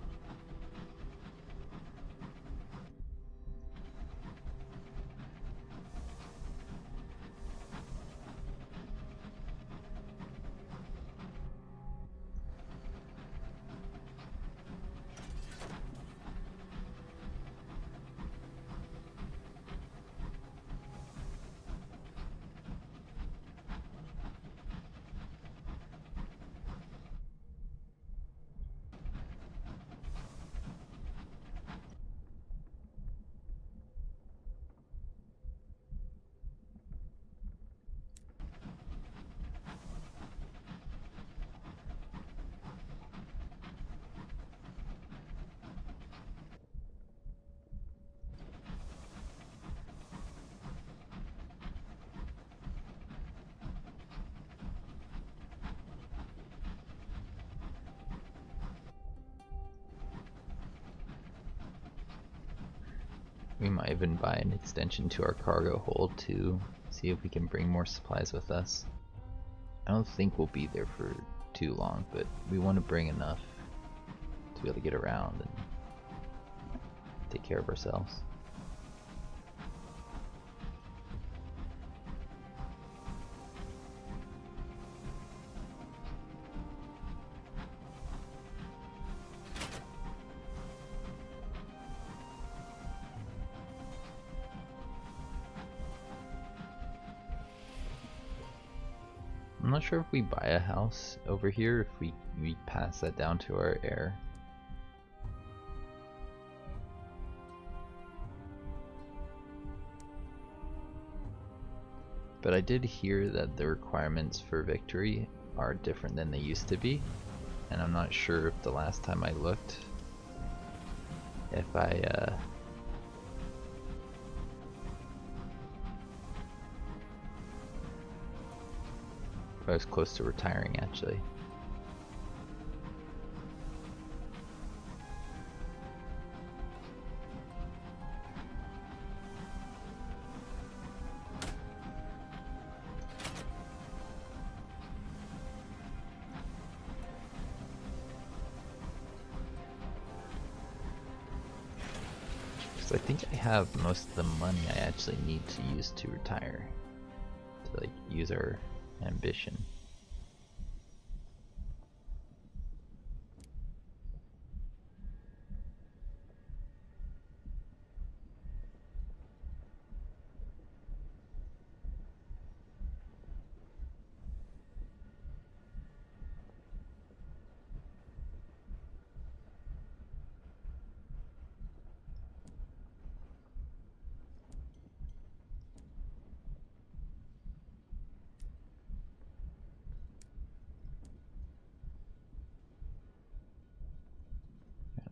We might even buy an extension to our cargo hold to see if we can bring more supplies with us. I don't think we'll be there for too long, but we want to bring enough to be able to get around and take care of ourselves. I'm not sure if we buy a house over here, if we pass that down to our heir. But I did hear that the requirements for victory are different than they used to be, and I'm not sure if the last time I looked, if I was close to retiring actually. I think I have most of the money I actually need to use to retire, to like use our ambition.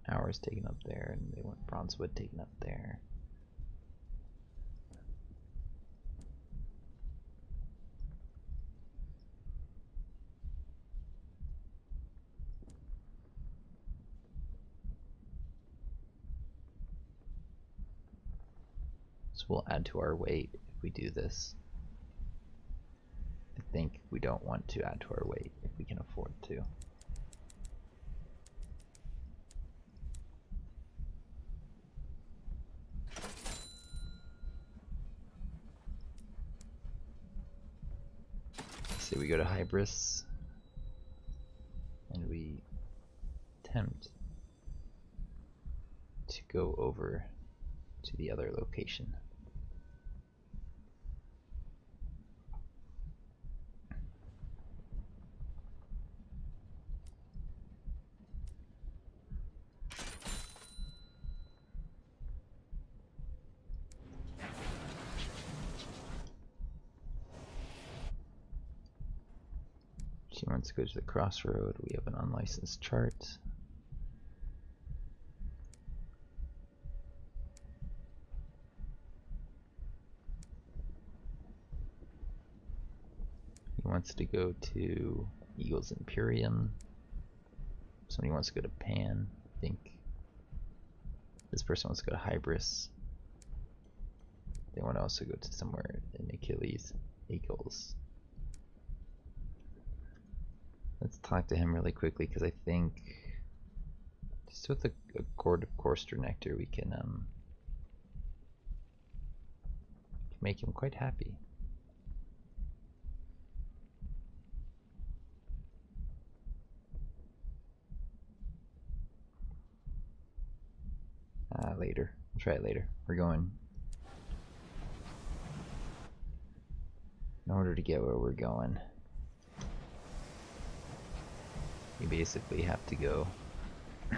Hours taken up there, and they want bronze wood taken up there. So we'll add to our weight if we do this. I think we don't want to add to our weight if we can afford to. So we go to Hybris and we attempt to go over to the other location. She wants to go to the crossroad. We have an unlicensed chart. He wants to go to Eagle's Imperium. Somebody wants to go to Pan, I think. This person wants to go to Hybris. They want to also go to somewhere in Achilles, Eagles. Let's talk to him really quickly, because I think just with a Gourd of Courser Nectar we can make him quite happy. Later. We'll try it later. We're going. In order to get where we're going, we basically have to go I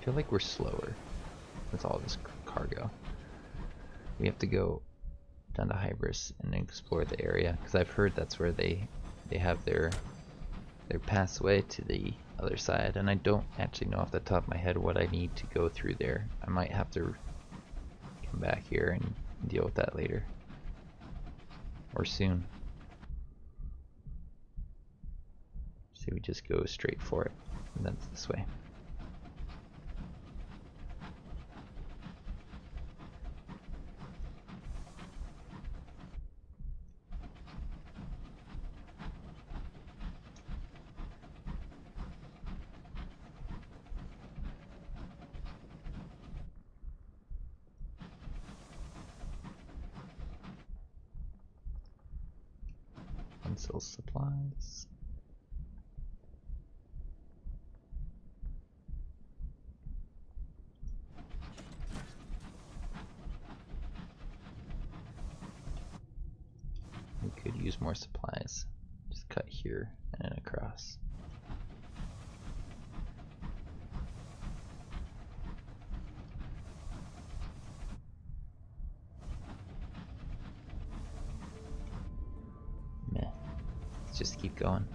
feel like we're slower with all this cargo. We have to go down to Hybris and explore the area, because I've heard that's where they have their pathway to the other side, and I don't actually know off the top of my head what I need to go through there. I might have to come back here and deal with that later or soon. So we just go straight for it, and that's this way. Sell supplies. We could use more supplies. Just cut here and then across. Meh. Let's just keep going.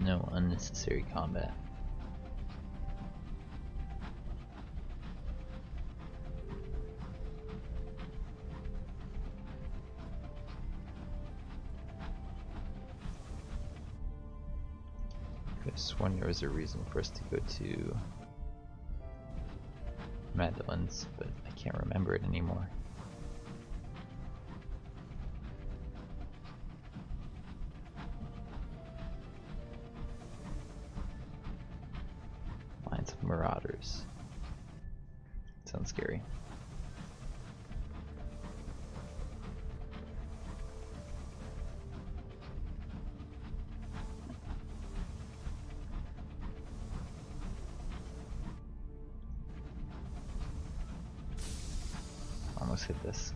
No unnecessary combat. Could have sworn there was a reason for us to go to Madeline's, but I can't remember it anymore. Lines of marauders. Sounds scary. Almost hit this.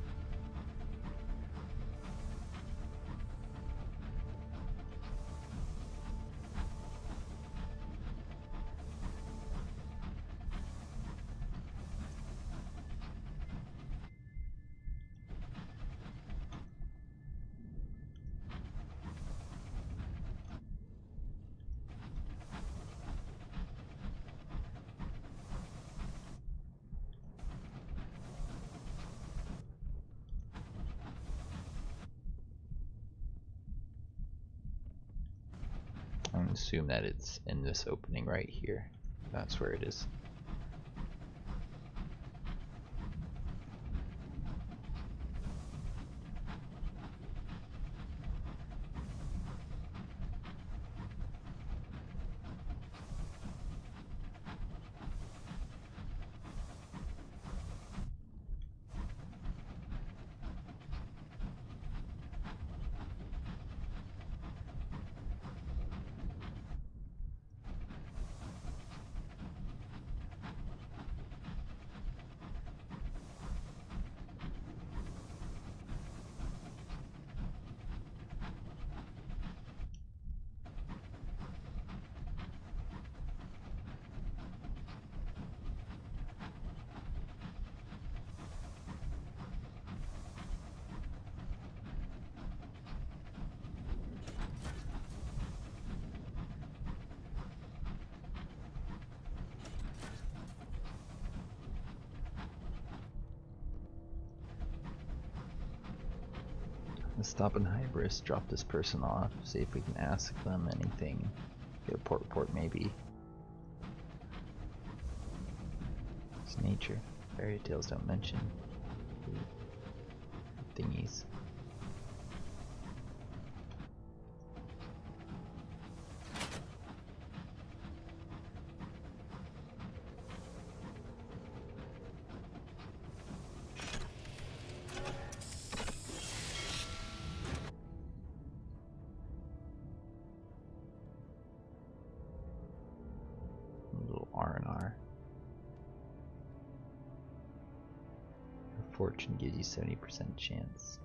I'm gonna assume that it's in this opening right here. That's where it is. Let's stop in Hybris, drop this person off, see if we can ask them anything. Get a port report maybe. It's nature. Fairy tales don't mention thingies. R&R. Fortune gives you 70% chance.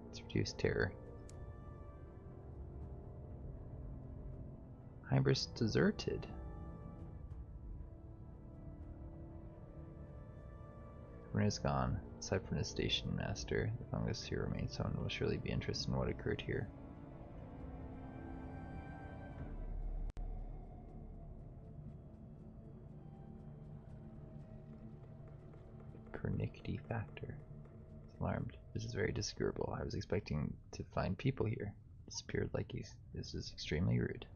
Let's reduce terror. Hybris deserted. Everyone is gone, aside from the station master. The fungus here remains. Someone will surely be interested in what occurred here. Pernickety factor. Alarmed. This is very disagreeable. I was expecting to find people here. Disappeared like he's. This is extremely rude.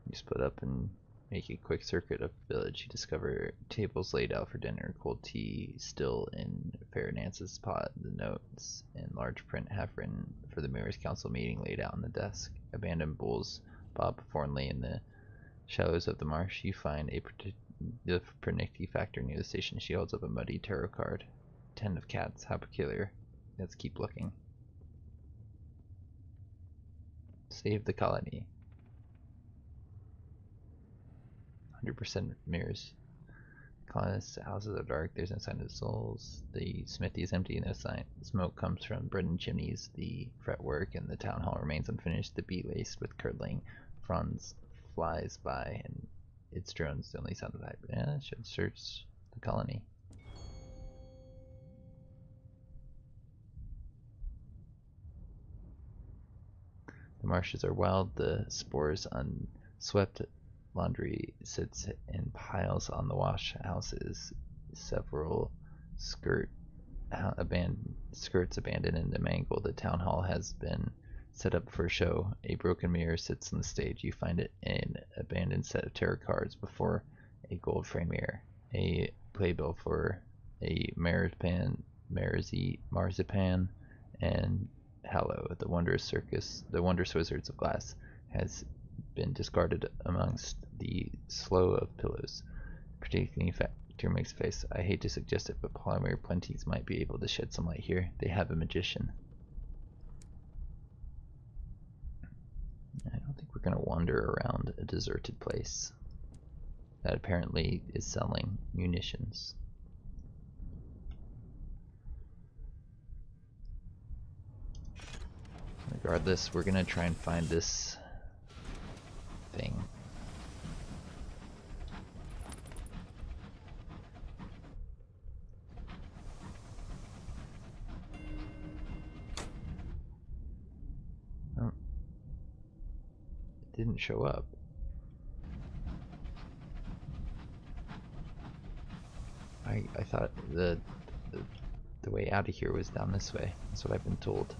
You split up and make a quick circuit of the village. You discover tables laid out for dinner, cold tea still in Fair Nance's pot, the notes in large print half written for the mayor's council meeting laid out on the desk. Abandoned bulls bob forlornly in the shallows of the marsh. You find the Pernickety factor near the station. She holds up a muddy tarot card. 10 of cats. How peculiar. Let's keep looking. Save the colony. 100% mirrors. Colonists' houses are dark. There's no sign of souls. The smithy is empty. No sign. Smoke comes from burning chimneys. The fretwork in the town hall remains unfinished. The bee laced with curdling fronds flies by, and its drones the only sound of that. Yeah, should search the colony. The marshes are wild. The spores unswept. Laundry sits in piles on the wash houses. Several skirts abandoned and mangled. The town hall has been set up for show. A broken mirror sits on the stage. You find it an abandoned set of tarot cards before a gold frame mirror. A playbill for a marzipan and Hallow, the wondrous wizards of glass, has been discarded amongst the slough of pillows. Particularly factor makes a face. I hate to suggest it, but Polymer Plenties might be able to shed some light here. They have a magician. I don't think we're going to wander around a deserted place that apparently is selling munitions. Regardless, we're going to try and find this thing. Oh. It didn't show up. I thought the way out of here was down this way. That's what I've been told.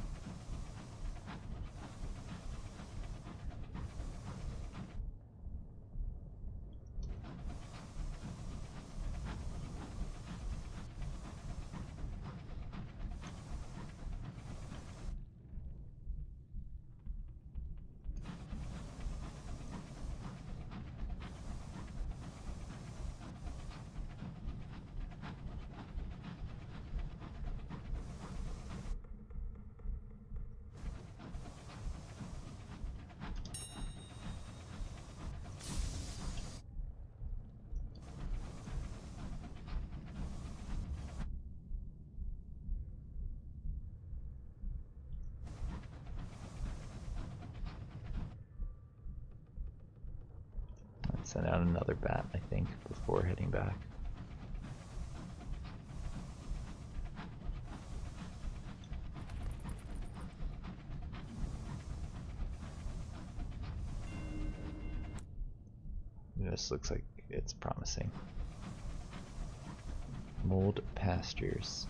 Send out another bat, I think, before heading back. This looks like it's promising. Mold pastures.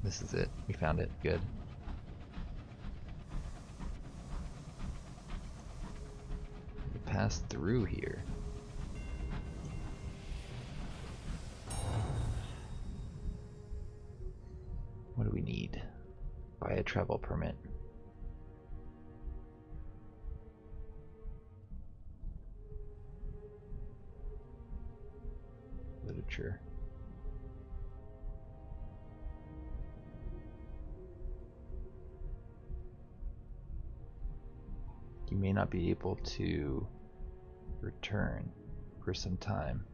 This is it. We found it. Good. We passed through here. What do we need? Buy a travel permit. Literature. You may not be able to return for some time.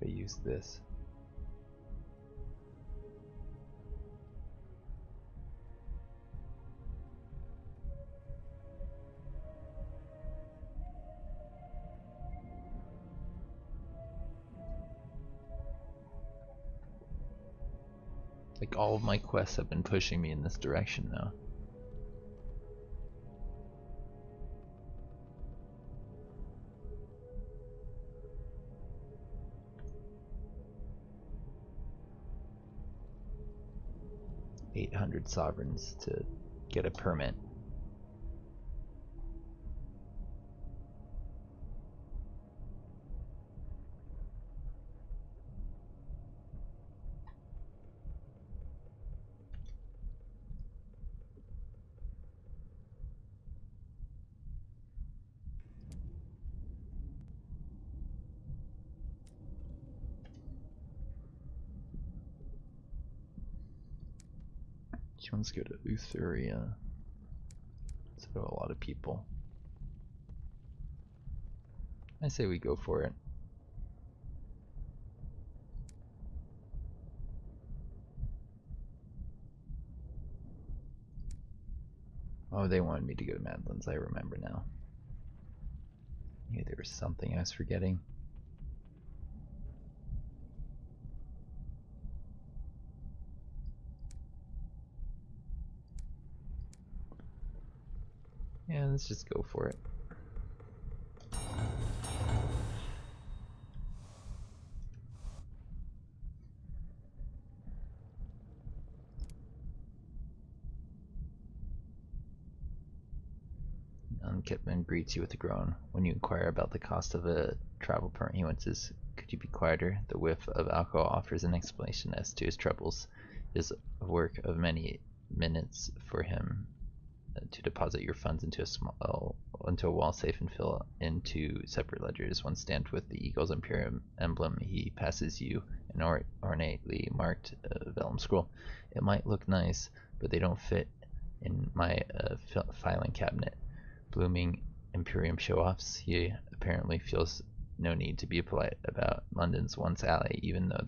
If I use this. Like, all of my quests have been pushing me in this direction now. $800 sovereigns to get a permit. She wants to go to Eleutheria. So a lot of people. I say we go for it. Oh, they wanted me to go to Madeline's, I remember now. Yeah, there was something I was forgetting. Yeah, let's just go for it. Kitman greets you with a groan. When you inquire about the cost of a travel permit, he winces. Could you be quieter? The whiff of alcohol offers an explanation as to his troubles. It is a work of many minutes for him to deposit your funds into a wall safe and fill into separate ledgers. One stamped with the Eagle's Imperium emblem, he passes you an ornately marked vellum scroll. It might look nice, but they don't fit in my filing cabinet. Blooming Imperium show-offs, he apparently feels no need to be polite about London's once alley, even though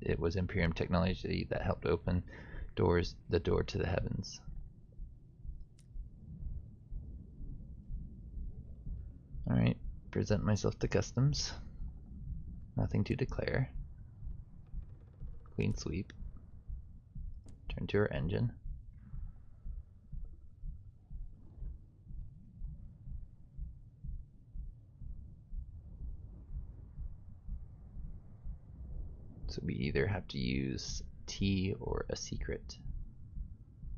it was Imperium technology that helped open the door to the heavens. Alright, present myself to customs. Nothing to declare. Clean sweep. Turn to our engine. So we either have to use T or a secret.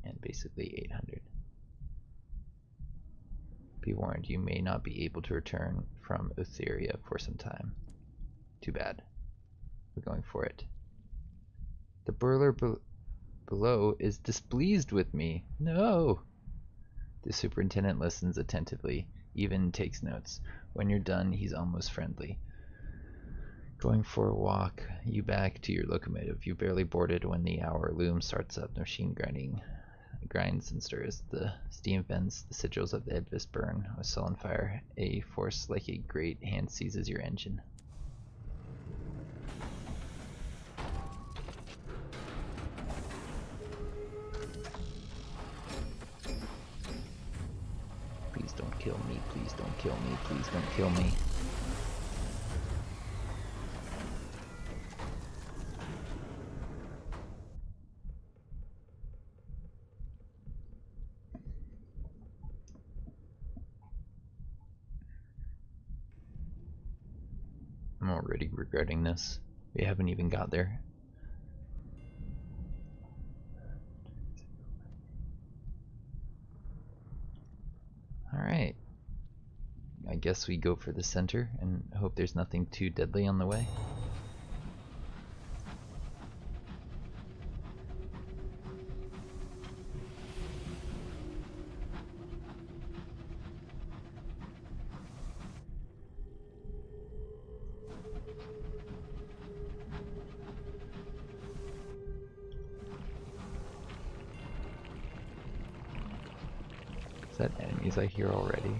And basically 800. Be warned, you may not be able to return from Eleutheria for some time. Too bad. We're going for it. The burler below is displeased with me. No! The superintendent listens attentively, even takes notes. When you're done, he's almost friendly. Going for a walk, you back to your locomotive. You barely boarded when the hour loom starts up. The machine grinds and stirs. The steam vents, the sigils of the Edvis burn with sullen fire. A force like a great hand seizes your engine. Please don't kill me, please don't kill me, please don't kill me. I'm already regretting this. We haven't even got there. Alright. I guess we go for the center and hope there's nothing too deadly on the way. Is that enemies I hear already?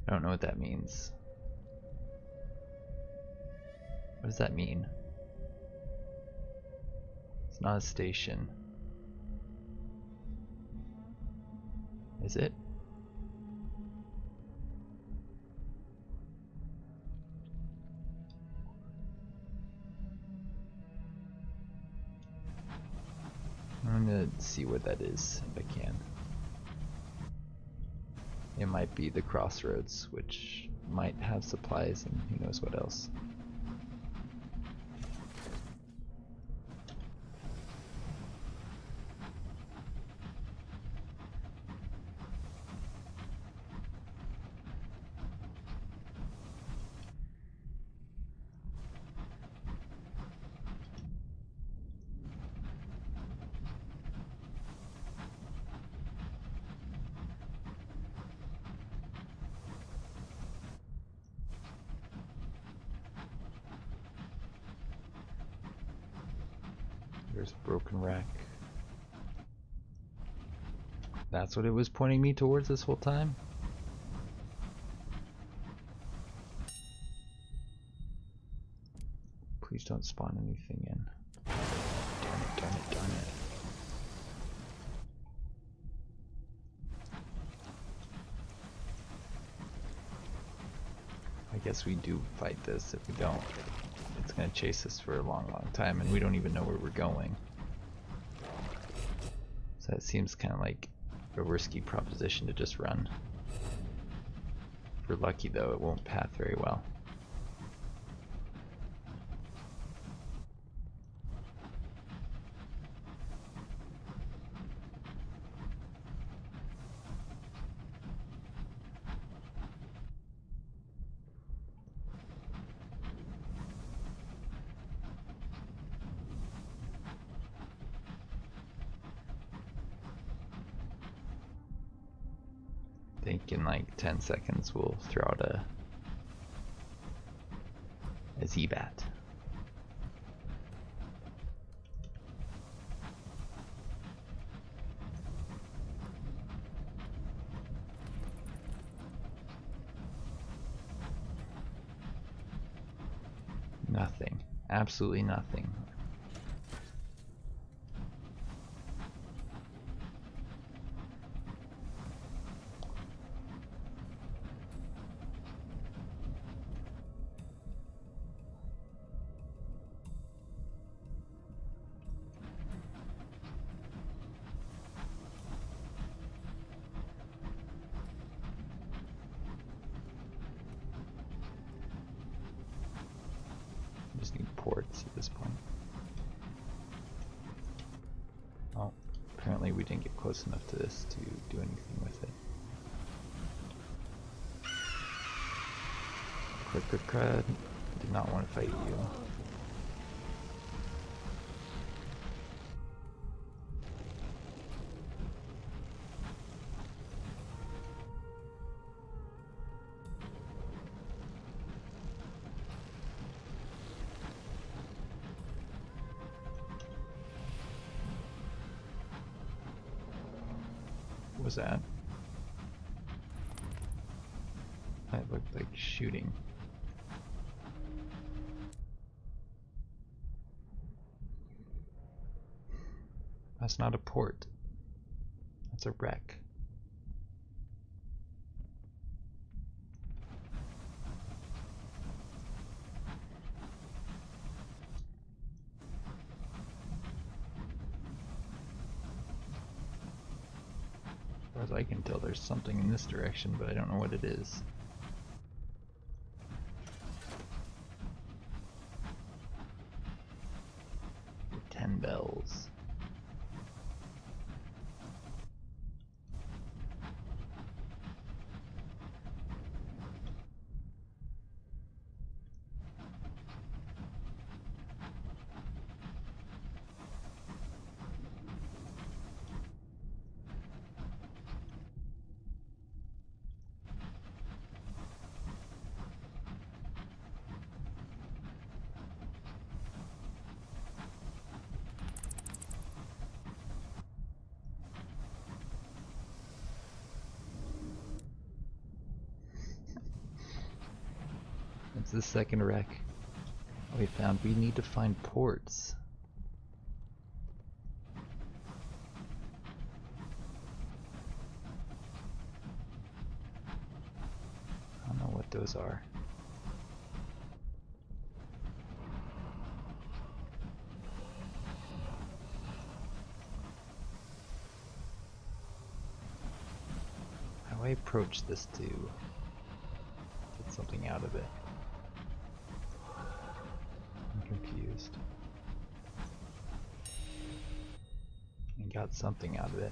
I don't know what that means. What does that mean? It's not a station. Is it? I'm gonna see what that is if I can. It might be the crossroads, which might have supplies and who knows what else. There's a broken rack. That's what it was pointing me towards this whole time? Please don't spawn anything in. Darn it, darn it, darn it. I guess we do fight this. If we don't, it's gonna chase us for a long, long time, and we don't even know where we're going. So it seems kind of like a risky proposition to just run. If we're lucky though, it won't path very well. I think in like 10 seconds we'll throw out a Z-Bat. Nothing. Absolutely nothing. Just need ports at this point. Oh, apparently we didn't get close enough to this to do anything with it. Quick crud. Did not want to fight you. What was that? That looked like shooting. That's not a port. That's a wreck. As far as I can tell, there's something in this direction, but I don't know what it is. The 10 bells. It's the second wreck we found. We need to find ports. I don't know what those are. How do I approach this to get something out of it? I'm confused. I got something out of it.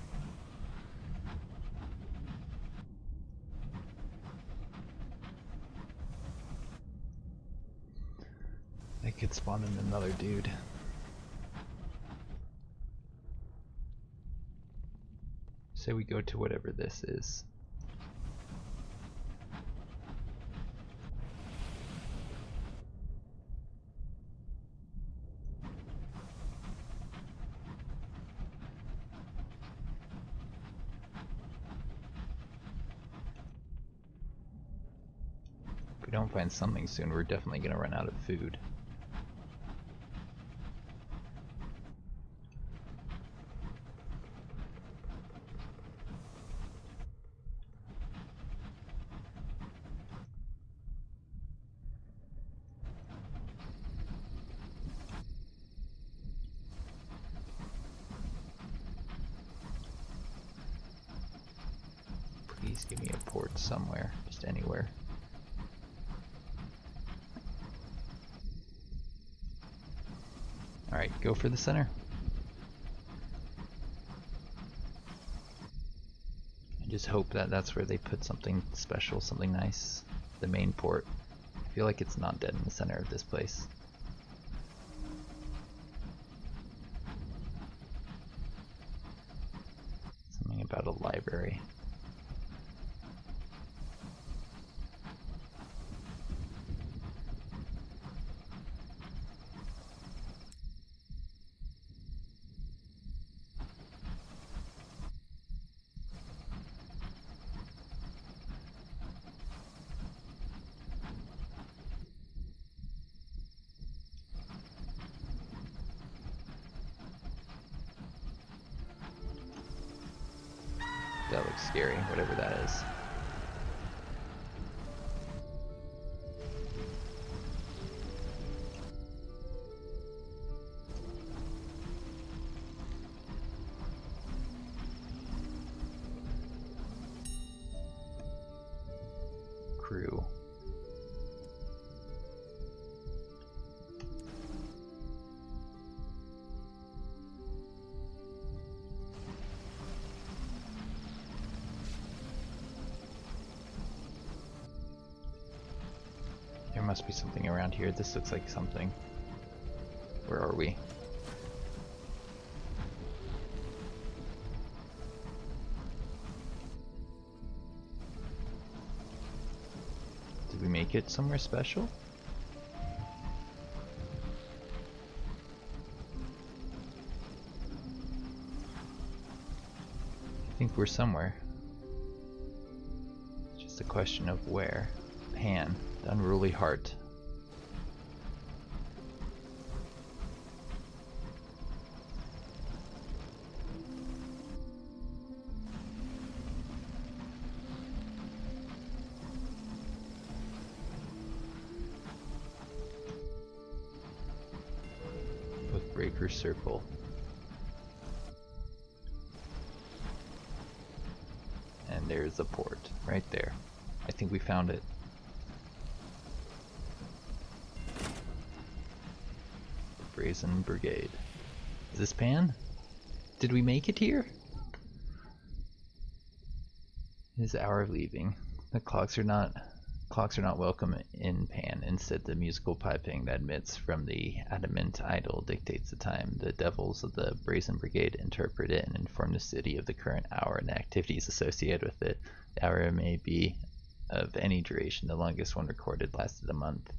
I could spawn in another dude. Say we go to whatever this is. If we don't find something soon, we're definitely gonna run out of food. Please give me a port somewhere, just anywhere. Alright, go for the center. I just hope that that's where they put something special, something nice. The main port. I feel like it's not dead in the center of this place. Something about a library. That looks scary, whatever that is. Crew. There must be something around here. This looks like something. Where are we? Did we make it somewhere special? I think we're somewhere. It's just a question of where. Pan, the unruly heart. With Breaker Circle. And there's the port, right there. I think we found it. Brazen Brigade. Is this Pan? Did we make it here? It is hour of leaving. The clocks are not welcome in Pan. Instead, the musical piping that emits from the adamant idol dictates the time. The devils of the Brazen Brigade interpret it and inform the city of the current hour and activities associated with it. The hour may be of any duration. The longest one recorded lasted a month,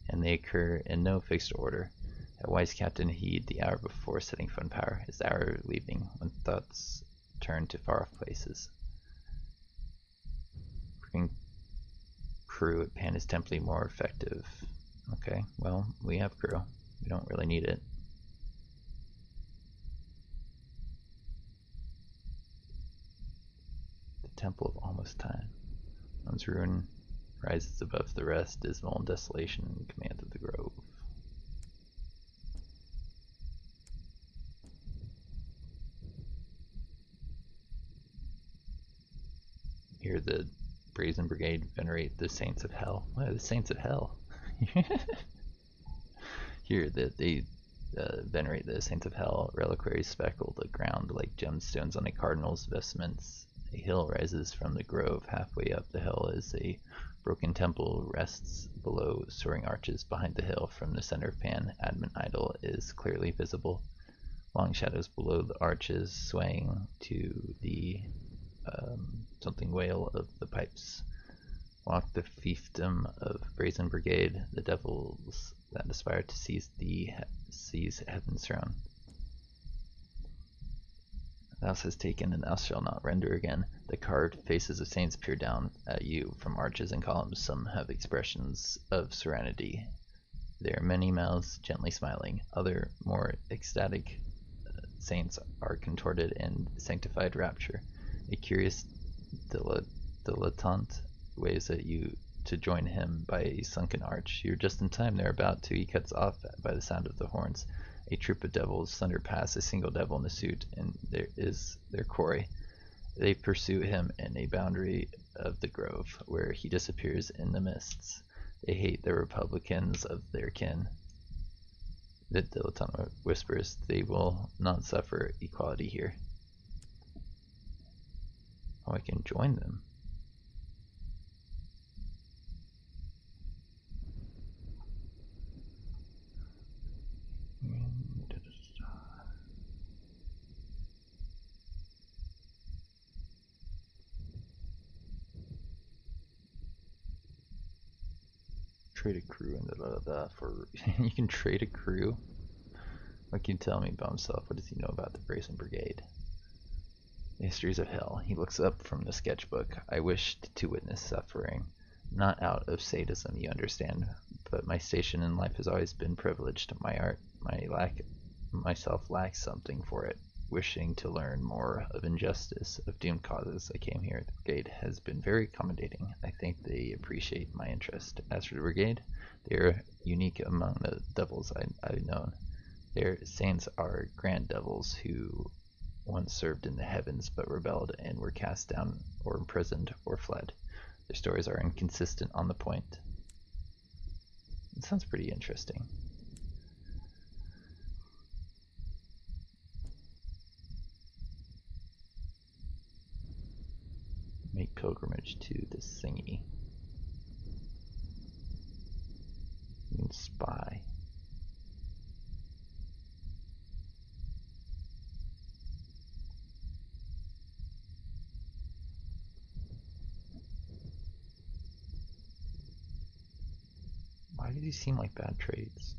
and they occur in no fixed order. A wise captain heed the hour before setting fun power. Is the hour of leaving, when thoughts turn to far-off places. crew at Pan is temply more effective. Okay, well, we have crew. We don't really need it. The Temple of Almost Time. One's ruin rises above the rest, dismal and desolation in command of the grove. Here the Brazen Brigade venerate the Saints of Hell. What are the Saints of Hell? Here that they venerate the Saints of Hell. Reliquaries speckle the ground like gemstones on a cardinal's vestments. A hill rises from the grove. Halfway up the hill is a broken temple rests below soaring arches. Behind the hill, from the center of Pan, Adamant idol is clearly visible. Long shadows below the arches, swaying to the something wail of the pipes. Walk the fiefdom of Brazen Brigade, the devils that aspire to seize heaven's throne. Thou hast taken, and thou shalt not render again. The carved faces of saints peer down at you from arches and columns. Some have expressions of serenity. There are many mouths gently smiling. Other, more ecstatic saints are contorted in sanctified rapture. A curious dilettante waves at you to join him by a sunken arch. You're just in time. They're about to. He cuts off by the sound of the horns. A troop of devils thunder past, a single devil in a suit, and there is their quarry. They pursue him in a boundary of the grove, where he disappears in the mists. They hate the republicans of their kin. The dilettante whispers, they will not suffer equality here. Oh, I can join them. Trade a crew and for you can trade a crew. What can you tell me about himself? What does he know about the Brazen Brigade? The histories of hell. He looks up from the sketchbook. I wished to witness suffering, not out of sadism, you understand, but my station in life has always been privileged. My art, myself lacks something for it. Wishing to learn more of injustice, of doomed causes, I came here. The brigade has been very accommodating. I think they appreciate my interest. As for the brigade, they are unique among the devils I've known. Their saints are grand devils who once served in the heavens but rebelled and were cast down or imprisoned or fled. Their stories are inconsistent on the point. It sounds pretty interesting. Make pilgrimage to this thingy. You can spy. Why do these seem like bad trades?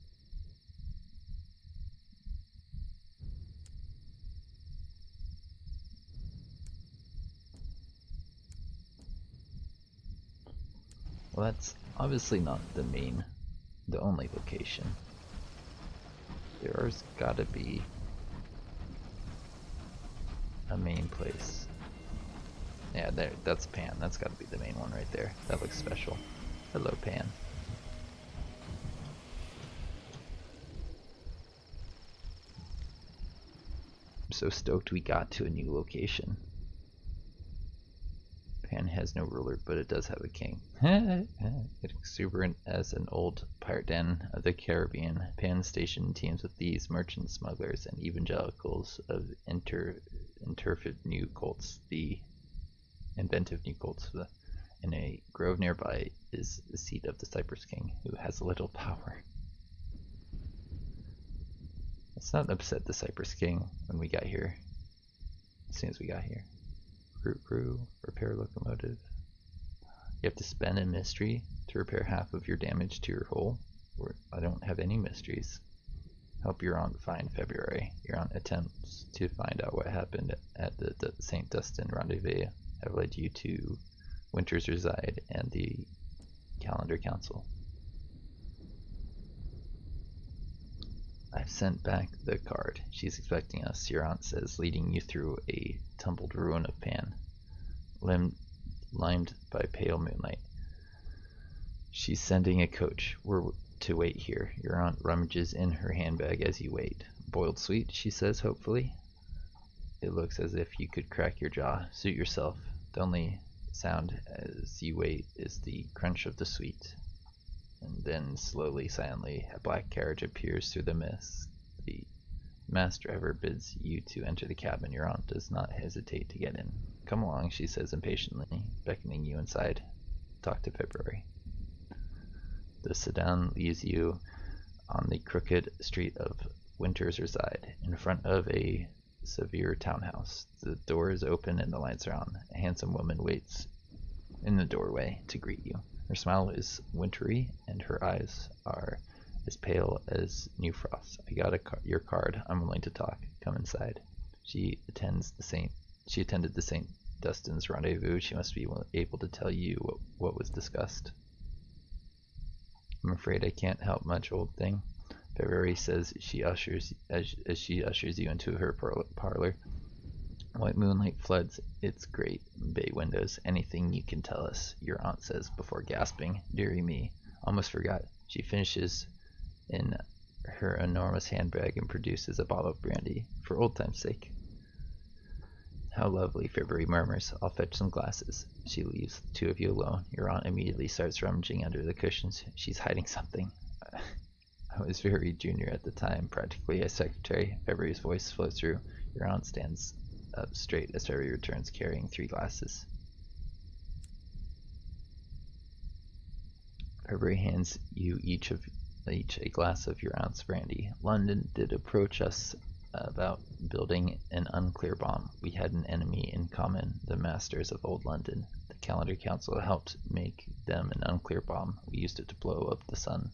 Well, that's obviously not the only location. There's gotta be a main place. Yeah, that's Pan. That's gotta be the main one right there. That looks special. Hello, Pan. I'm so stoked we got to a new location. Pan has no ruler, but it does have a king. Exuberant as an old pirate den of the Caribbean, Pan's station teams with thieves, merchants, smugglers, and evangelicals of inventive new cults. In a grove nearby is the seat of the Cypress King, who has little power. Let's not upset the Cypress King when we got here. As soon as we got here. Crew, repair locomotive. You have to spend a mystery to repair half of your damage to your hull. I don't have any mysteries. Hope you're on fine February. You're on attempts to find out what happened at the St. Dustin Rendezvous have led you to Winter's Reside and the Calendar Council. I've sent back the card. She's expecting us, your aunt says, leading you through a tumbled ruin of pan, limed by pale moonlight. She's sending a coach. We're to wait here. Your aunt rummages in her handbag as you wait. Boiled sweet, she says hopefully. It looks as if you could crack your jaw. Suit yourself. The only sound as you wait is the crunch of the sweet. And then, slowly, silently, a black carriage appears through the mist. The master driver bids you to enter the cabin. Your aunt does not hesitate to get in. Come along, she says impatiently, beckoning you inside. Talk to February. The sedan leaves you on the crooked street of Winters Reside, in front of a severe townhouse. The door is open and the lights are on. A handsome woman waits in the doorway to greet you. Her smile is wintry, and her eyes are as pale as new frost. I got your card. I'm willing to talk. Come inside. She attended the St. Dustin's rendezvous. She must be able to tell you what was discussed. I'm afraid I can't help much, old thing. February says as she ushers you into her parlor. White moonlight floods its great bay windows. Anything you can tell us, your aunt says before gasping. Dearie me, almost forgot. She finishes in her enormous handbag and produces a bottle of brandy, for old time's sake. How lovely, February murmurs. I'll fetch some glasses. She leaves the two of you alone. Your aunt immediately starts rummaging under the cushions. She's hiding something. I was very junior at the time, practically a secretary. February's voice flows through. Your aunt stands up straight as February returns, carrying 3 glasses. February hands you each a glass of your aunt's brandy. London did approach us about building an unclear bomb. We had an enemy in common, the masters of old London. The Calendar Council helped make them an unclear bomb. We used it to blow up the sun.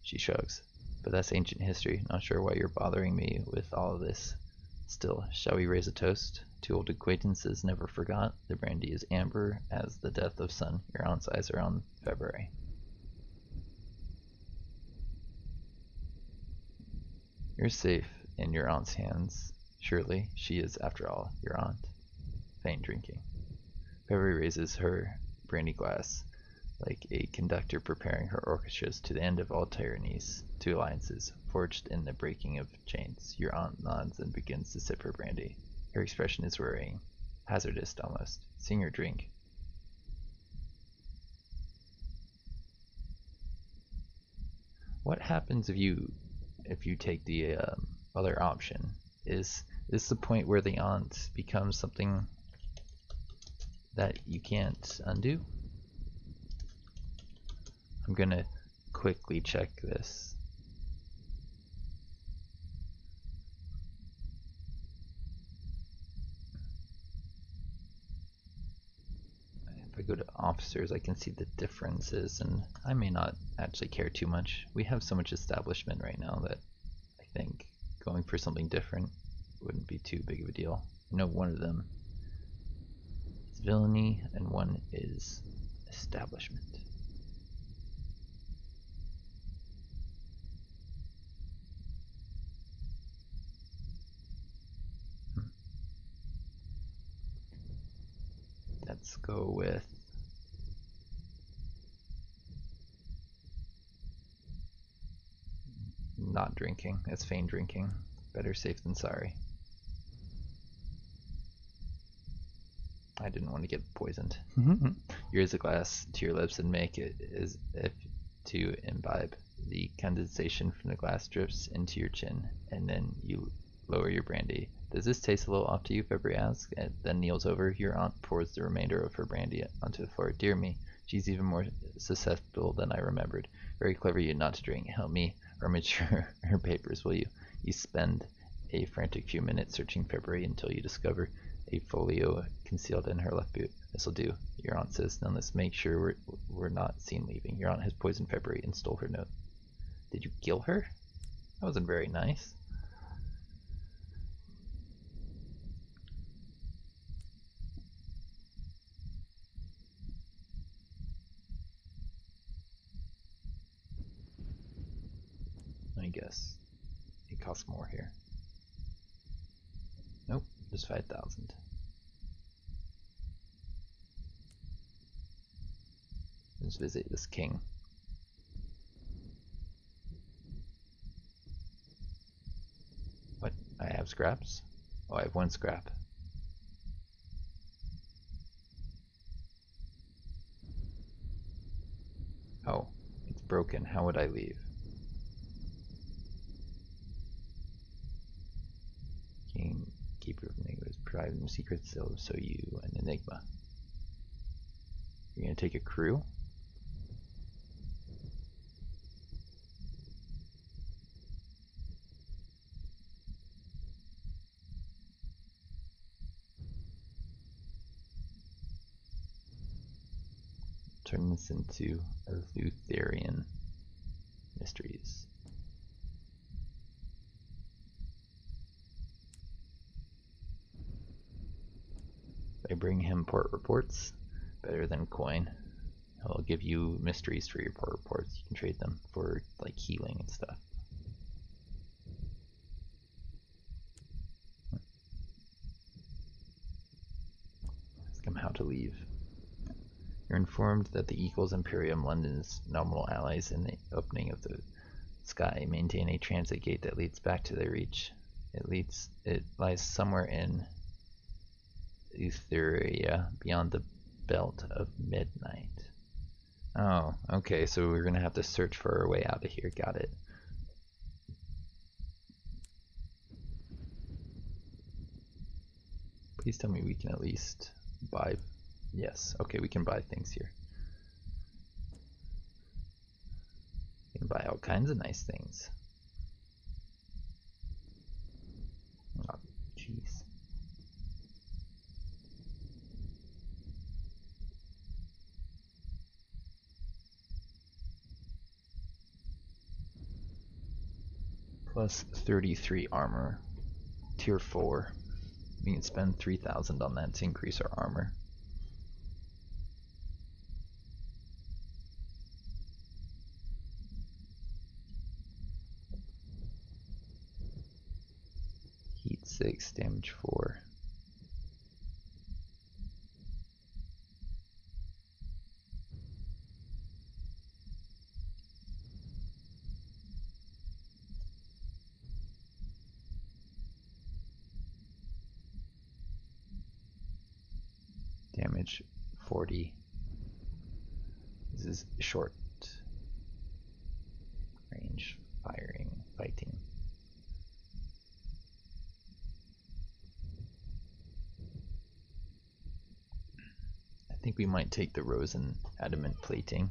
She shrugs. But that's ancient history. Not sure why you're bothering me with all of this. Still, shall we raise a toast? 2 old acquaintances never forgot. The brandy is amber as the death of sun. Your aunt's eyes are on February. You're safe in your aunt's hands. Surely she is, after all, your aunt. Faint drinking. February raises her brandy glass like a conductor preparing her orchestras to the end of all tyrannies, to alliances forged in the breaking of chains. Your aunt nods and begins to sip her brandy. Her expression is worrying, hazardous almost. Seeing her drink. What happens if you take the other option? Is this the point where the aunt becomes something that you can't undo? I'm gonna quickly check this. If I go to officers, I can see the differences, and I may not actually care too much. We have so much establishment right now that I think going for something different wouldn't be too big of a deal. I know one of them is villainy and one is establishment. Let's go with not drinking. That's feign drinking. Better safe than sorry. I didn't want to get poisoned. You raise a glass to your lips and make it as if to imbibe. The condensation from the glass drips into your chin, and then you lower your brandy. Does this taste a little off to you? February asks, and then kneels over. Your aunt pours the remainder of her brandy onto the floor. Dear me, she's even more susceptible than I remembered. Very clever you not to drink. Help me rummage her papers, will you? You spend a frantic few minutes searching February until you discover a folio concealed in her left boot. This'll do, your aunt says. Now let's make sure we're not seen leaving. Your aunt has poisoned February and stole her note. Did you kill her? That wasn't very nice. I guess. It costs more here. Nope, just 5,000. Let's visit this king. What? I have scraps? Oh, I have 1 scrap. Oh, it's broken. How would I leave? Gamekeeper of Enigmas, private and secret still, so you an enigma. You're gonna take a crew? Turn this into Eleutherian mysteries. If I bring him port reports, better than coin. He'll give you mysteries for your port reports. You can trade them for like healing and stuff. Ask him how to leave. You're informed that the Eagles Imperium London's nominal allies in the opening of the sky maintain a transit gate that leads back to their reach. It lies somewhere in Eleutheria beyond the belt of midnight. Oh, okay, so we're gonna have to search for our way out of here. Got it. Please tell me we can at least buy. Yes, okay, we can buy things here. We can buy all kinds of nice things. Oh, jeez. Plus 33 armor. Tier 4. We can spend 3,000 on that to increase our armor. Heat 6, damage 4. Damage 40. This is short range fighting. I think we might take the Rosen adamant plating.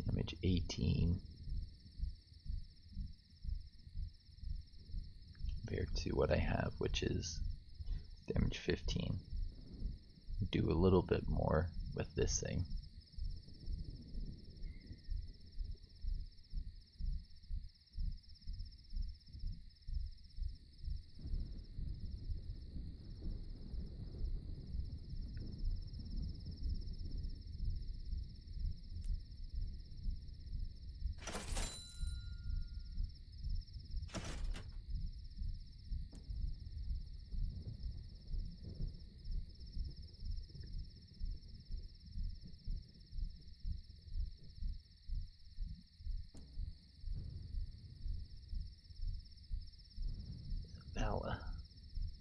Damage 18 compared to what I have, which is damage 15. Do a little bit more with this thing.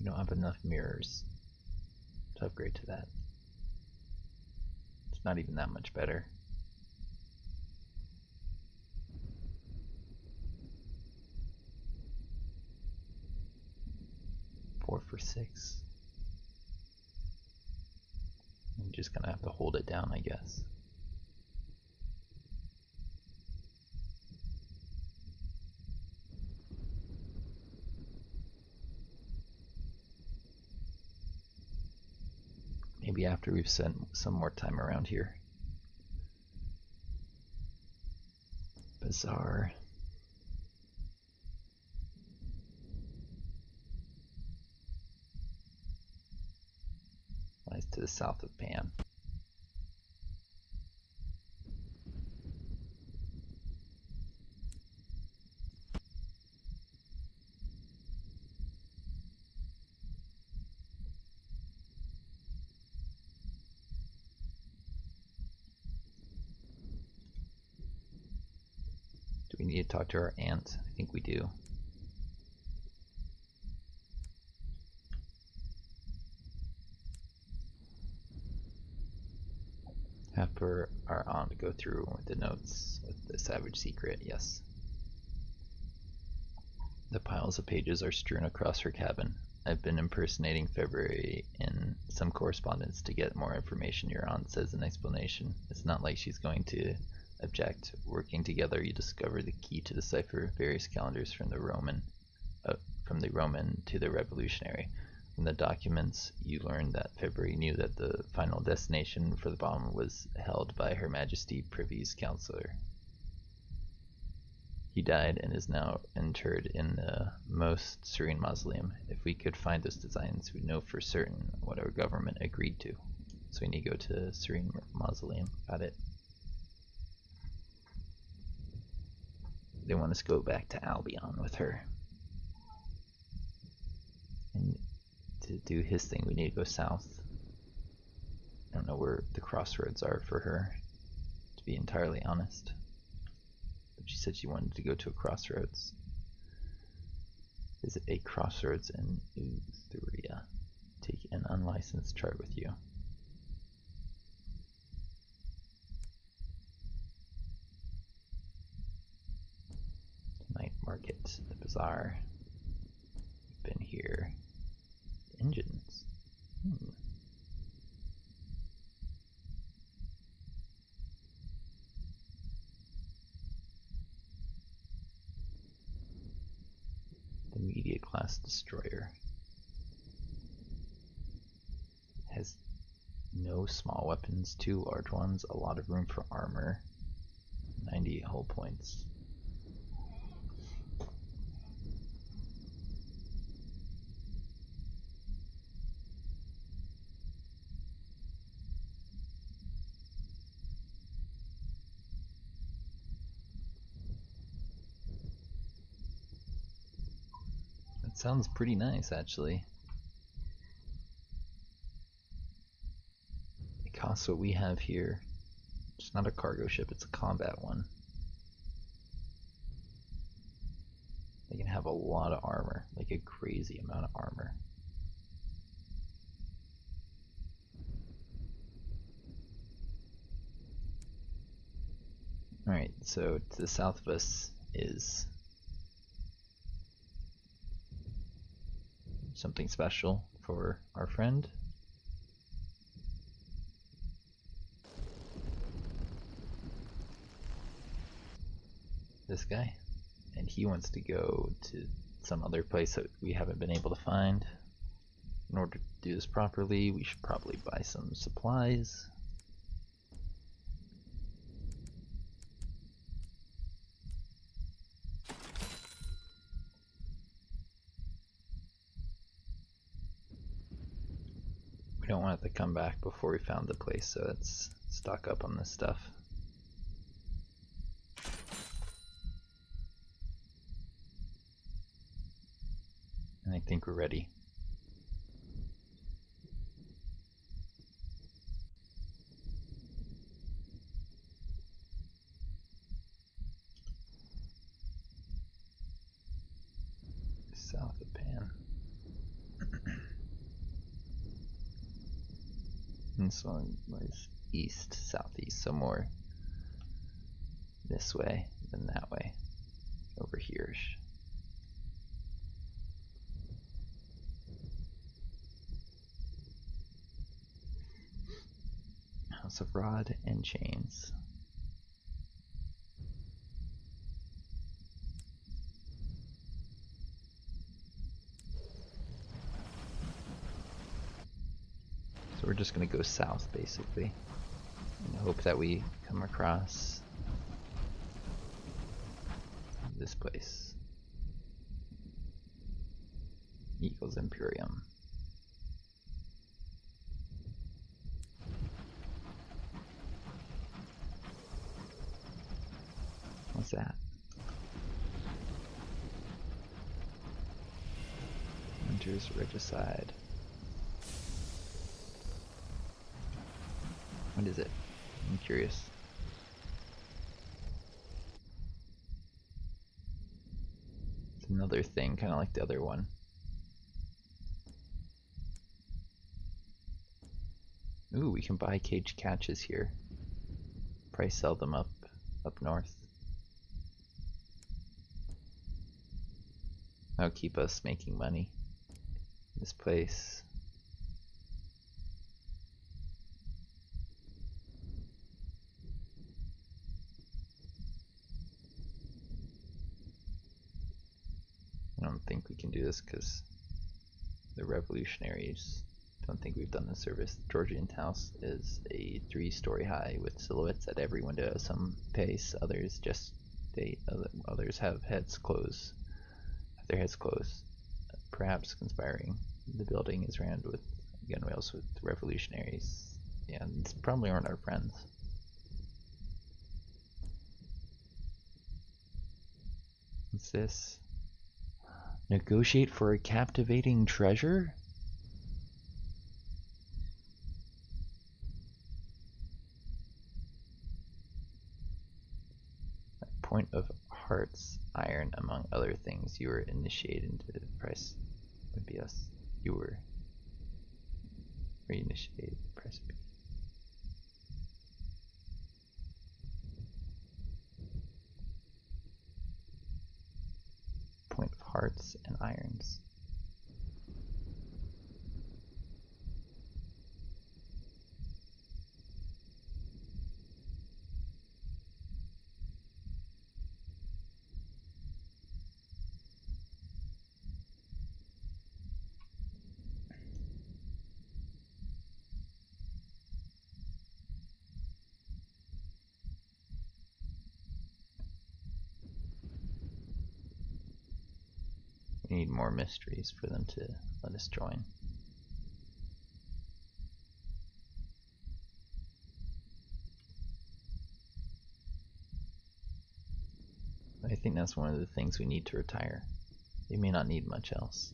We don't have enough mirrors to upgrade to that. It's not even that much better. 4 for 6. I'm just gonna have to hold it down, I guess. maybe after we've spent some more time around here. Bizarre. Lies to the south of Pan. Do we need to talk to our aunt? I think we do. Have for our aunt to go through with the notes with the savage secret, yes. The piles of pages are strewn across her cabin. I've been impersonating February in some correspondence to get more information, your aunt says in explanation. It's not like she's going to object. Working together, you discover the key to decipher various calendars from the Roman to the Revolutionary. From the documents, you learn that February knew that the final destination for the bomb was held by Her Majesty Privy's counselor. He died and is now interred in the most serene mausoleum. If we could find those designs, we'd know for certain what our government agreed to. So we need to go to Serene Mausoleum. Got it. They want us to go back to Albion with her. And to do his thing, we need to go south. I don't know where the crossroads are for her, to be entirely honest. But she said she wanted to go to a crossroads. Visit a crossroads in Eleutheria. Take an unlicensed chart with you. Night market, the bazaar. Been here. Engines. The media class destroyer has no small weapons, 2 large ones, a lot of room for armor, 90 hull points. Sounds pretty nice, actually. It costs what we have here. It's not a cargo ship, it's a combat one. They can have a lot of armor, like a crazy amount of armor. Alright, so to the south of us is something special for our friend. This guy. And he wants to go to some other place that we haven't been able to find. In order to do this properly, we should probably buy some supplies. We don't want it to come back before we found the place, so let's stock up on this stuff. And I think we're ready. South of Pan. This one was east, southeast, so more this way than that way. Over here. House of Rod and Chains. So we're just gonna go south basically and hope that we come across this place. Eagle's Imperium. What's that? Winter's Regicide. What is it? I'm curious. It's another thing, kind of like the other one. Ooh, we can buy cage catches here. Probably sell them up north. That'll keep us making money. This place. I don't think we can do this because the revolutionaries don't think we've done the service. Georgian house is a 3-story high with silhouettes at every window at some pace. Others just others have heads closed. Have their heads closed. Perhaps conspiring. The building is rammed with gunwales with revolutionaries. Yeah, these probably aren't our friends. What's this? Negotiate for a captivating treasure? Point of hearts, iron, among other things. You were initiated into the price would be us. You were reinitiated. The price would be. Point of hearts and irons. We need more mysteries for them to let us join. I think that's one of the things we need to retire. They may not need much else.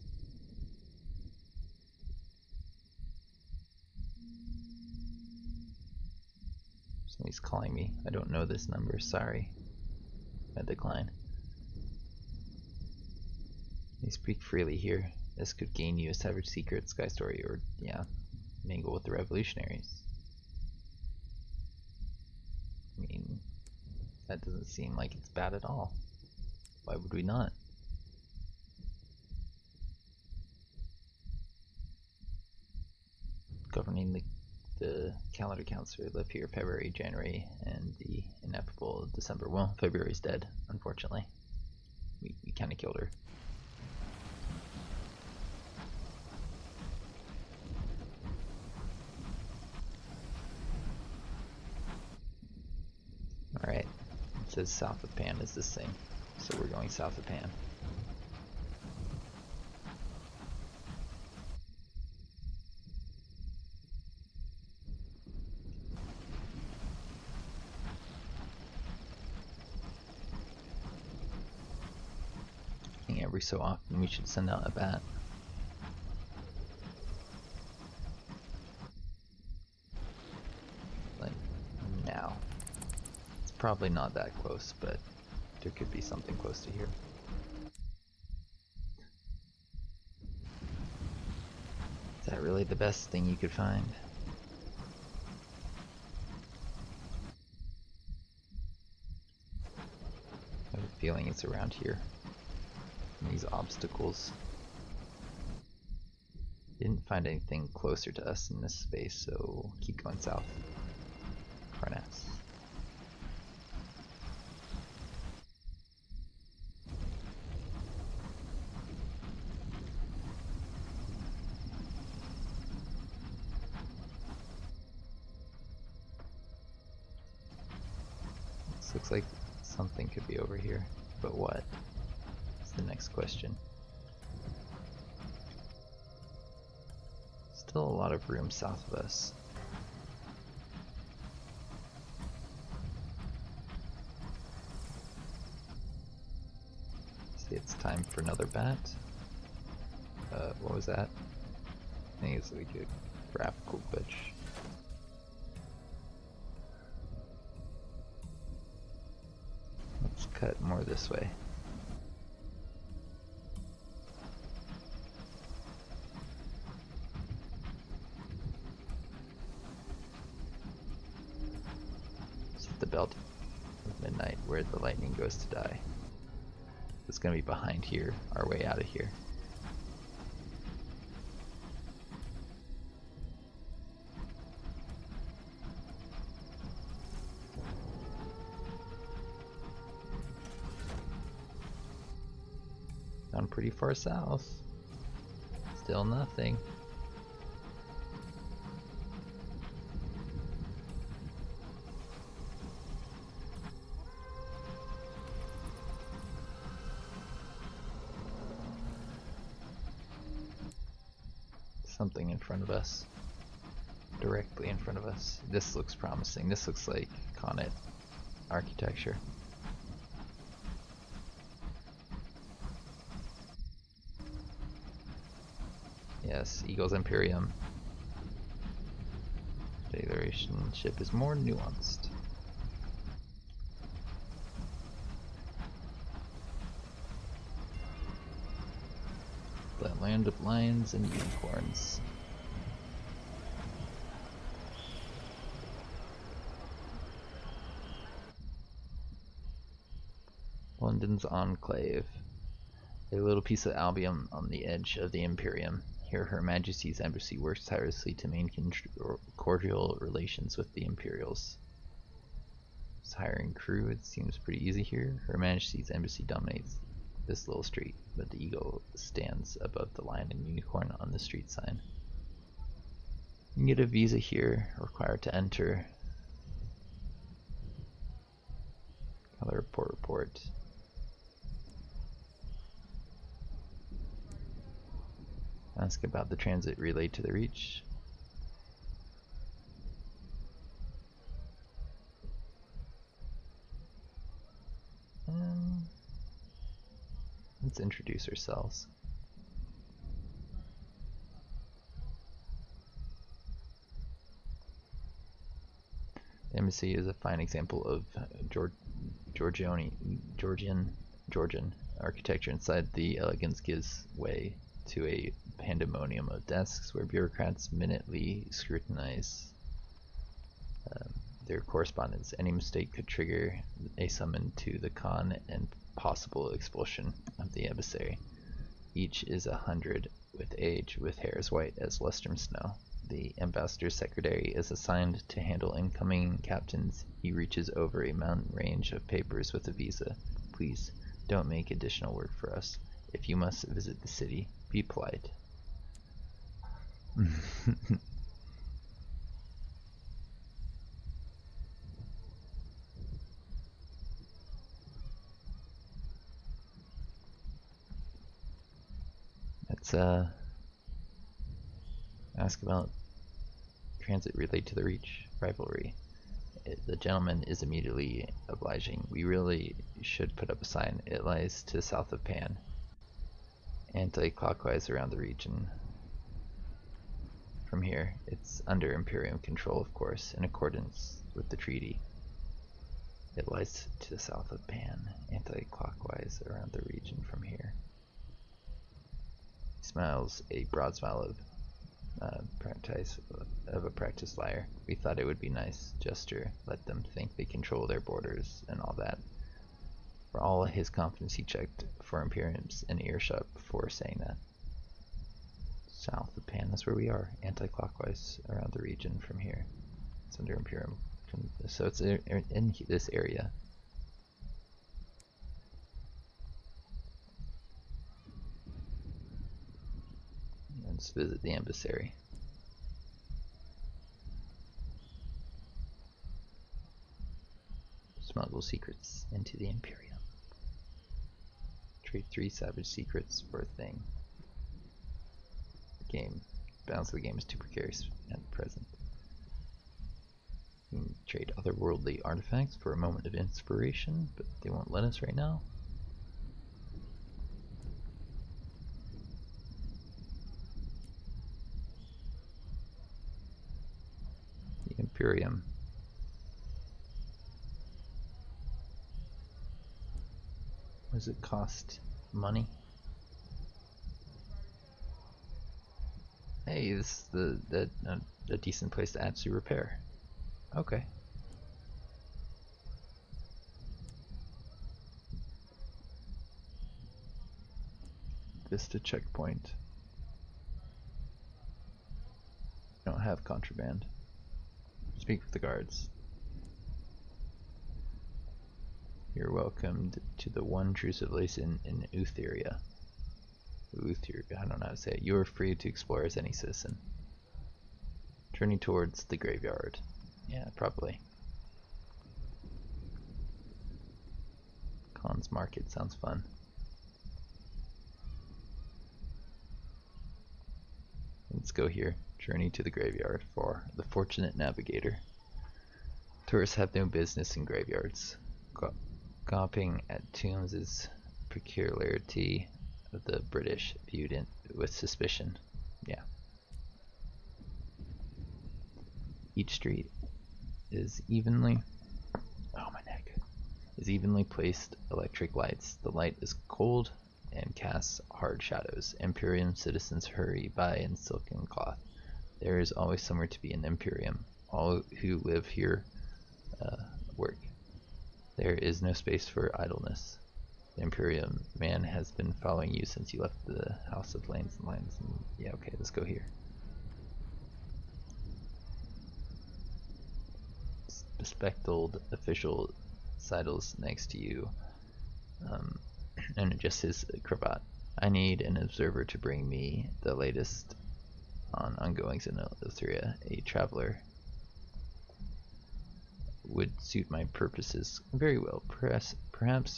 Somebody's calling me. I don't know this number, sorry. I decline. They speak freely here. This could gain you a savage secret, Sky Story, or, yeah, mingle with the revolutionaries. I mean, that doesn't seem like it's bad at all. Why would we not? Governing the calendar counselor live here February, January, and the ineffable December. Well, February's dead, unfortunately. We kind of killed her. Alright, it says south of Pan is this thing, so we're going south of Pan. I think every so often we should send out a bat. Like, now. Probably not that close, but there could be something close to here. Is that really the best thing you could find? I have a feeling it's around here. These obstacles. Didn't find anything closer to us in this space, so keep going south. Carnass. This looks like something could be over here, but what? That's the next question. Still a lot of room south of us. See, it's time for another bat. What was that? I think it's like a graphical glitch. Let's cut more this way. It's at the belt of midnight where the lightning goes to die. It's gonna be behind here, our way out of here. Gone pretty far south. Still nothing. Something in front of us. Directly in front of us. This looks promising. This looks like Conet architecture. Yes, Eagle's Imperium. The Eleutherian ship is more nuanced. The land of lions and unicorns. London's Enclave. A little piece of Albion on the edge of the Imperium. Here Her Majesty's Embassy works tirelessly to maintain cordial relations with the Imperials. Just hiring crew, it seems pretty easy here. Her Majesty's Embassy dominates this little street, but the eagle stands above the lion and unicorn on the street sign. You can get a visa here, required to enter. Color report. Ask about the transit relay to the Reach. Let's introduce ourselves. The embassy is a fine example of Georgian architecture. Inside, the elegance gives way to a pandemonium of desks where bureaucrats minutely scrutinize their correspondence. Any mistake could trigger a summon to the Khan and possible expulsion of the emissary. Each is 100 with age, with hair as white as Lustrum snow. The ambassador's secretary is assigned to handle incoming captains. He reaches over a mountain range of papers with a visa. Please, don't make additional work for us. If you must visit the city, be polite. Let's ask about transit relay to the Reach rivalry. The gentleman is immediately obliging. We really should put up a sign. It lies to the south of Pan, anti-clockwise around the region. From here, it's under Imperium control, of course, in accordance with the treaty. It lies to the south of Pan, anti-clockwise around the region from here. He smiles a broad smile of a practiced liar. We thought it would be nice gesture, let them think they control their borders and all that. For all his confidence, he checked for Imperiums in earshot before saying that. South of Pan, that's where we are, anti-clockwise around the region from here. It's under Imperium, so it's in this area. Let's visit the emissary. Smuggle secrets into the Imperium. Trade 3 savage secrets for a thing. Balance of the game is too precarious at present. We can trade otherworldly artifacts for a moment of inspiration, but they won't let us right now. The Imperium. Does it cost money? Hey, this is a decent place to actually repair. Okay. Vista checkpoint. Don't have contraband. Speak with the guards. You're welcomed to the one intrusive place in Eleutheria. I don't know how to say it. You are free to explore as any citizen. Turning towards the graveyard. Yeah, probably. Khan's Market sounds fun. Let's go here. Journey to the graveyard for the fortunate navigator. Tourists have no business in graveyards. Gawping at tombs is peculiarity of the British, viewed with suspicion. Yeah. Each street is evenly placed electric lights. The light is cold and casts hard shadows. Imperium citizens hurry by in silken cloth. There is always somewhere to be in Imperium. All who live here work. There is no space for idleness. The Imperium man has been following you since you left the House of Lanes and Lines. Yeah, okay, let's go here. Bespectacled official sidles next to you and adjusts his cravat. I need an observer to bring me the latest on ongoings in Eleutheria. A traveler would suit my purposes very well. Perhaps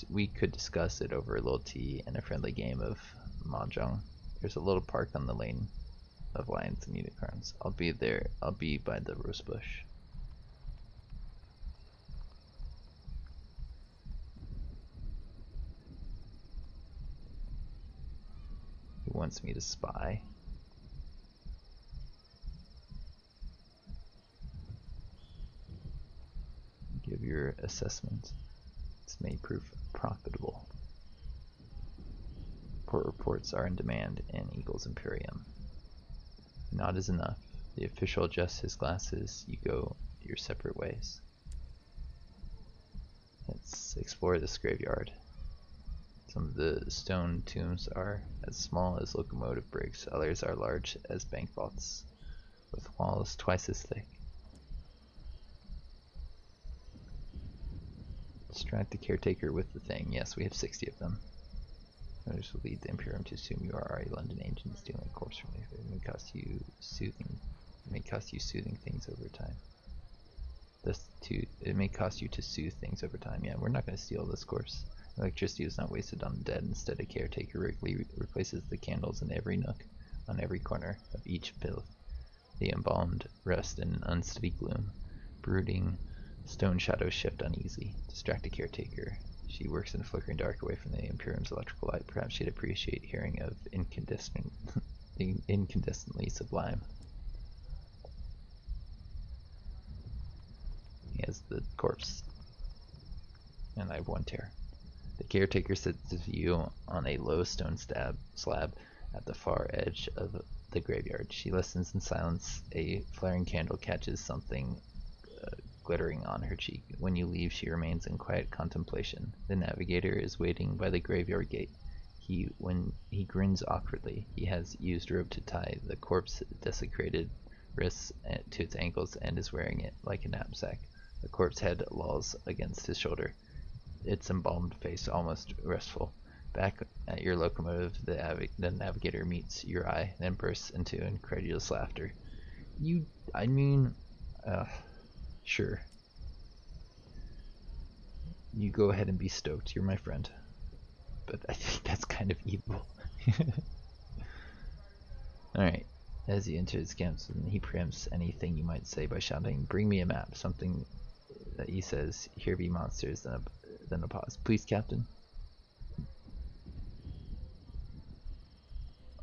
we could discuss it over a little tea and a friendly game of mahjong. There's a little park on the lane of lions and unicorns. I'll be there. I'll be by the rose bush. He wants me to spy. Give your assessment. This may prove profitable. Port reports are in demand in Eagle's Imperium. Not is enough. The official adjusts his glasses. You go your separate ways. Let's explore this graveyard. Some of the stone tombs are as small as locomotive brakes. Others are large as bank vaults, with walls twice as thick. Distract the caretaker with the thing. Yes, we have 60 of them. Others will lead the Imperium to assume you are a London agent stealing a corpse from you. It may cost you soothing things over time. It may cost you to soothe things over time. Yeah, we're not going to steal this corpse. Electricity is not wasted on the dead. Instead, a caretaker regularly replaces the candles in every nook, on every corner of each pillar. The embalmed rest in an unsteady gloom. Brooding stone shadows shift uneasy. Distract a caretaker. She works in the flickering dark away from the Imperium's electrical light. Perhaps she'd appreciate hearing of incandescently sublime. He has the corpse. And I have one tear. The caretaker sits to view on a low stone slab at the far edge of the graveyard. She listens in silence. A flaring candle catches something glittering on her cheek. When you leave, she remains in quiet contemplation. The navigator is waiting by the graveyard gate. When he grins awkwardly, he has used rope to tie the corpse desecrated wrists to its ankles and is wearing it like a knapsack. The corpse head lolls against his shoulder, its embalmed face almost restful. Back at your locomotive, the navigator meets your eye, then bursts into incredulous laughter. Sure. You go ahead and be stoked. You're my friend. But I think that's kind of evil. Alright. As he enters camp, he preempts anything you might say by shouting, "Bring me a map." Something that he says, "Here be monsters," then a pause. "Please, Captain."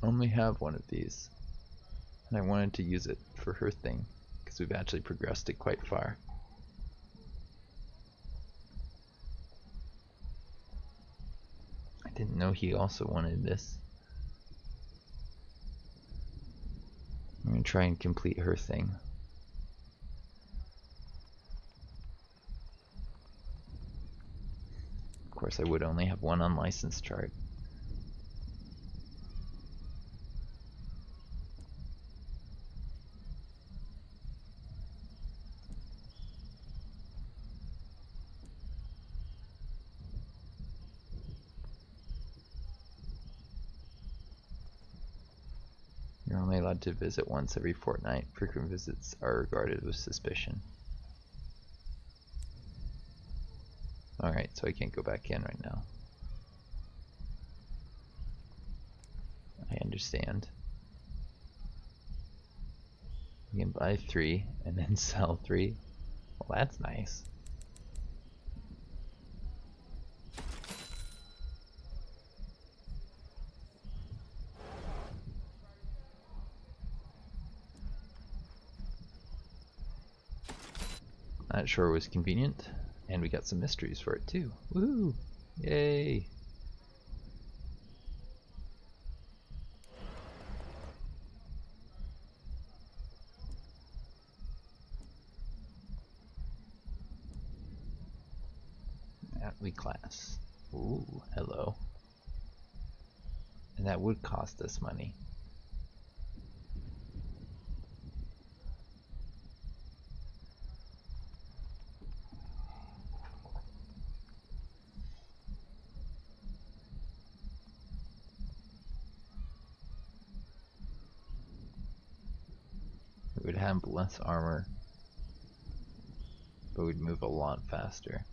"Only have one of these. And I wanted to use it for her thing, because we've actually progressed it quite far." I didn't know he also wanted this. I'm going to try and complete her thing. Of course, I would only have one unlicensed chart. You're only allowed to visit once every fortnight. Frequent visits are regarded with suspicion. Alright, so I can't go back in right now. I understand. You can buy 3 and then sell 3. Well, that's nice. That sure was convenient, and we got some mysteries for it too. Woo! Yay! Atlee class. Ooh, hello. And that would cost us money. We would have less armor, but we'd move a lot faster.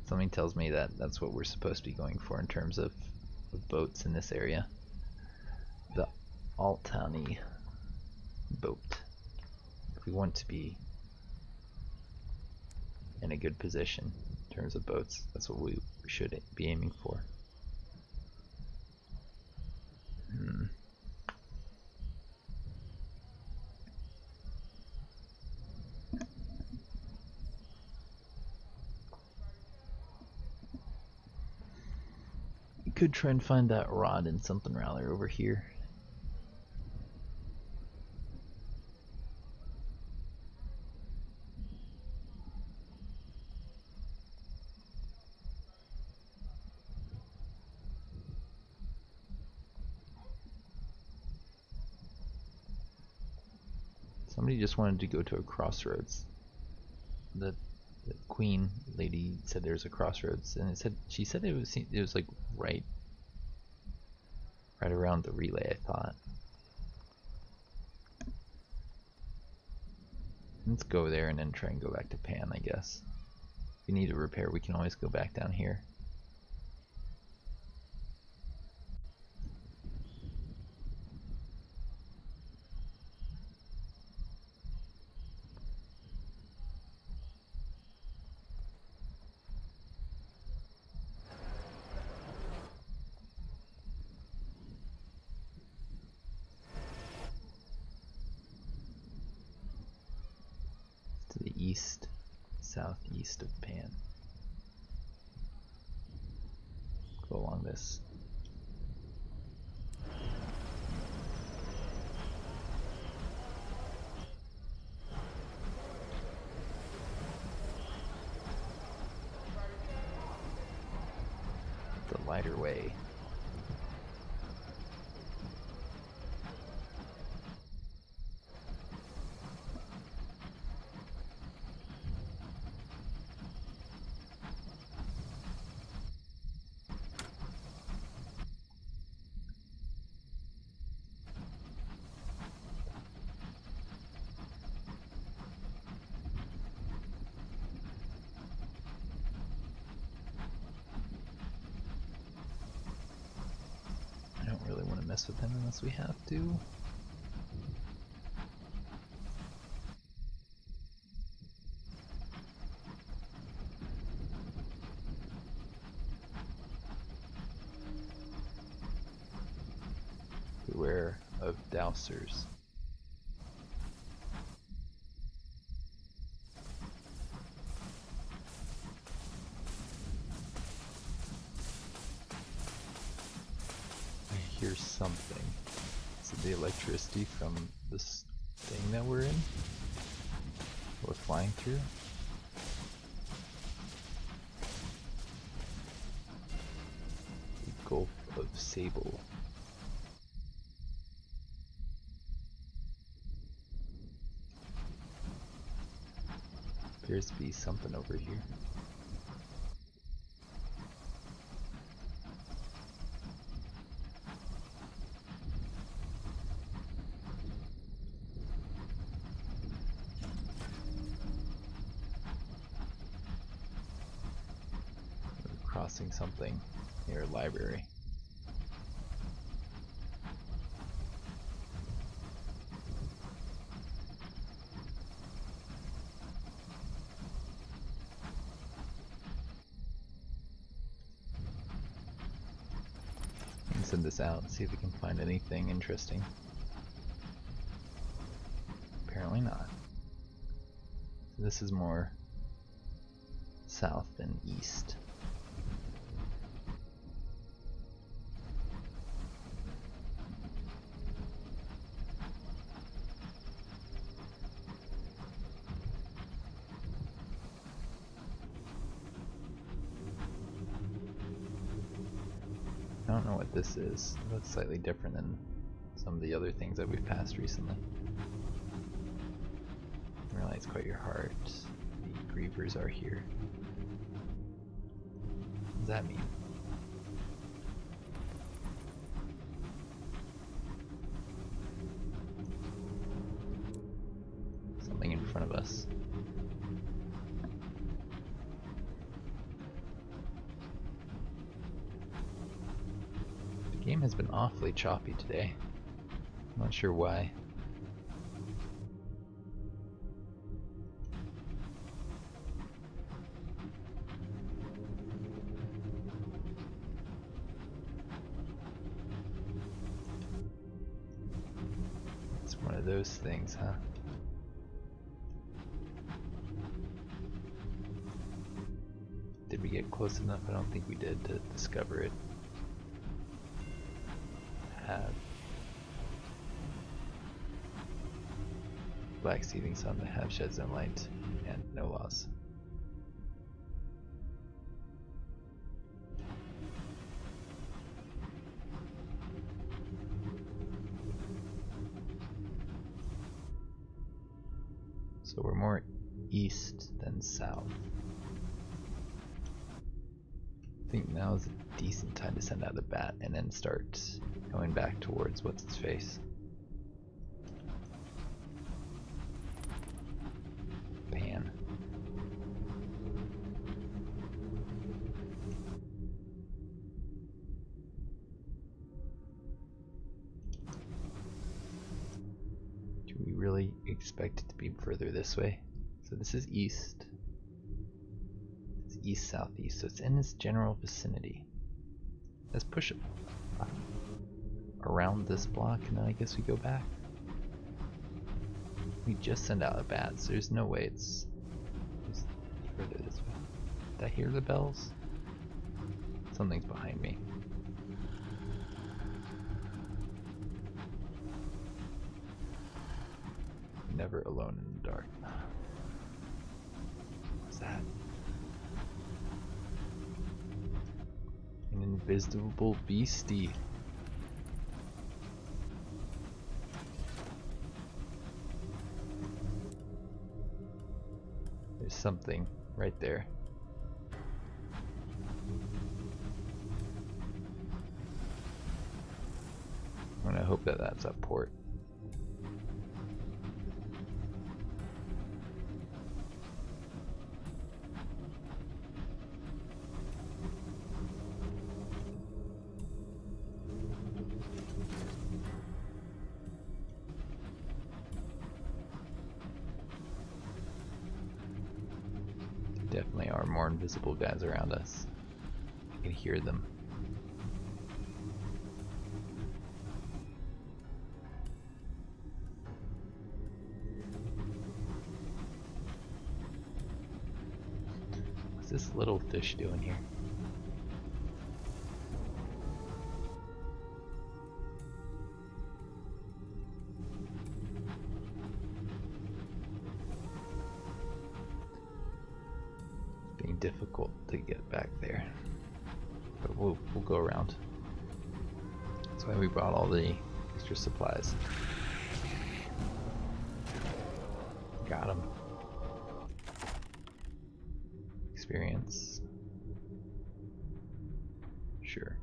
Something tells me that that's what we're supposed to be going for in terms of boats in this area. The Altani boat. If we want to be in a good position in terms of boats, that's what we should be aiming for. We could try and find that rod in something rather over here. Somebody just wanted to go to a crossroads. The queen lady said there's a crossroads, and she said it was like right around the relay, I thought. Let's go there and then try and go back to Pan, I guess. If we need a repair, we can always go back down here. To the east, southeast of Pan. Go along this. The lighter way. mess with him unless we have to. Beware of dousers. I hear something. Is it the electricity from this thing that we're in? We're flying through? The Gulf of Sable. Appears to be something over here. We're crossing something near a library. Send this out and see if we can find anything interesting. Apparently not. So this is more south than east. I don't know what this is. It looks slightly different than some of the other things that we've passed recently. Realize quite your heart. The grievers are here. What does that mean? Something in front of us. The game has been awfully choppy today. I'm not sure why. It's one of those things, huh? Did we get close enough? I don't think we did to discover it. Have black seething sun that have sheds no light and no laws. So we're more east than south. I think now is a decent time to send out the bat and then start going back towards what's its face. Pan. Do we really expect it to be further this way? So this is east. It's east southeast, so it's in this general vicinity. Let's push it around this block and then I guess we go back. We just send out a bat, so there's no way it's further this way. Did I hear the bells? Something's behind me. Never alone in the dark. What's that? An invisible beastie. There's something right there. I'm gonna hope that that's a port. more invisible guys around us. I can hear them. What's this little fish doing here? Difficult to get back there, but we'll go around. That's why we brought all the extra supplies. Got him. Experience. Sure.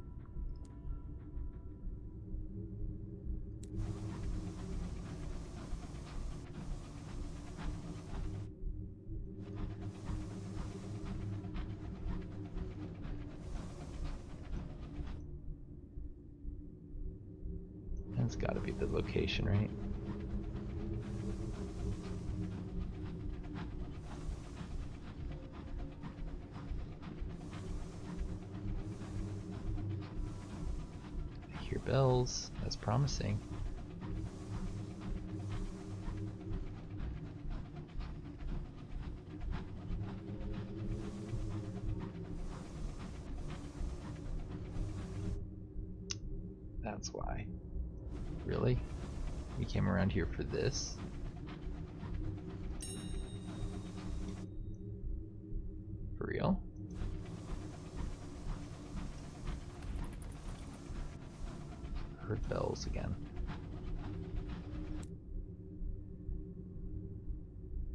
That's got to be the location, right? I hear bells. That's promising. That's why. Really? We came around here for this? For real? Heard bells again.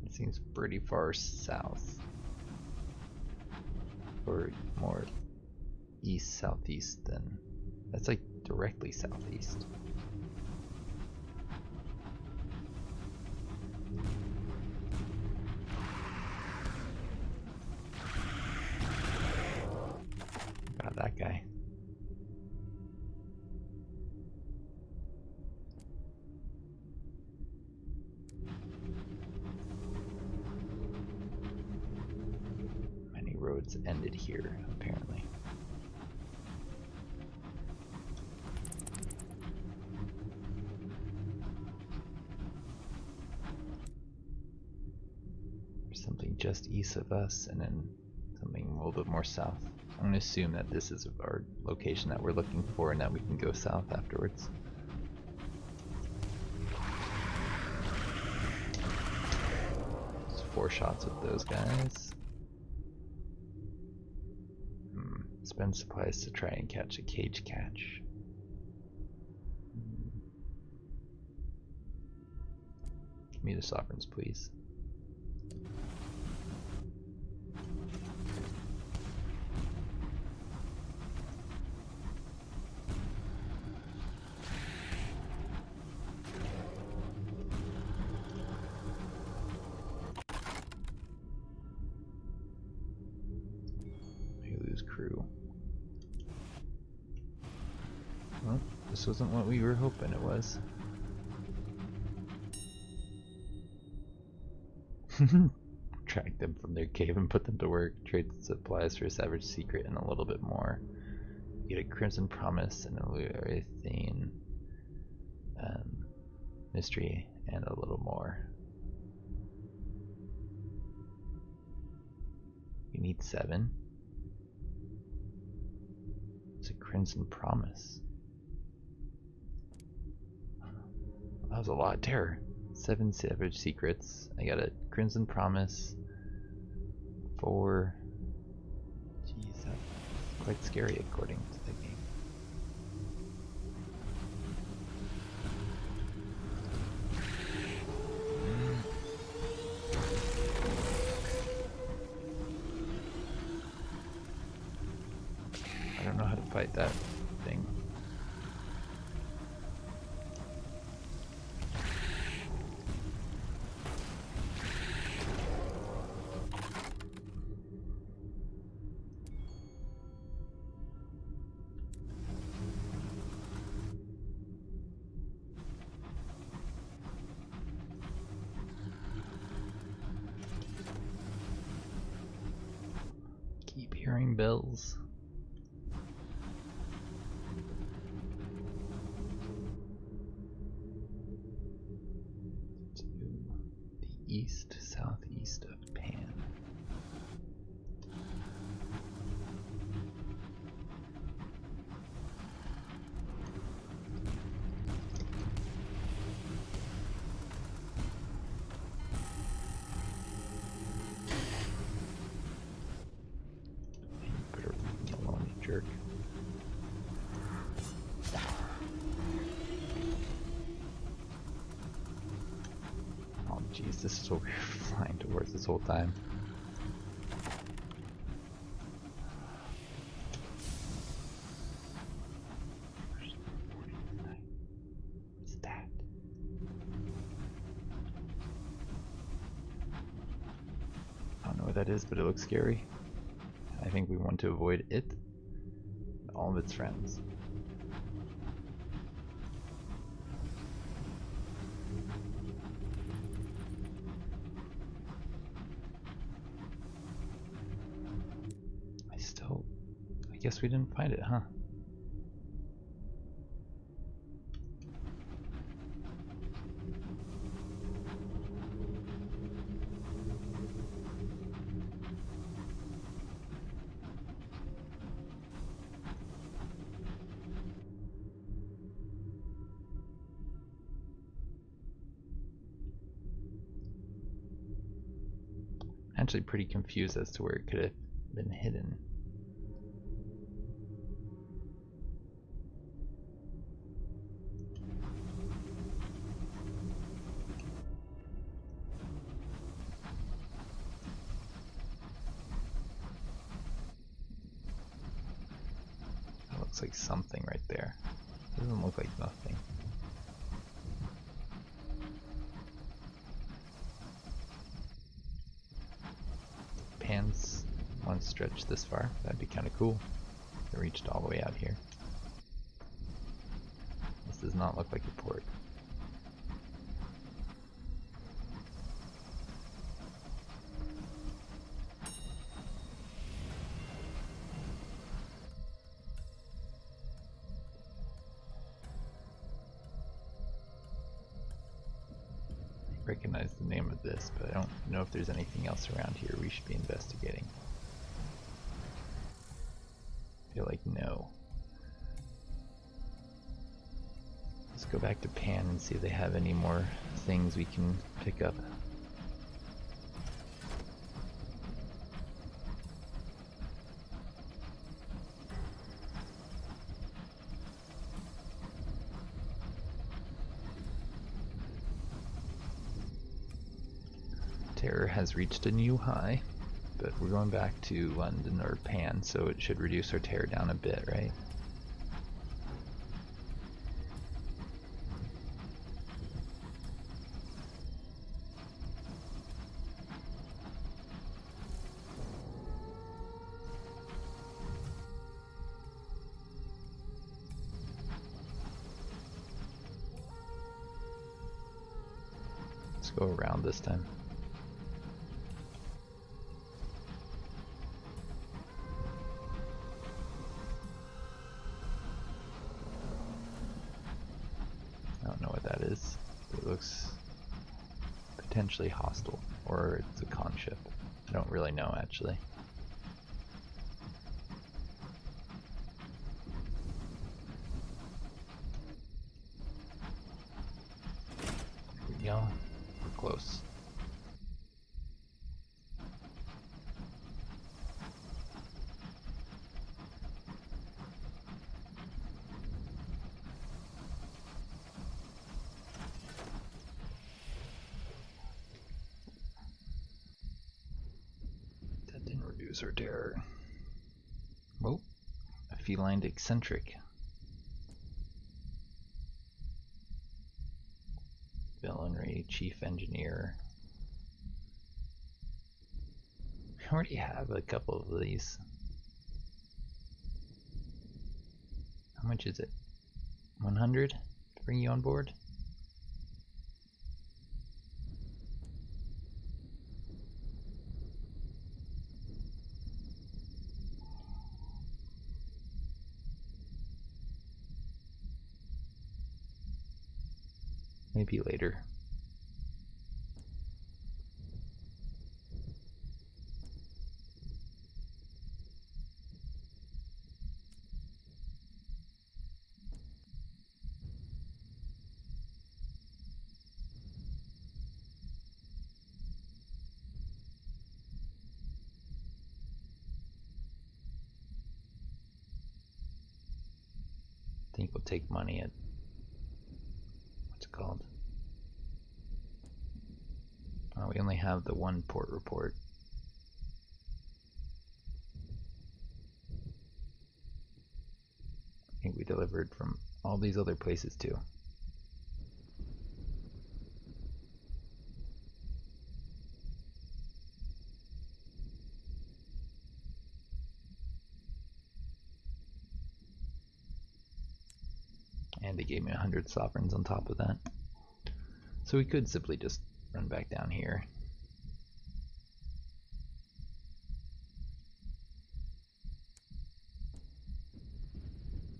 It seems pretty far south. Or more east southeast than. That's like directly southeast. Got that guy. Many roads ended here, apparently. There's something just east of us, and then something a little bit more south. I'm going to assume that this is our location that we're looking for and that we can go south afterwards. Just 4 shots with those guys. Spend supplies to try and catch a cage catch. Give me the sovereigns, please. Crew. Well, this wasn't what we were hoping it was. Track them from their cave and put them to work. Trade supplies for a savage secret and a little bit more. Get a crimson promise and a Eleutheria mystery and a little more. You need 7. It's a crimson promise. That was a lot of terror. 7 savage secrets. I got a crimson promise. 4. Jeez, that's quite scary according to the game. I don't know how to fight that thing. hearing bells. To the east, southeast of Pan. Jerk. Oh jeez, this is what we were flying towards this whole time. What's that? I don't know what that is, but it looks scary. I think we want to avoid it. All of its friends. I guess we didn't find it, huh? Actually pretty confused as to where it could have been hidden. That looks like something right there. Doesn't look like nothing. Pans want to stretch this far, that'd be kind of cool. It reached all the way out here. This does not look like a port. I recognize the name of this, but I don't know if there's anything else around here we should be investigating. I feel like no. Let's go back to Pan and see if they have any more things we can pick up. Terror has reached a new high, but we're going back to London or Pan, so it should reduce our terror down a bit, right? Let's go around this time. It looks potentially hostile, or it's a con ship. I don't really know actually. Here we go. We're close. Or terror. Oh, a feline eccentric. Villainry, chief engineer. I already have a couple of these. How much is it? 100 to bring you on board? Maybe later. I think we'll take money at, what's it called? Oh, we only have the one port report. I think we delivered from all these other places too. And they gave me 100 sovereigns on top of that. So we could simply just run back down here.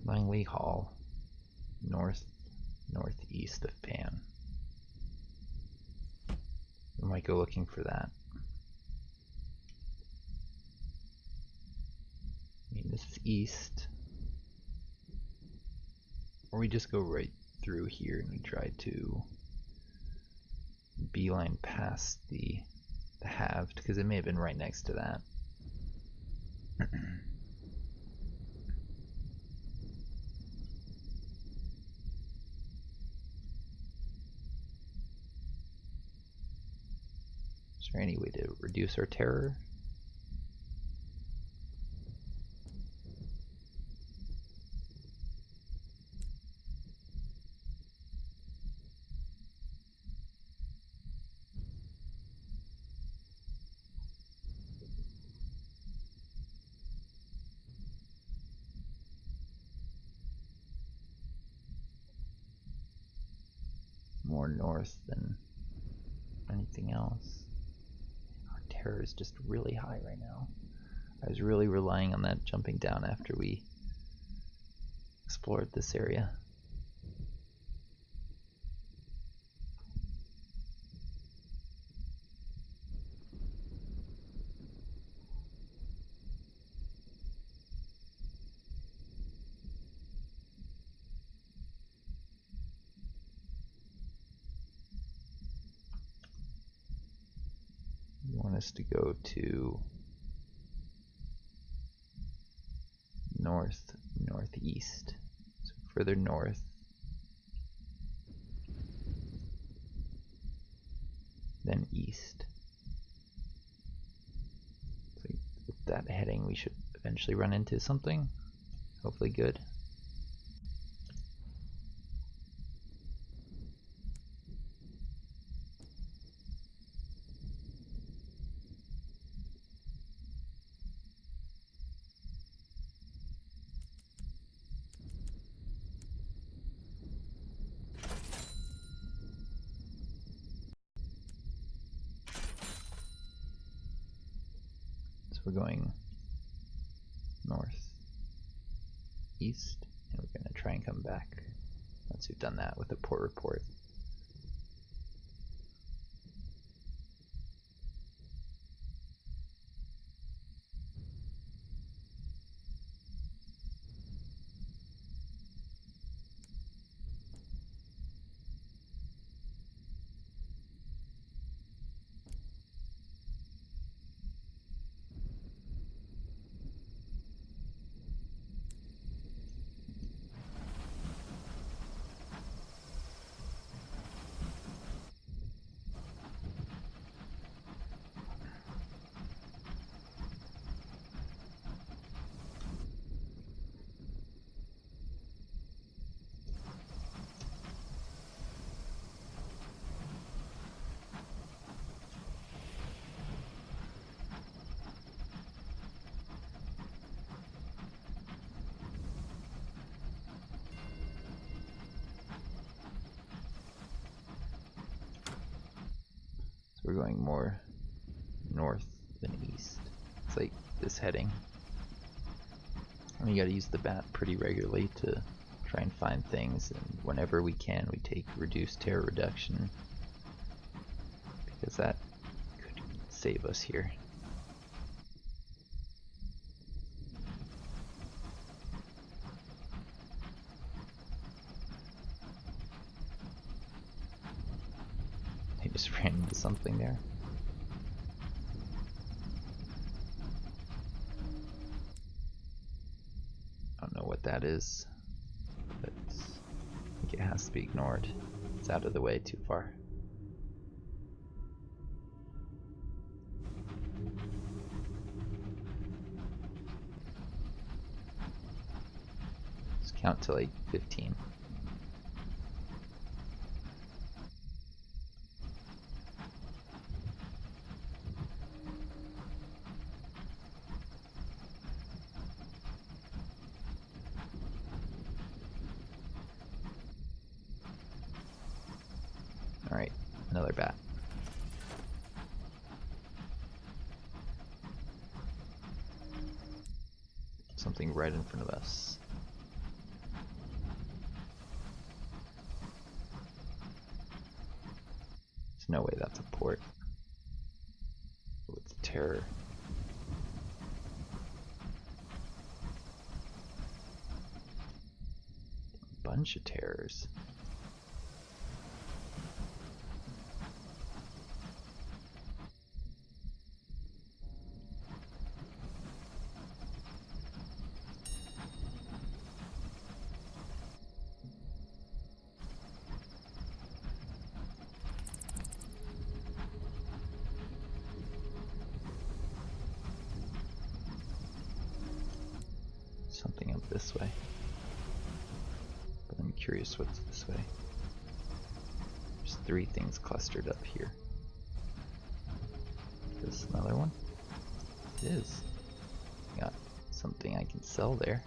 Langley Hall, northeast of Pan. We might go looking for that. I mean, this is east. Or we just go right through here and we try to beeline past the halved, because it may have been right next to that. Is there any way to reduce our terror? More north than anything else. Our terror is just really high right now. I was really relying on that jumping down after we explored this area. To go to northeast, so further north, then east. So with that heading, we should eventually run into something, hopefully good. We're going north, east, and we're going to try and come back once we've done that with the port report. We're going more north than east. It's like this heading. And you gotta use the bat pretty regularly to try and find things, and whenever we can, we take reduced terror reduction, because that could save us here. He just ran into something there. I don't know what that is, but I think it has to be ignored. It's out of the way too far. Just count to like 15. Alright, another bat. Something right in front of us. There's no way that's a port. Oh, it's a terror. A bunch of terrors. Something up this way. But I'm curious what's this way. There's 3 things clustered up here. Is this another one? It is. Got something I can sell there.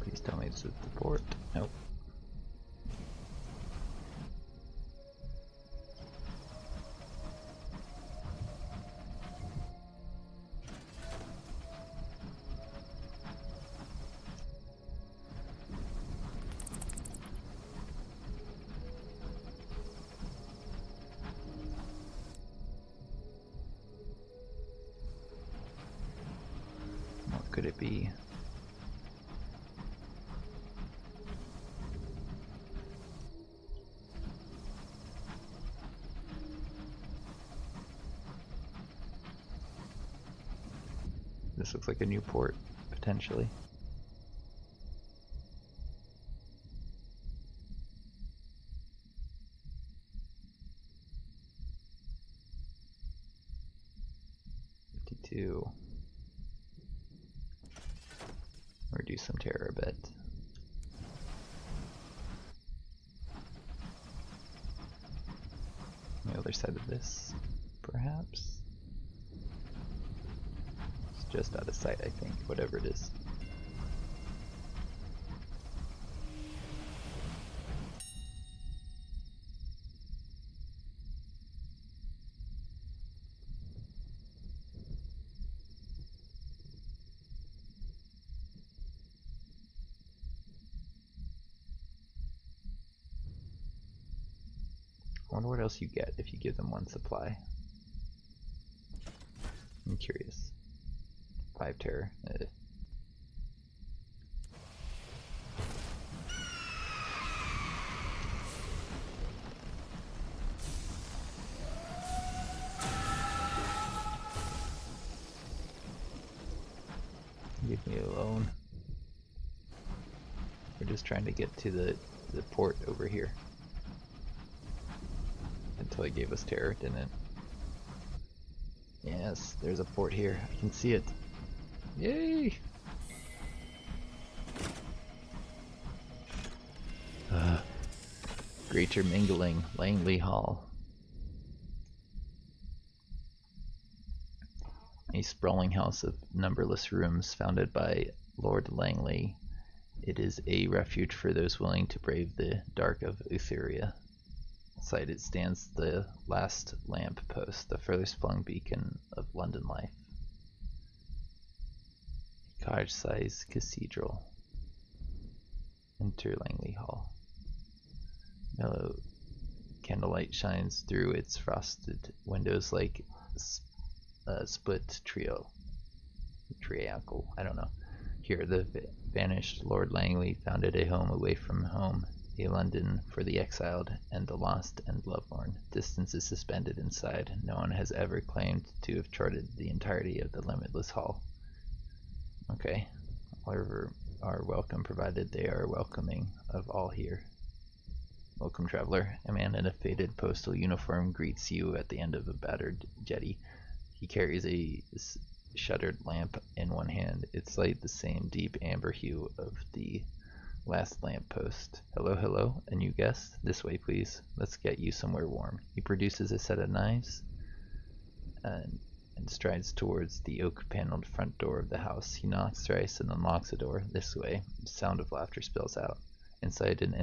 Please tell me this is the port. Nope. What could it be? This looks like a new port, potentially. $52. Reduce some terror a bit. On the other side of this, perhaps? Just out of sight, I think, whatever it is. I wonder what else you get if you give them 1 supply. I'm curious. 5 terror. Leave me alone. We're just trying to get to the port over here. Until it gave us terror, didn't it? Yes, there's a port here. I can see it. Yay! Greater Mingling, Langley Hall. sprawling house of numberless rooms founded by Lord Langley. It is a refuge for those willing to brave the dark of Eleutheria. Beside it stands the last lamp post, the furthest flung beacon of London life. A cottage-sized cathedral. Enter Langley Hall. Mellow candlelight shines through its frosted windows like a split triangle. I don't know. Here, the vanished Lord Langley founded a home away from home, a London for the exiled and the lost and lovelorn. Distance is suspended inside. No one has ever claimed to have charted the entirety of the limitless hall. Okay, all are welcome, provided they are welcoming of all here. Welcome, traveler. A man in a faded postal uniform greets you at the end of a battered jetty. He carries a shuttered lamp in one hand, its light the same deep amber hue of the last lamp post. Hello, hello, a new guest? This way, please. Let's get you somewhere warm. He produces a set of knives and strides towards the oak-paneled front door of the house. He knocks thrice and unlocks the door. This way. The sound of laughter spills out. Inside, an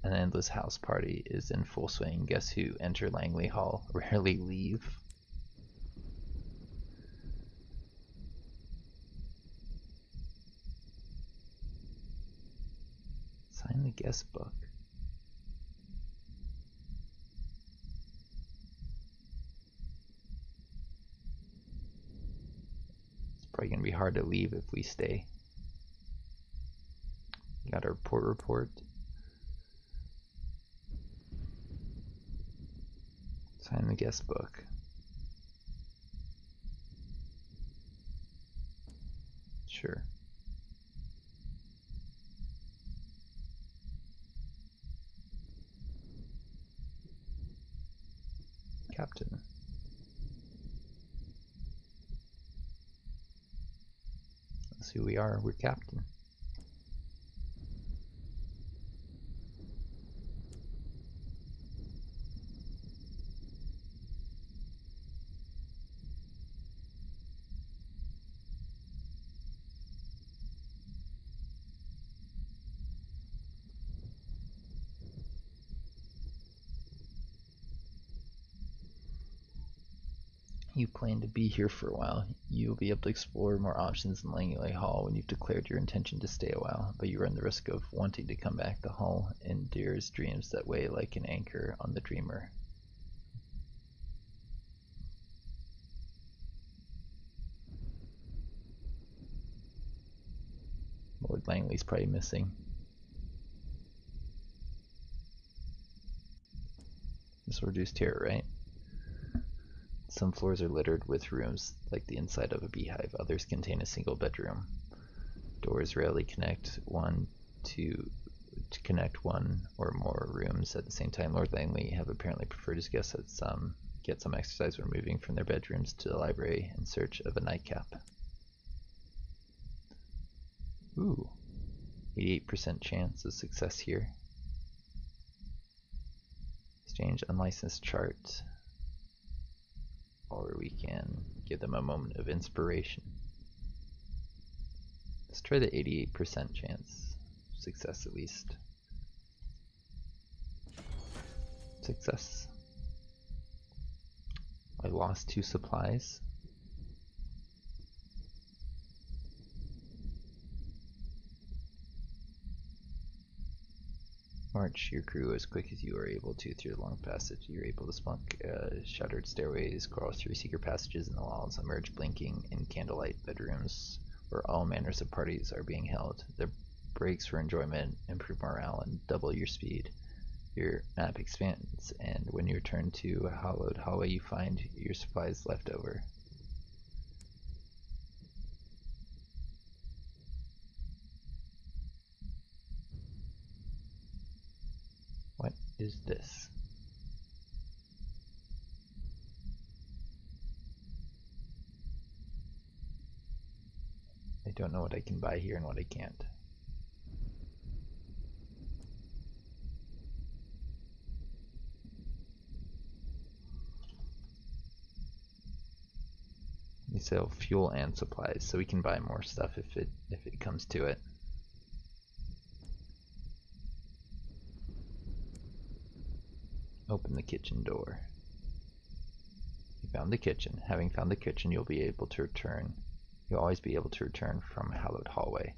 endless house party is in full swing. Guess who enter Langley Hall? Rarely leave. Sign the guest book. It's probably going to be hard to leave if we stay. Got our report. Sign the guest book. Sure. Captain. That's who we are. We're Captain. You plan to be here for a while. You'll be able to explore more options in Langley Hall when you've declared your intention to stay a while, but you run the risk of wanting to come back. The hall endures dreams that weigh like an anchor on the dreamer. Lord Langley's probably missing. This will reduce terror, right? Some floors are littered with rooms like the inside of a beehive. Others contain a single bedroom. Doors rarely connect to connect one or more rooms at the same time. Lord Langley have apparently preferred his guests that get some exercise when moving from their bedrooms to the library in search of a nightcap. Ooh, 88% chance of success here. Exchange unlicensed chart. Or we can give them a moment of inspiration. Let's try the 88% chance. Success at least. Success. I lost 2 supplies. March your crew as quick as you are able to through the long passage. You're able to spunk shuttered stairways, crawl through secret passages in the walls, emerge blinking in candlelight bedrooms where all manners of parties are being held. The breaks for enjoyment improve morale and double your speed. Your map expands, and when you return to a hollowed hallway, you find your supplies left over. What is this? I don't know what I can buy here and what I can't. We sell fuel and supplies, so we can buy more stuff if it comes to it. Open the kitchen door. You found the kitchen. Having found the kitchen, you'll be able to return. You'll always be able to return from hallowed hallway.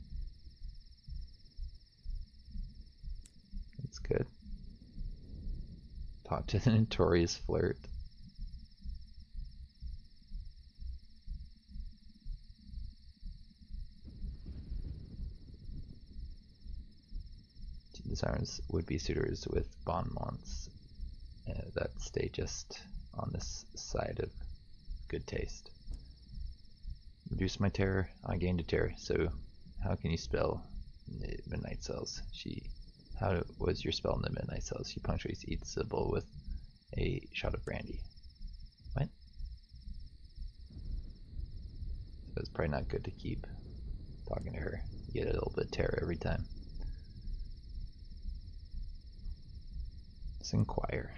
That's good. Talk to the notorious flirt. Disarms would-be suitors with bon mots that stay just on this side of good taste. Reduce my terror. I gained a terror. So, how can you spell midnight cells? How was your spell in the midnight cells? She punctuates each syllable with a shot of brandy. What? So it's probably not good to keep talking to her. You get a little bit of terror every time. Let's inquire.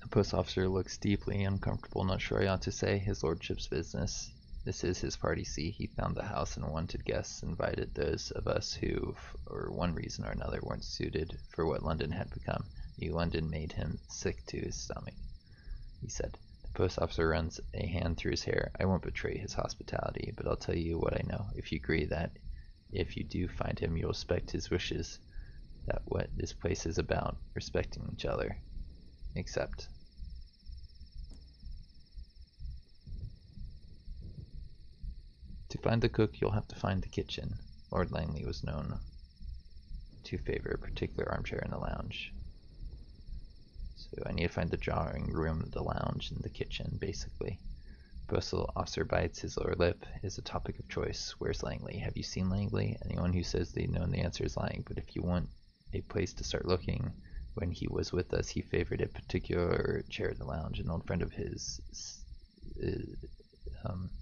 The post officer looks deeply uncomfortable, not sure I ought to say. His lordship's business. This is his party. See, he found the house and wanted guests, invited those of us who, for one reason or another, weren't suited for what London had become. New London made him sick to his stomach, he said. The post officer runs a hand through his hair. I won't betray his hospitality, but I'll tell you what I know. If you agree that if you do find him, you'll respect his wishes, that what this place is about, respecting each other. Except. To find the cook, you'll have to find the kitchen. Lord Langley was known to favor a particular armchair in the lounge. So I need to find the drawing room, the lounge, and the kitchen, basically. Postal officer bites his lower lip. Is a topic of choice. Where's Langley? Have you seen Langley? Anyone who says they know the answer is lying. But if you want a place to start looking, when he was with us, he favored a particular chair in the lounge. An old friend of his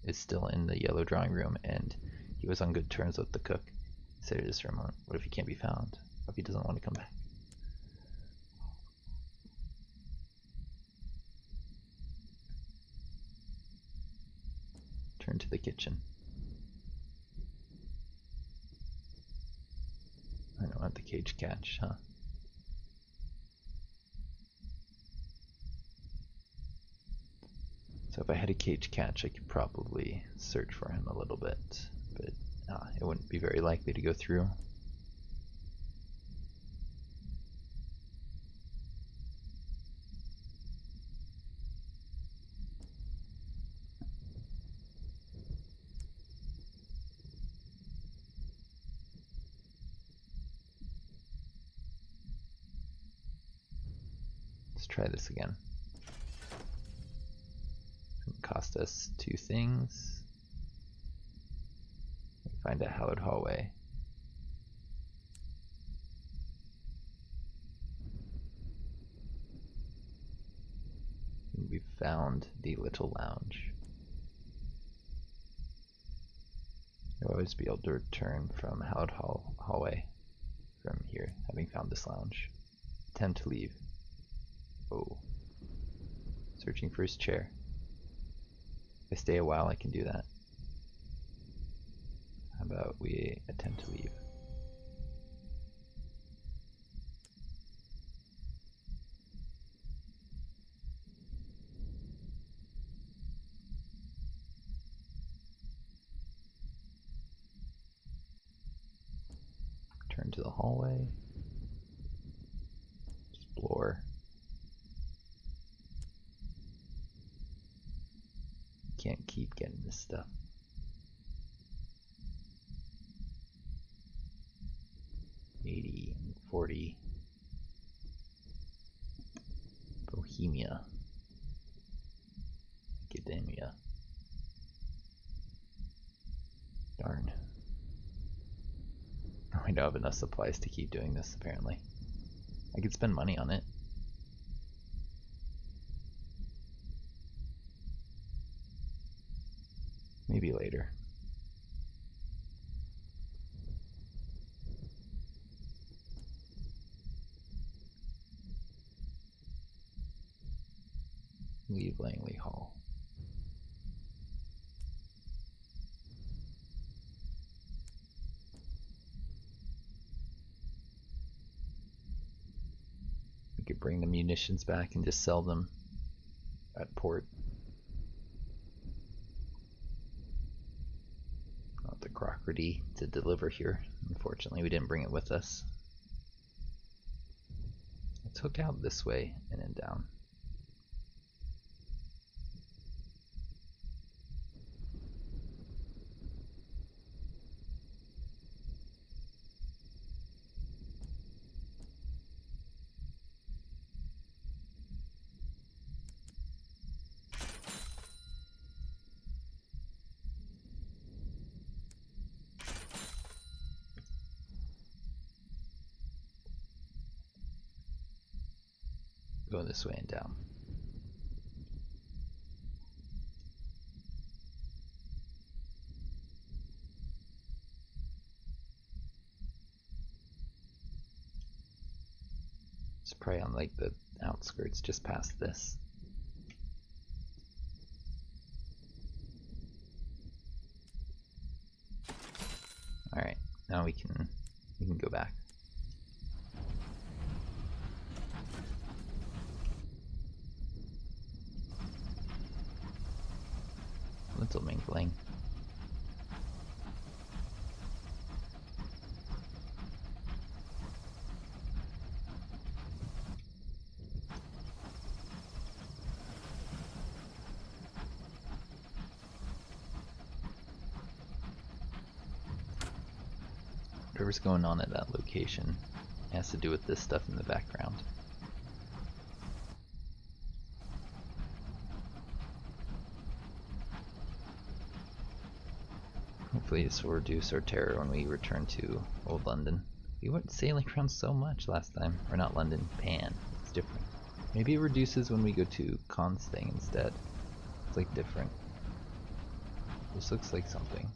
is still in the yellow drawing room, and he was on good terms with the cook. Consider this for a moment. What if he can't be found? What if he doesn't want to come back? Turn to the kitchen. I don't want the cage catch, huh? So if I had a cage catch, I could probably search for him a little bit, but it wouldn't be very likely to go through. Let's try this again. Cost us 2 things. Find a hallowed hallway. We found the little lounge. You'll always be able to return from hallowed hallway from here, having found this lounge. Attempt to leave. Oh. Searching for his chair. If I stay a while, I can do that. How about we attempt to leave? Turn to the hallway. Explore. Can't keep getting this stuff. $80 and $40. Bohemia. Academia. Darn. I don't have enough supplies to keep doing this, apparently. I could spend money on it. Maybe later. Steve Langley Hall. We could bring the munitions back and just sell them at port. Not the crockery to deliver here. Unfortunately, we didn't bring it with us. Let's hook out this way and then down. Go this way and down. It's probably on like the outskirts just past this. Alright, now we can go back. Little mingling. Whatever's going on at that location has to do with this stuff in the background. Hopefully this will reduce our terror when we return to Old London. We went sailing around so much last time. Or not London, Pan. It's different. Maybe it reduces when we go to Constang instead. It's like different. This looks like something.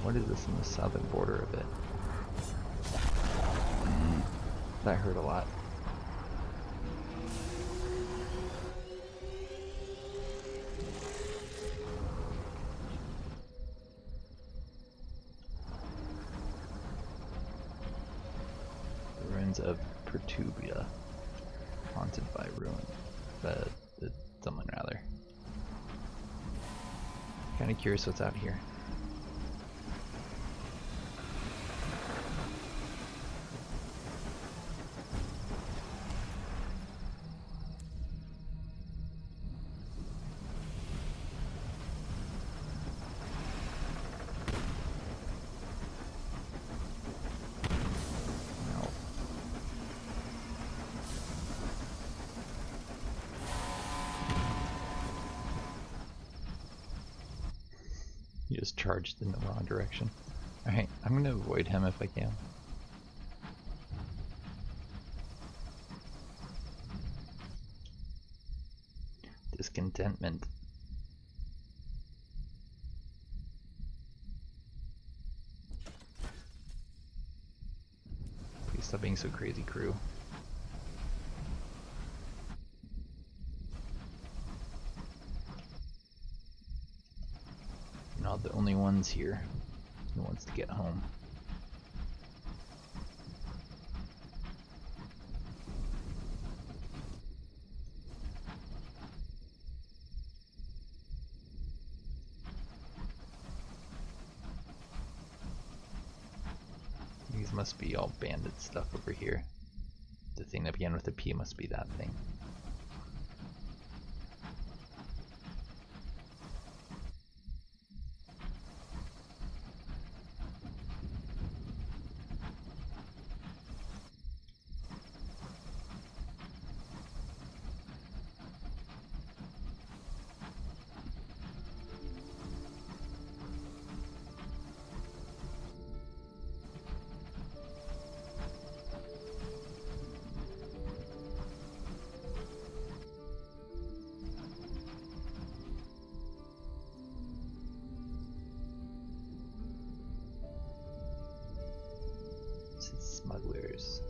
What is this in the southern border of it? That hurt a lot. The ruins of Pertubia, haunted by ruin. Someone rather. Kind of curious what's out here. You just charged in the wrong direction. Alright, I'm going to avoid him if I can. Discontentment. Please stop being so crazy, crew. Not the only ones here who wants to get home. These must be all bandit stuff over here. The thing that began with a P must be that thing. soldiers.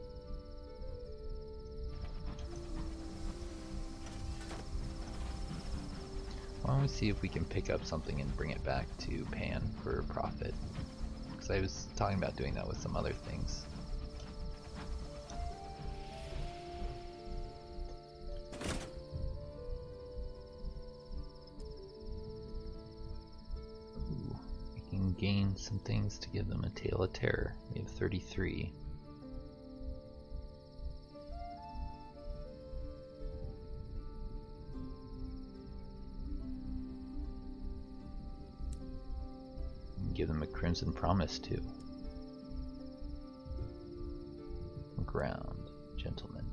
Why don't we see if we can pick up something and bring it back to Pan for profit? Because I was talking about doing that with some other things. Ooh, we can gain some things to give them a Tale of Terror. We have 33. Give them a Crimson Promise too. Ground, gentlemen.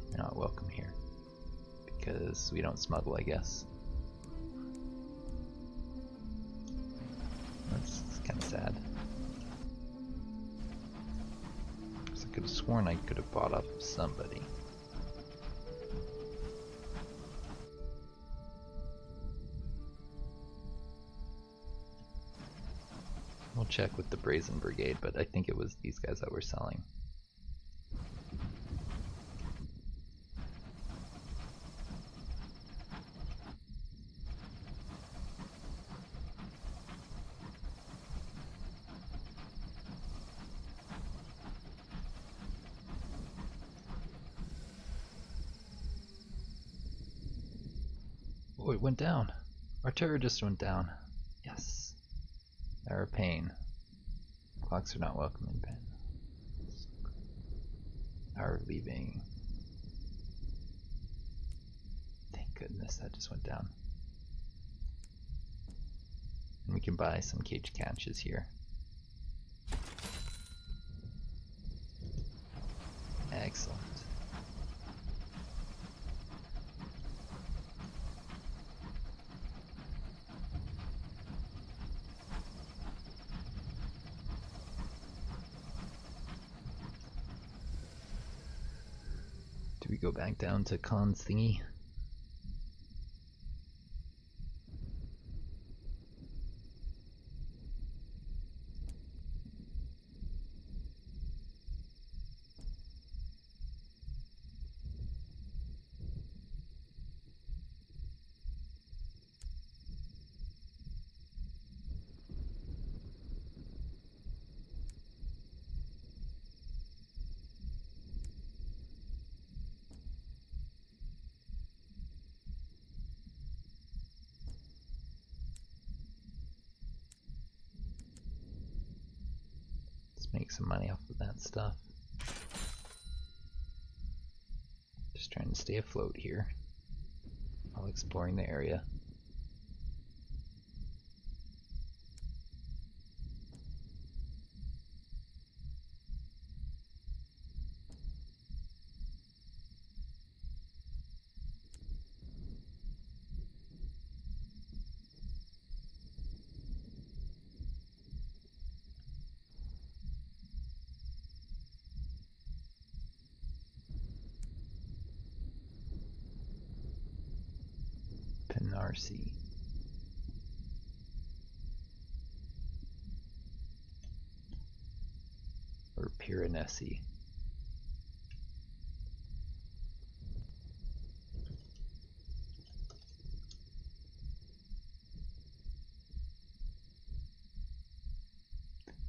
You're not welcome here. Because we don't smuggle, I guess. That's kind of sad. Because I could have sworn I could have bought off of somebody. We'll check with the Brazen Brigade, but I think it was these guys that were selling. Oh, it went down. Our terror just went down. Yes. They're a pain. Clocks are not welcome in Pen. Are leaving. Thank goodness that just went down. And we can buy some cage catches here. Excellent. Do we go back down to Khan's thingy? Make some money off of that stuff. Just trying to stay afloat here while exploring the area. Penarsi. Or Piranesi.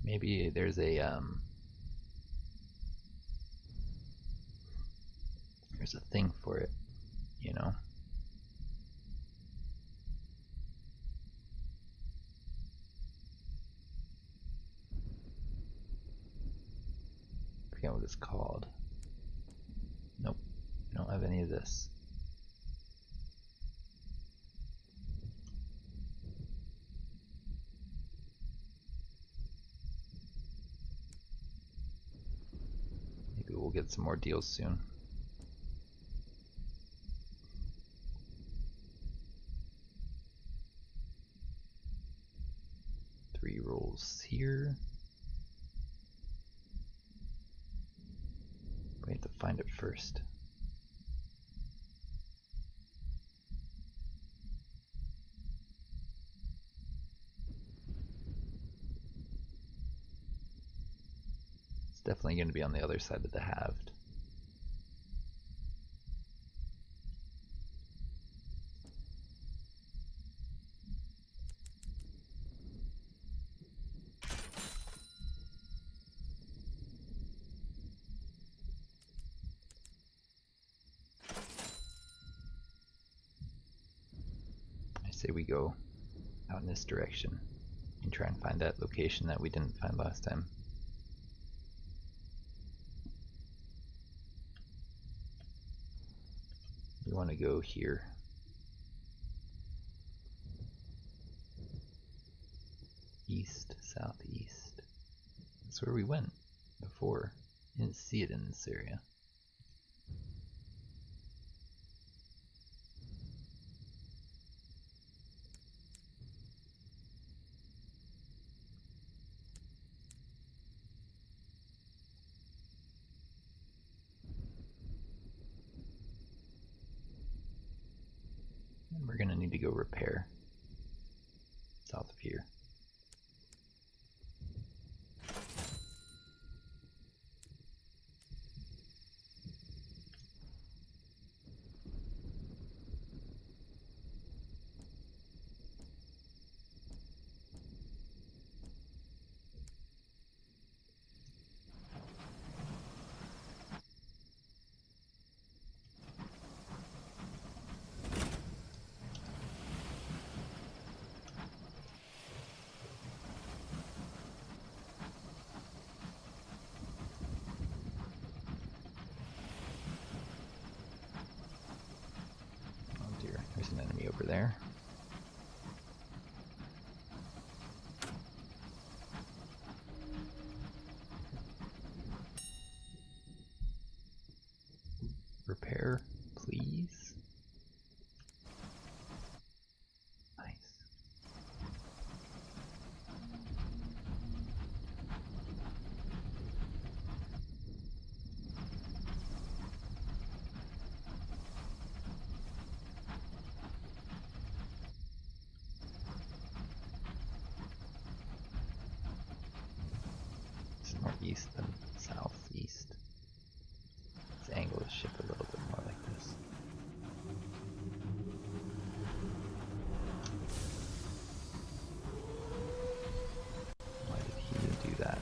Maybe there's a thing for it, you know? Forget what it's called. Nope, I don't have any of this. Maybe we'll get some more deals soon. Three rolls here. We have to find it first. It's definitely going to be on the other side of the halved. I say we go out in this direction and try and find that location that we didn't find last time. We want to go here. East, southeast. That's where we went before. Didn't see it in this area. And we're gonna need to go repair south of here. There's an enemy over there. Repair, please. Nice. Northeast than southeast. Let's angle the ship a little bit more like this. Why did he do that?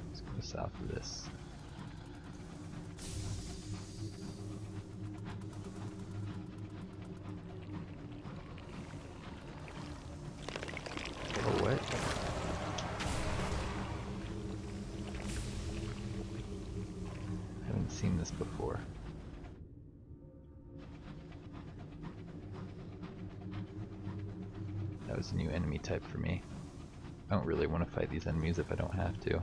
Let's go south of this. Seen this before. That was a new enemy type for me. I don't really want to fight these enemies if I don't have to.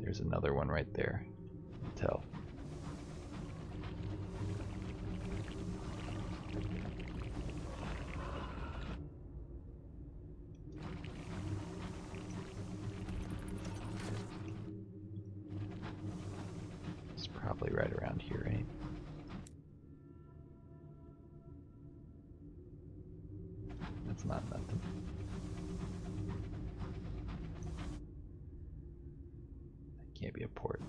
There's another one right there. Tell. Probably right around here, right? That's not nothing. That can't be a port.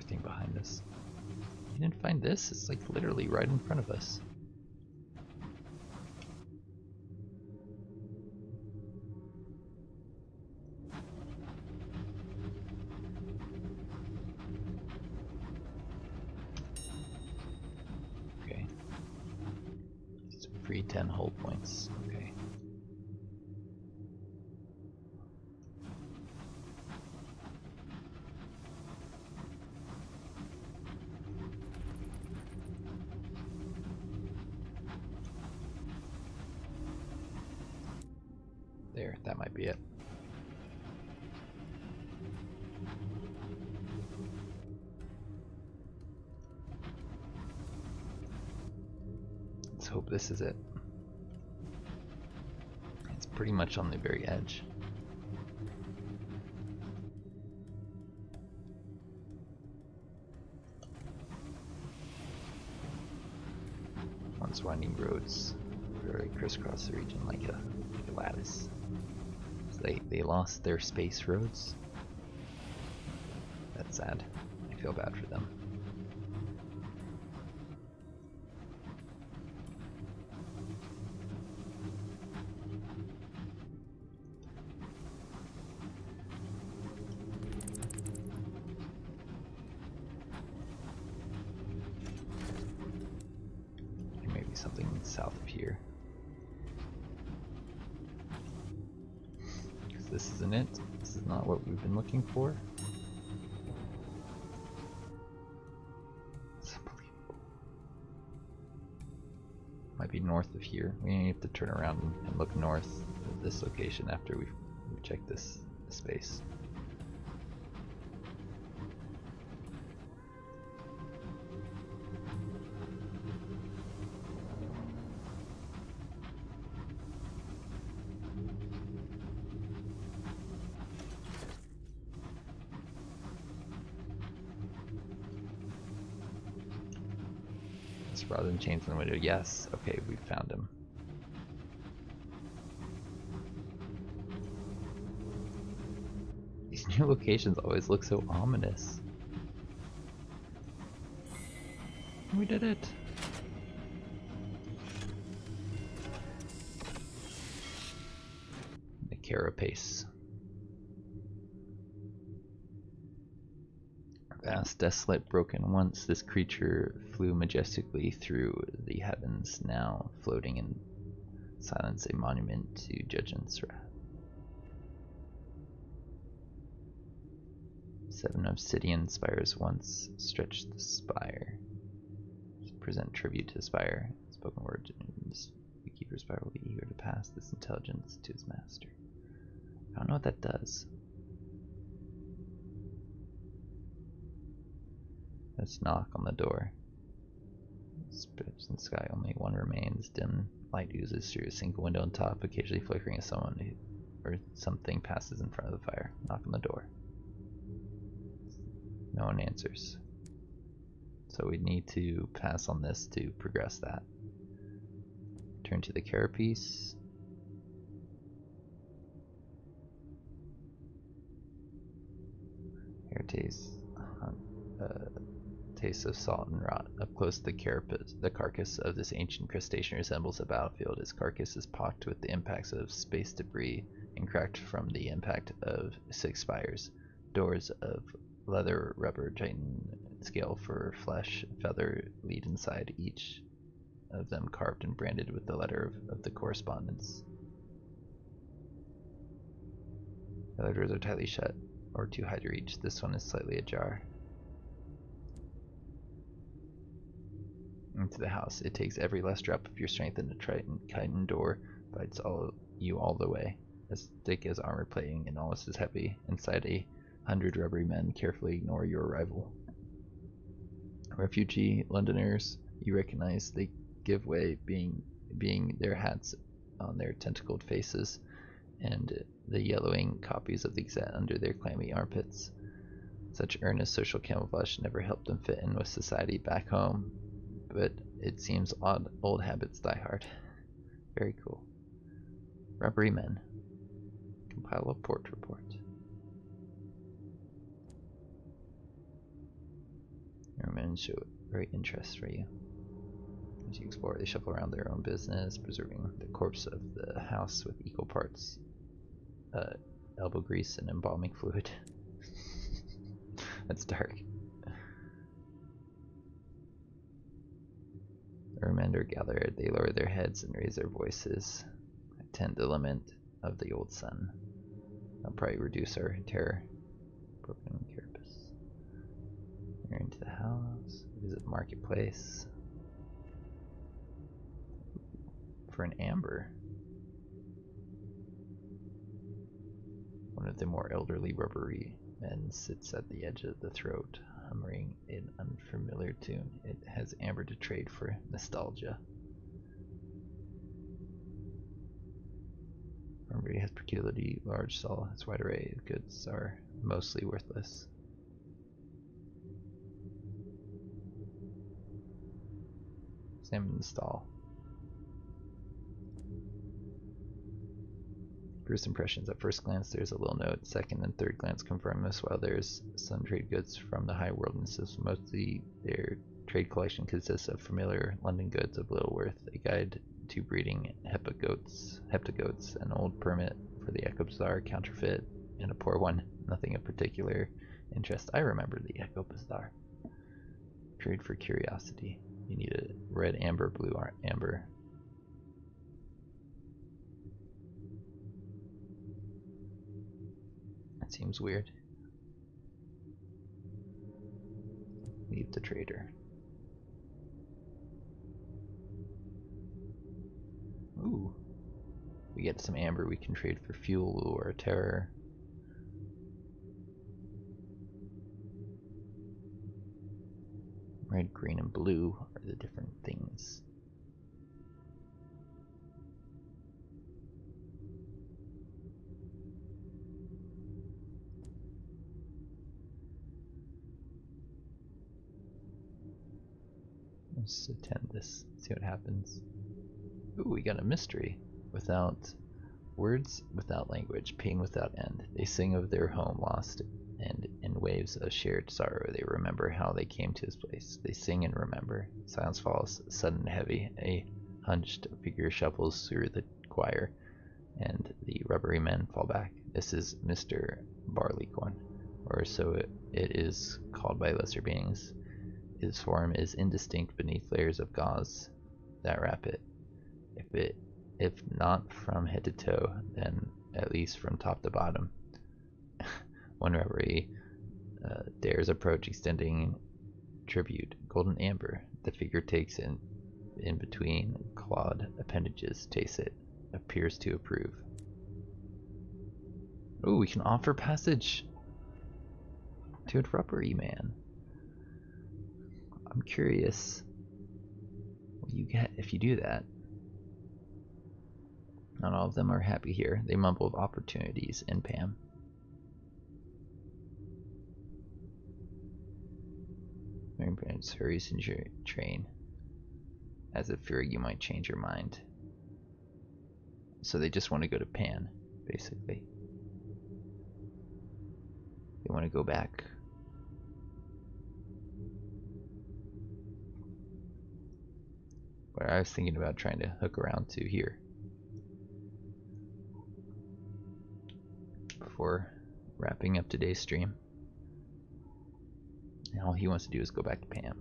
Thing behind us. You didn't find this? It's like literally right in front of us. 10 hull points. Okay. There, that might be it. Let's hope this is it. It's pretty much on the very edge. Once winding roads really crisscross the region like a lattice. So they lost their space roads. That's sad. I feel bad for them. Something south of here. Because this isn't it. This is not what we've been looking for. It's unbelievable. Might be north of here. We have to turn around and look north of this location after we've checked this space. Rather than change the window, yes. Okay, we found him. These new locations always look so ominous. We did it. The carapace. Vast, desolate, broken once, this creature flew majestically through the heavens, now floating in silence, a monument to Judgment's wrath. 7 obsidian spires once stretched the spire. Present tribute to the spire. Spoken word, the keeper's spire will be eager to pass this intelligence to his master. I don't know what that does. Let's knock on the door. Spirits in the sky, only one remains. Dim light oozes through a single window on top, occasionally flickering as someone or something passes in front of the fire. Knock on the door. No one answers. So we need to pass on this to progress that. Turn to the carapace. Here tastes taste of salt and rot. Up close, the carcass of this ancient crustacean resembles a battlefield. Its carcass is pocked with the impacts of space debris and cracked from the impact of 6 spires. Doors of leather, rubber, titan scale for flesh, feather lead inside, each of them carved and branded with the letter of the correspondence. The other doors are tightly shut or too high to reach. This one is slightly ajar. Into the house. It takes every last drop of your strength, and the chitin door bites you all the way. As thick as armor plating and almost as heavy. Inside, 100 rubbery men carefully ignore your arrival. Refugee Londoners, you recognize. They give way, being their hats on their tentacled faces, and the yellowing copies of the Gazette under their clammy armpits. Such earnest social camouflage never helped them fit in with society back home. But it seems old habits die hard. Very cool. Rubbery men. Compile a port report. Your men show great interest for you. As you explore, they shuffle around their own business, preserving the corpse of the house with equal parts elbow grease and embalming fluid. That's dark. Ermend are gathered, they lower their heads and raise their voices. Attend the lament of the old sun. That'll probably reduce our terror. Broken carapace. Enter into the house. Visit the marketplace. For an amber. One of the more elderly rubbery men sits at the edge of the throat, humming an unfamiliar tune. It has amber to trade for nostalgia. Armory has peculiarly large saw. Its wide array of goods are mostly worthless. Examine the stall. First impressions. At first glance, there's a little note. Second and third glance confirm this. While there's some trade goods from the high worldnesses, mostly their trade collection consists of familiar London goods of little worth. A guide to breeding heptagoats, an old permit for the Echo Bazaar counterfeit, and a poor one. Nothing of particular interest. I remember the Echo Bazaar. Trade for curiosity. You need a red amber, blue amber. That seems weird. Leave the trader. Ooh. We get some amber we can trade for fuel or terror. Red, green, and blue are the different things. Let's attend this, see what happens. Ooh, we got a mystery. Without words, without language, pain without end. They sing of their home lost, and in waves of shared sorrow they remember how they came to this place. They sing and remember. Silence falls, sudden and heavy. A hunched figure shuffles through the choir, and the rubbery men fall back. This is Mr. Barleycorn, or so it is called by lesser beings. His form is indistinct beneath layers of gauze that wrap it. If not from head to toe, then at least from top to bottom. One reverie dares approach, extending tribute. Golden amber. The figure takes in between clawed appendages, tastes it, appears to approve. Ooh, we can offer passage to a rubbery man. I'm curious what you get if you do that. Not all of them are happy here. They mumble of opportunities in Pam. Mary Branch hurries into your train, as if fearing you might change your mind. So they just want to go to Pan, basically. They want to go back. But I was thinking about trying to hook around to here before wrapping up today's stream. And all he wants to do is go back to Pam.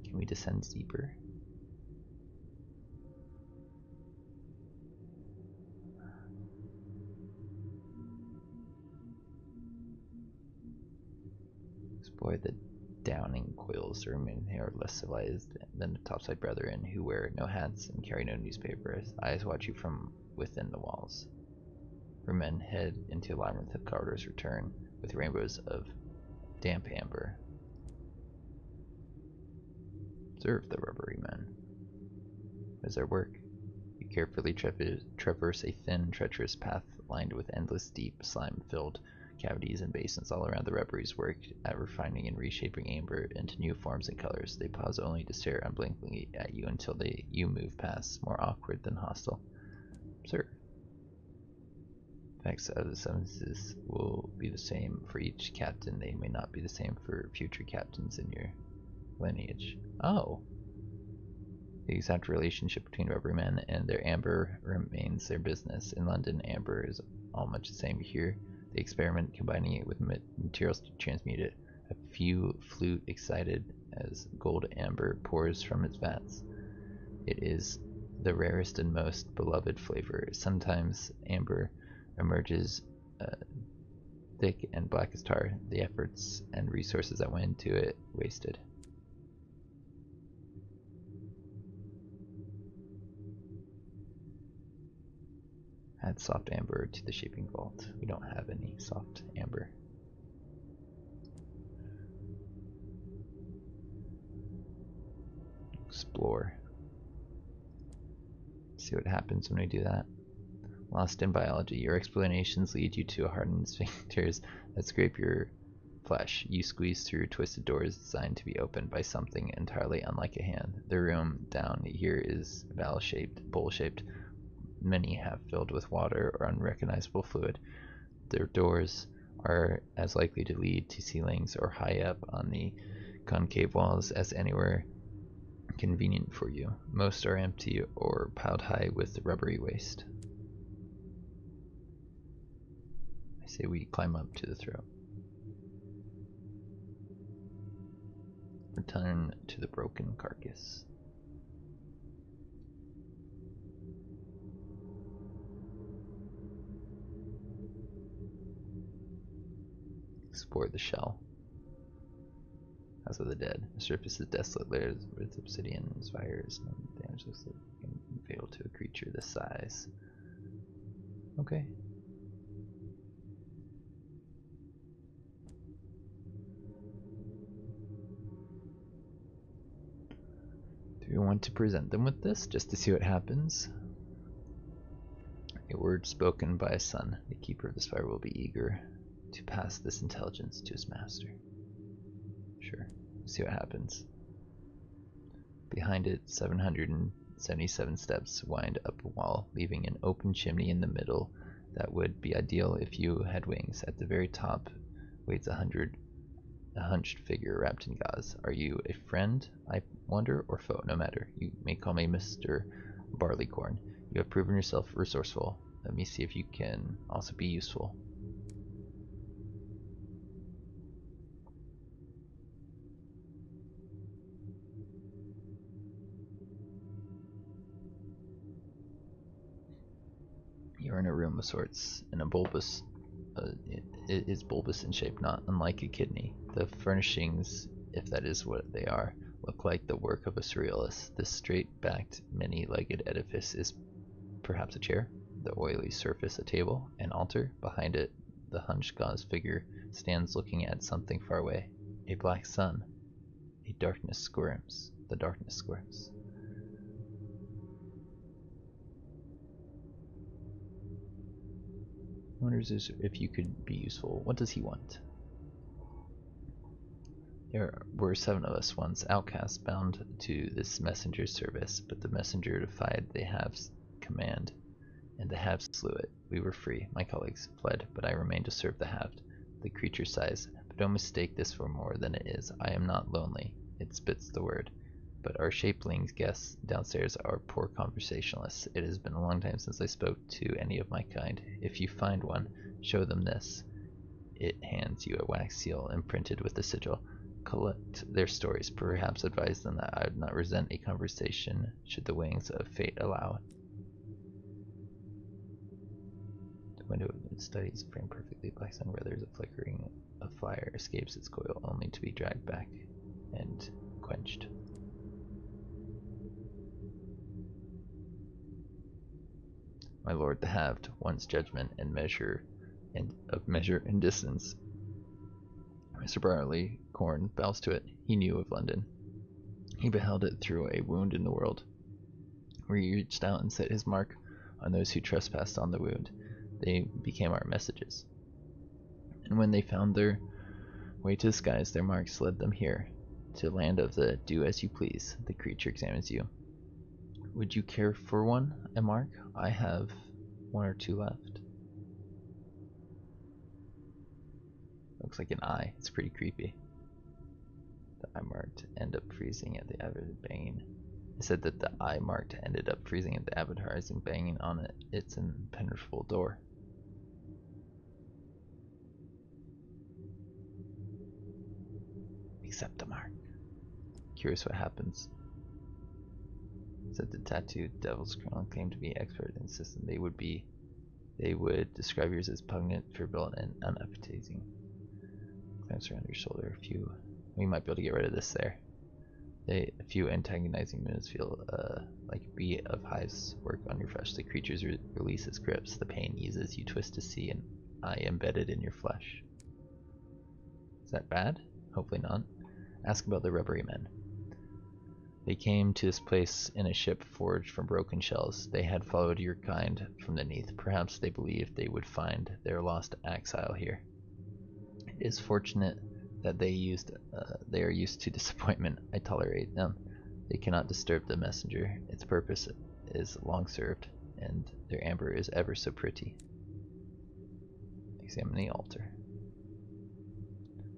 Can we descend deeper? Boy, the downing coils the room here are less civilized than the topside brethren, who wear no hats and carry no newspapers. Eyes watch you from within the walls. For men head into a labyrinth of corridors, return with rainbows of damp amber. Observe the rubbery men. What is their work? You carefully traverse a thin, treacherous path lined with endless, deep, slime-filled cavities and basins. All around the rubberies work at refining and reshaping amber into new forms and colors. They pause only to stare unblinkingly at you until you move past, more awkward than hostile. Observe. Facts of the substances will be the same for each captain. They may not be the same for future captains in your lineage. Oh. The exact relationship between rubbery men and their amber remains their business. In London, amber is all much the same. Here, they experiment combining it with materials to transmute it. A few flute excited as gold amber pours from its vats. It is the rarest and most beloved flavor. Sometimes amber emerges thick and black as tar, the efforts and resources that went into it wasted. Add soft amber to the shaping vault. We don't have any soft amber. Explore. See what happens when we do that. Lost in biology. Your explanations lead you to hardened sphincters that scrape your flesh. You squeeze through twisted doors designed to be opened by something entirely unlike a hand. The room down here is bowl-shaped. Many have filled with water or unrecognizable fluid. Their doors are as likely to lead to ceilings or high up on the concave walls as anywhere convenient for you. Most are empty or piled high with rubbery waste. I say we climb up to the throat. Return to the broken carcass. Explore the shell. House of the Dead. The surface is desolate, layers with obsidian spires. No damage looks like fatal to a creature this size. Okay. Do we want to present them with this just to see what happens? A word spoken by a son. The keeper of the spire will be eager to pass this intelligence to his master. Sure. See what happens. Behind it, 777 steps wind up a wall, leaving an open chimney in the middle that would be ideal if you had wings. At the very top waits a hunched figure wrapped in gauze. Are you a friend, I wonder, or foe? No matter. You may call me Mr. Barleycorn. You have proven yourself resourceful. Let me see if you can also be useful. You're in a room of sorts, in a bulbous, it is bulbous in shape, not unlike a kidney. The furnishings, if that is what they are, look like the work of a surrealist. This straight-backed, many-legged edifice is perhaps a chair, the oily surface a table, an altar. Behind it, the hunched gauze figure stands looking at something far away. A black sun. The darkness squirms. Wonders if you could be useful. What does he want? There were 7 of us once, outcasts bound to this messenger's service, but the messenger defied the halves' command, and the halves slew it. We were free. My colleagues fled, but I remained to serve the halved. The creature sighs, but don't mistake this for more than it is. I am not lonely. It spits the word. But our shapelings guests downstairs are poor conversationalists. It has been a long time since I spoke to any of my kind. If you find one, show them this. It hands you a wax seal imprinted with a sigil. Collect their stories, perhaps advise them that I would not resent a conversation should the wings of fate allow. The window of its studies framed perfectly. Black sun where there's a flickering of fire escapes its coil, only to be dragged back and quenched. My lord the halved, one's judgment and measure and distance. Mr. Barleycorn bows to it. He knew of London. He beheld it through a wound in the world, where he reached out and set his mark on those who trespassed on the wound. They became our messages. And when they found their way to the skies, their marks led them here, to land of the do as you please. The creature examines you. Would you care for one, a mark? I have 1 or 2 left. Looks like an eye. It's pretty creepy. The eye marked end up freezing at the avid banging. It said that the eye marked ended up freezing at the avid horizon, banging on it. It's an impenetrable door. accept the mark. Curious what happens. Said the tattooed devil's crown claimed to be expert in system. They would describe yours as pungent, virulent, and unappetizing. Clamps around your shoulder. We might be able to get rid of this there. A few antagonizing moves feel like a beat of hives work on your flesh. The creatures release its grips. The pain eases. You twist to see an eye embedded in your flesh. Is that bad? Hopefully not. Ask about the rubbery men. They came to this place in a ship forged from broken shells. They had followed your kind from the Neath. Perhaps they believed they would find their lost exile here. It is fortunate that they are used to disappointment. I tolerate them. They cannot disturb the messenger. Its purpose is long served, and their amber is ever so pretty. Examine the altar.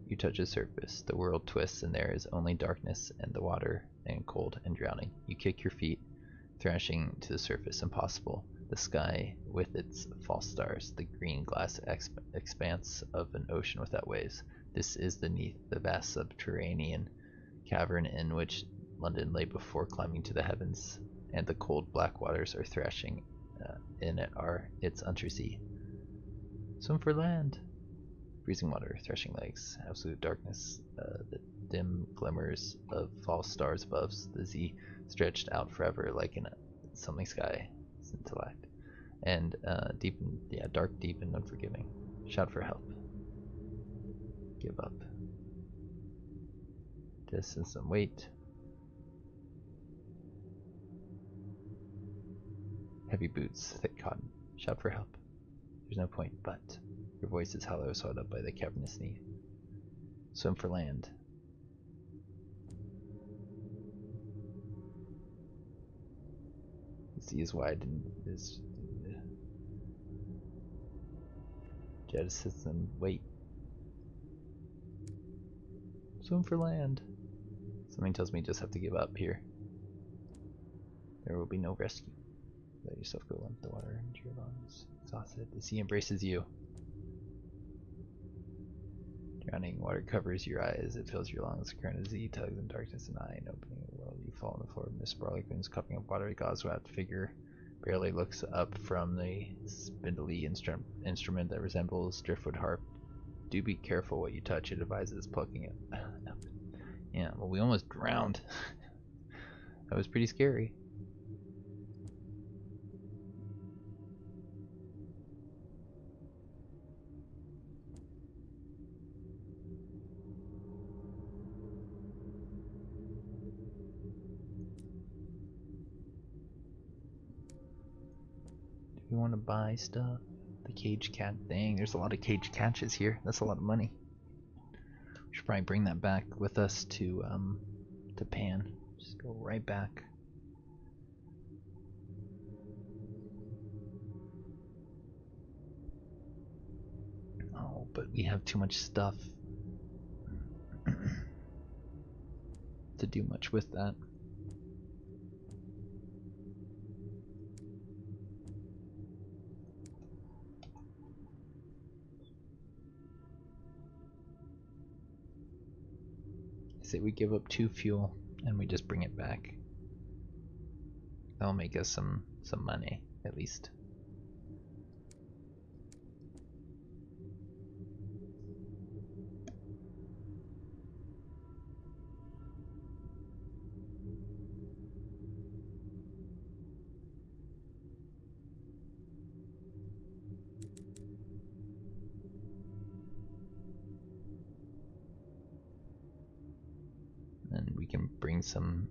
You touch the surface. The world twists, and there is only darkness and the water and cold and drowning. You kick your feet, thrashing to the surface. Impossible. The sky with its false stars, the green glass expanse of an ocean without waves. This is the Neath, the vast subterranean cavern in which London lay before climbing to the heavens, and the cold black waters are thrashing in it are its undersea. Swim for land. Freezing water, thrashing legs, absolute darkness, the dim glimmers of false stars above, the sea stretched out forever like in something sky, scintillate, and dark, deep, and unforgiving. Shout for help. Give up. Distance some weight. Heavy boots, thick cotton. Shout for help. There's no point, but your voice is hollow, swallowed up by the cavernous Neath. Swim for land. The sea is wide and is jettisons and wait. Swim for land. Something tells me you just have to give up here. There will be no rescue. Let yourself go into the water into your lungs. Exhausted. The sea embraces you. Drowning water covers your eyes. It fills your lungs. Current of sea tugs in darkness and eye, and opening the world. You fall on the floor. Miss Barleycoon's cupping of water. God's wrapped figure barely looks up from the spindly instrument that resembles driftwood harp. Do be careful what you touch. It advises plucking it. Yeah, well, we almost drowned. That was pretty scary. Do we want to buy stuff? The cage cat thing. There's a lot of cage catches here. That's a lot of money. We should probably bring that back with us to Pan. Just go right back. Oh, but we have too much stuff to do much with that. I say we give up 2 fuel and we just bring it back. That'll make us some money, at least. And we can bring some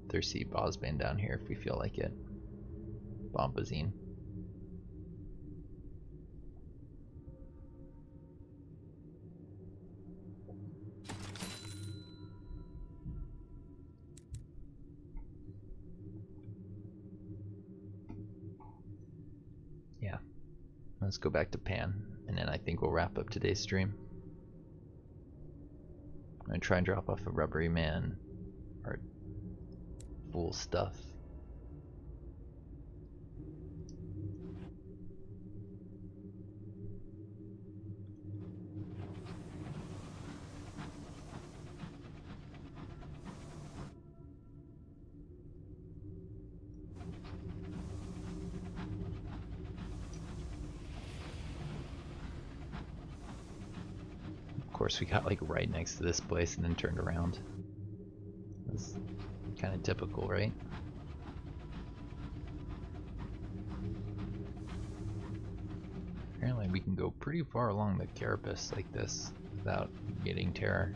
thirsty Bosbane down here if we feel like it. Bombazine. Yeah. Let's go back to Pan, and then I think we'll wrap up today's stream. I'm gonna try and drop off a rubbery man or fool stuff. course, we got like right next to this place and then turned around. That's kind of typical, right? Apparently we can go pretty far along the carapace like this without getting terror.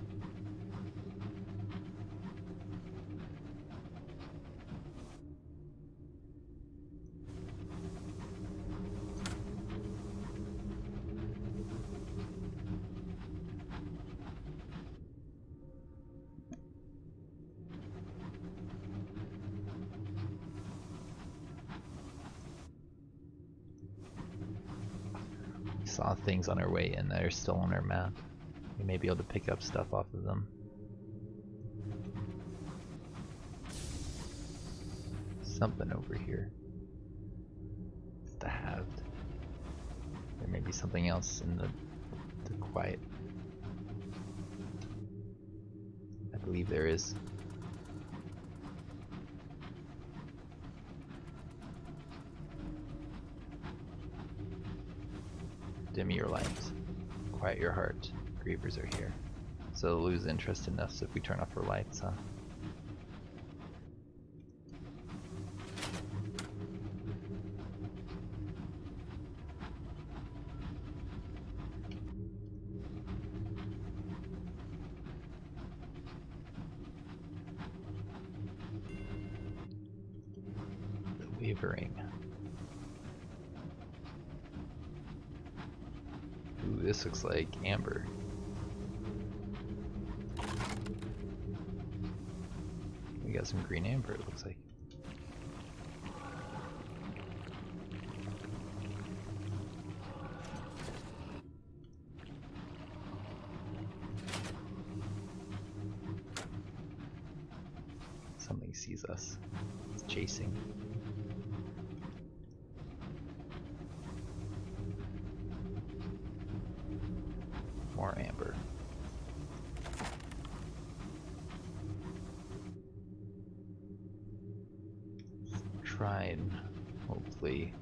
Saw things on our way in that are still on our map. We may be able to pick up stuff off of them. Something over here. It's the halved. There may be something else in the quiet. I believe there is. Dim your light, quiet your heart, grievers are here. So they'll lose interest in us if we turn off our lights, huh? The wavering. Ooh, this looks like amber. We got some green amber, it looks like. Something sees us. It's chasing. More amber. Let's try and hopefully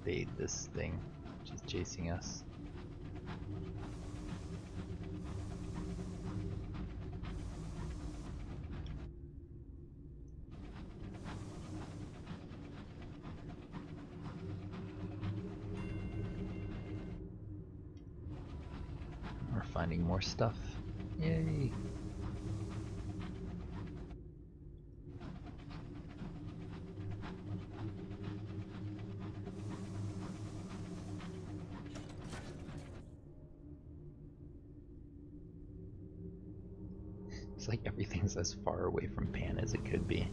evade this thing which is chasing us. Finding more stuff. Yay! It's like everything's as far away from Pan as it could be.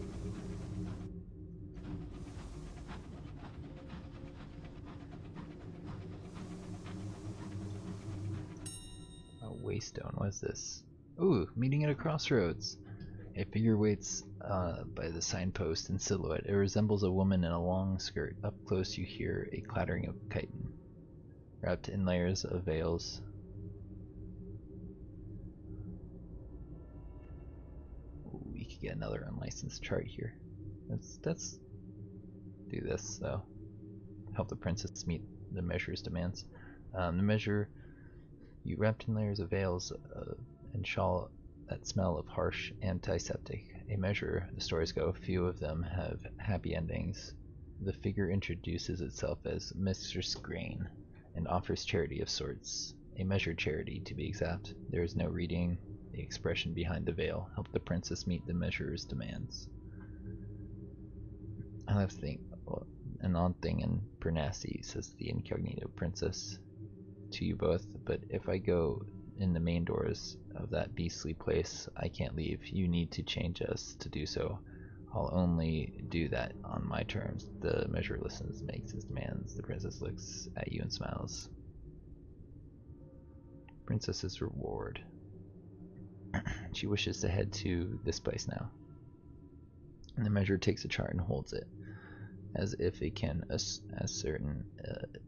Waystone, what is this? Ooh, meeting at a crossroads. A figure waits by the signpost in silhouette. It resembles a woman in a long skirt. Up close you hear a clattering of chitin, wrapped in layers of veils. Ooh, we could get another unlicensed chart here. Let's do this though. Help the princess meet the measure's demands. The measure. You wrapped in layers of veils and shawl that smell of harsh antiseptic. A measure, the stories go, few of them have happy endings. The figure introduces itself as Mistress Grain and offers charity of sorts. A measured charity, to be exact. There is no reading the expression behind the veil. Help the princess meet the measurer's demands. I have to think, well, an odd thing in Pernassi, says the incognito princess. To you both, but if I go in the main doors of that beastly place, I can't leave. You need to change us to do so. I'll only do that on my terms. The measurer listens, makes his demands. The princess looks at you and smiles. Princess's reward. She wishes to head to this place now. And the measurer takes a chart and holds it, as if it can ascertain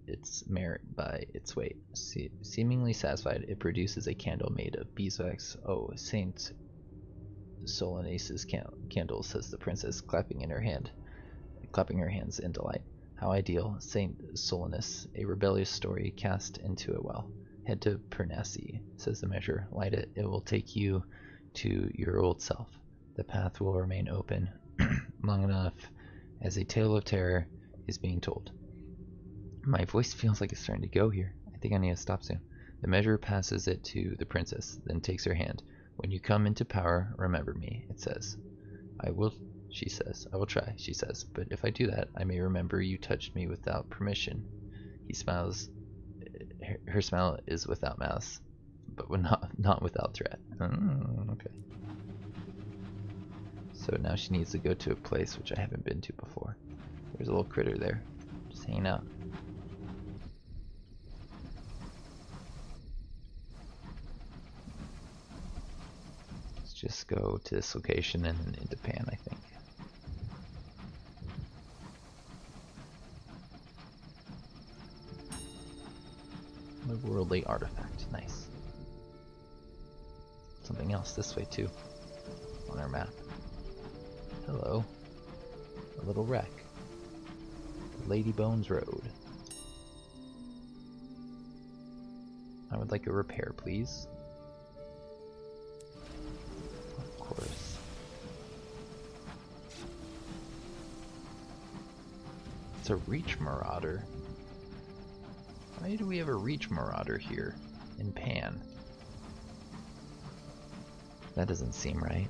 its merit by its weight. Seemingly satisfied, it produces a candle made of beeswax. Oh, Saint Solanus' candle, says the princess, clapping her hands in delight. How ideal, Saint Solanus, a rebellious story cast into a well. Head to Pernassi, says the measure. Light it. It will take you to your old self. The path will remain open long enough as a tale of terror is being told. My voice feels like it's starting to go here. I think I need to stop soon. The measure passes it to the princess, then takes her hand. When you come into power, remember me, it says. I will, she says. I will try, she says. But if I do that, I may remember you touched me without permission. He smiles. Her smile is without malice, but not without threat. Okay. So now she needs to go to a place which I haven't been to before. There's a little critter there, just hanging out. Let's just go to this location and then into Pan, I think. A worldly artifact, nice. Something else this way too, on our map. Hello, a little wreck. Lady Bones Road. I would like a repair, please. Of course. It's a Reach Marauder. Why do we have a Reach Marauder here in Pan? That doesn't seem right.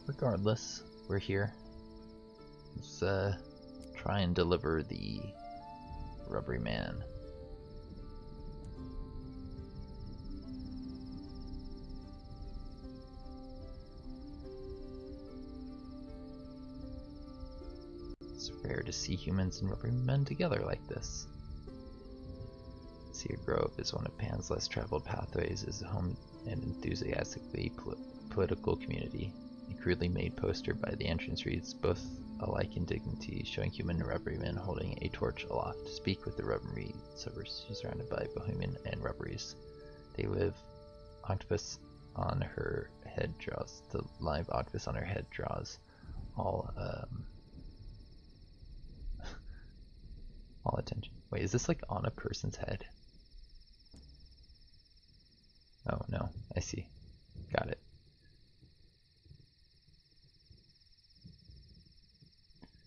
Regardless, we're here. Let's try and deliver the Rubbery Man. It's rare to see humans and rubbery men together like this. Cedar Grove is one of Pan's less traveled pathways, is home and enthusiastically political community. A crudely made poster by the entrance reads, both alike in dignity, showing human and rubbery men holding a torch aloft. Speak with the rubbery servers. She's surrounded by bohemian and rubberies. They live. Octopus on her head draws. The live octopus on her head draws all all attention. Wait, is this like on a person's head? Oh no, I see. Got it.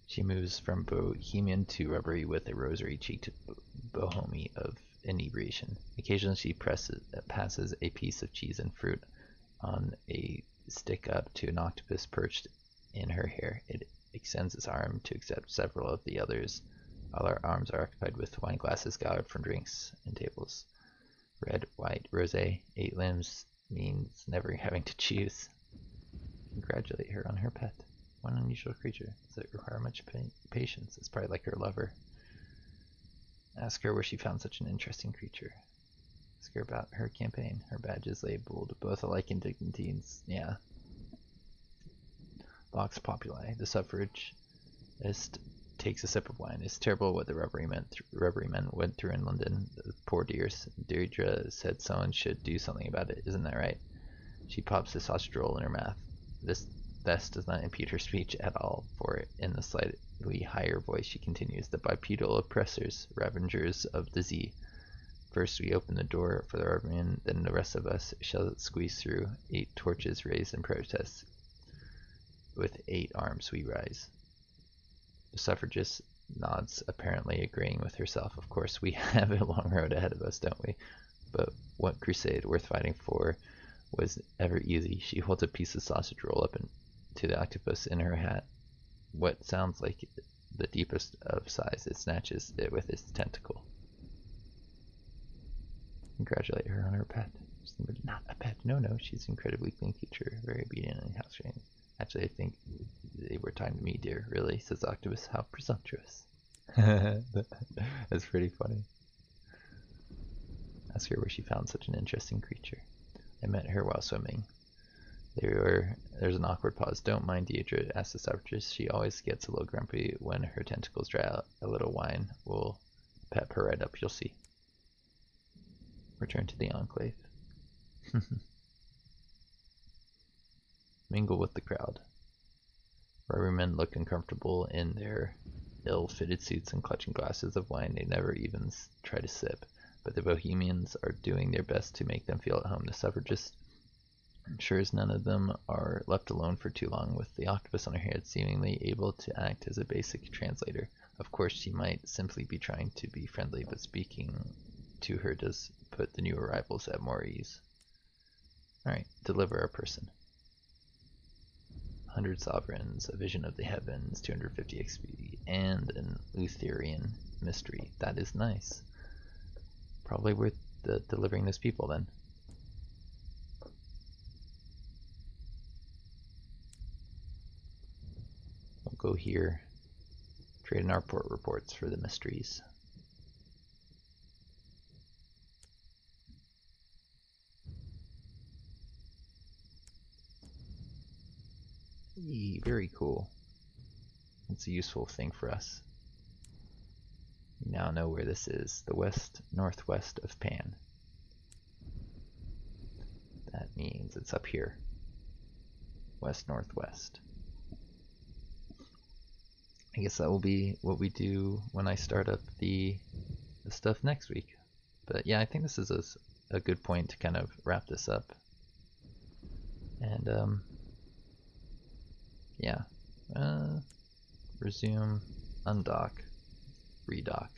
She moves from bohemian to rubbery with a rosary cheeked bohemie of inebriation. Occasionally she passes a piece of cheese and fruit on a stick up to an octopus perched in her hair. It extends its arm to accept several of the others. All our arms are occupied with wine glasses gathered from drinks and tables. Red, white, rosé, 8 limbs means never having to choose. Congratulate her on her pet. One unusual creature. Does it require much patience? It's probably like her lover. Ask her where she found such an interesting creature. Ask her about her campaign. Her badge is labeled both alike in dignities. Yeah. Vox Populi. The suffragist takes a sip of wine. It's terrible what the rubbery men went through in London. The poor dears. Deirdre said someone should do something about it. Isn't that right? She pops a sausage roll in her mouth. This does not impede her speech at all, for in the slightly higher voice she continues, the bipedal oppressors, ravengers of the sea. First we open the door for the rubberman, then the rest of us shall squeeze through. 8 torches raised in protest. With 8 arms we rise. The suffragist nods, apparently agreeing with herself. Of course, we have a long road ahead of us, don't we? But what crusade worth fighting for was ever easy? She holds a piece of sausage roll up to the octopus in her hat. What sounds like the deepest of sighs, it snatches it with its tentacle. Congratulate her on her pet. Not a pet. No, she's an incredibly clean creature, very obedient and house trained. Actually, I think they were talking to me, dear. Really, says the octopus. How presumptuous. That's pretty funny. Ask her where she found such an interesting creature. I met her while swimming. There's an awkward pause. Don't mind Deirdre, asks the suffragist. She always gets a little grumpy when her tentacles dry out. A little wine will pep her right up, you'll see. Return to the Enclave. mingle with the crowd. Rubbermen look uncomfortable in their ill-fitted suits and clutching glasses of wine they never even try to sip, but the Bohemians are doing their best to make them feel at home. The suffragists ensure none of them are left alone for too long, with the octopus on her head seemingly able to act as a basic translator. Of course, she might simply be trying to be friendly, but speaking to her does put the new arrivals at more ease. Alright, deliver a person. 100 sovereigns, a vision of the heavens, 250 XP, and an Eleutherian mystery. That is nice. Probably worth delivering those people then. We'll go here. Trade in our port reports for the mysteries. Very cool. It's a useful thing for us. We now know where this is, the west-northwest of Pan. That means it's up here. West-northwest. I guess that will be what we do when I start up the stuff next week. But yeah, I think this is a good point to kind of wrap this up. And yeah, resume, undock, redock,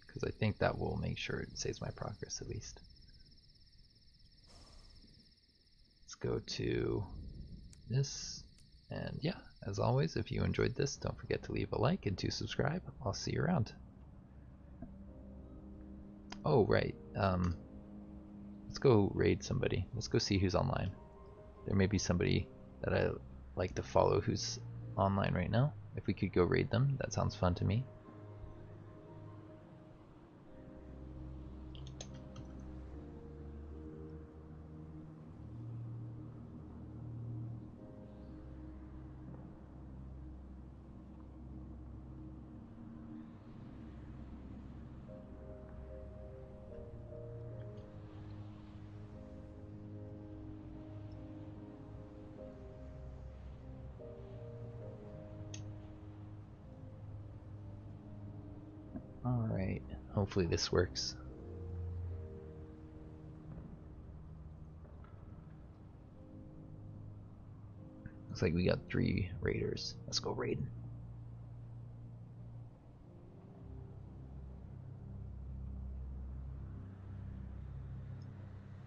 because I think that will make sure it saves my progress at least. Let's go to this, and yeah, as always, if you enjoyed this, don't forget to leave a like and to subscribe. I'll see you around. Oh right, let's go raid somebody. Let's go see who's online. There may be somebody that I like to follow who's online right now. If we could go raid them, that sounds fun to me. Alright, hopefully this works. Looks like we got 3 raiders. Let's go raiding.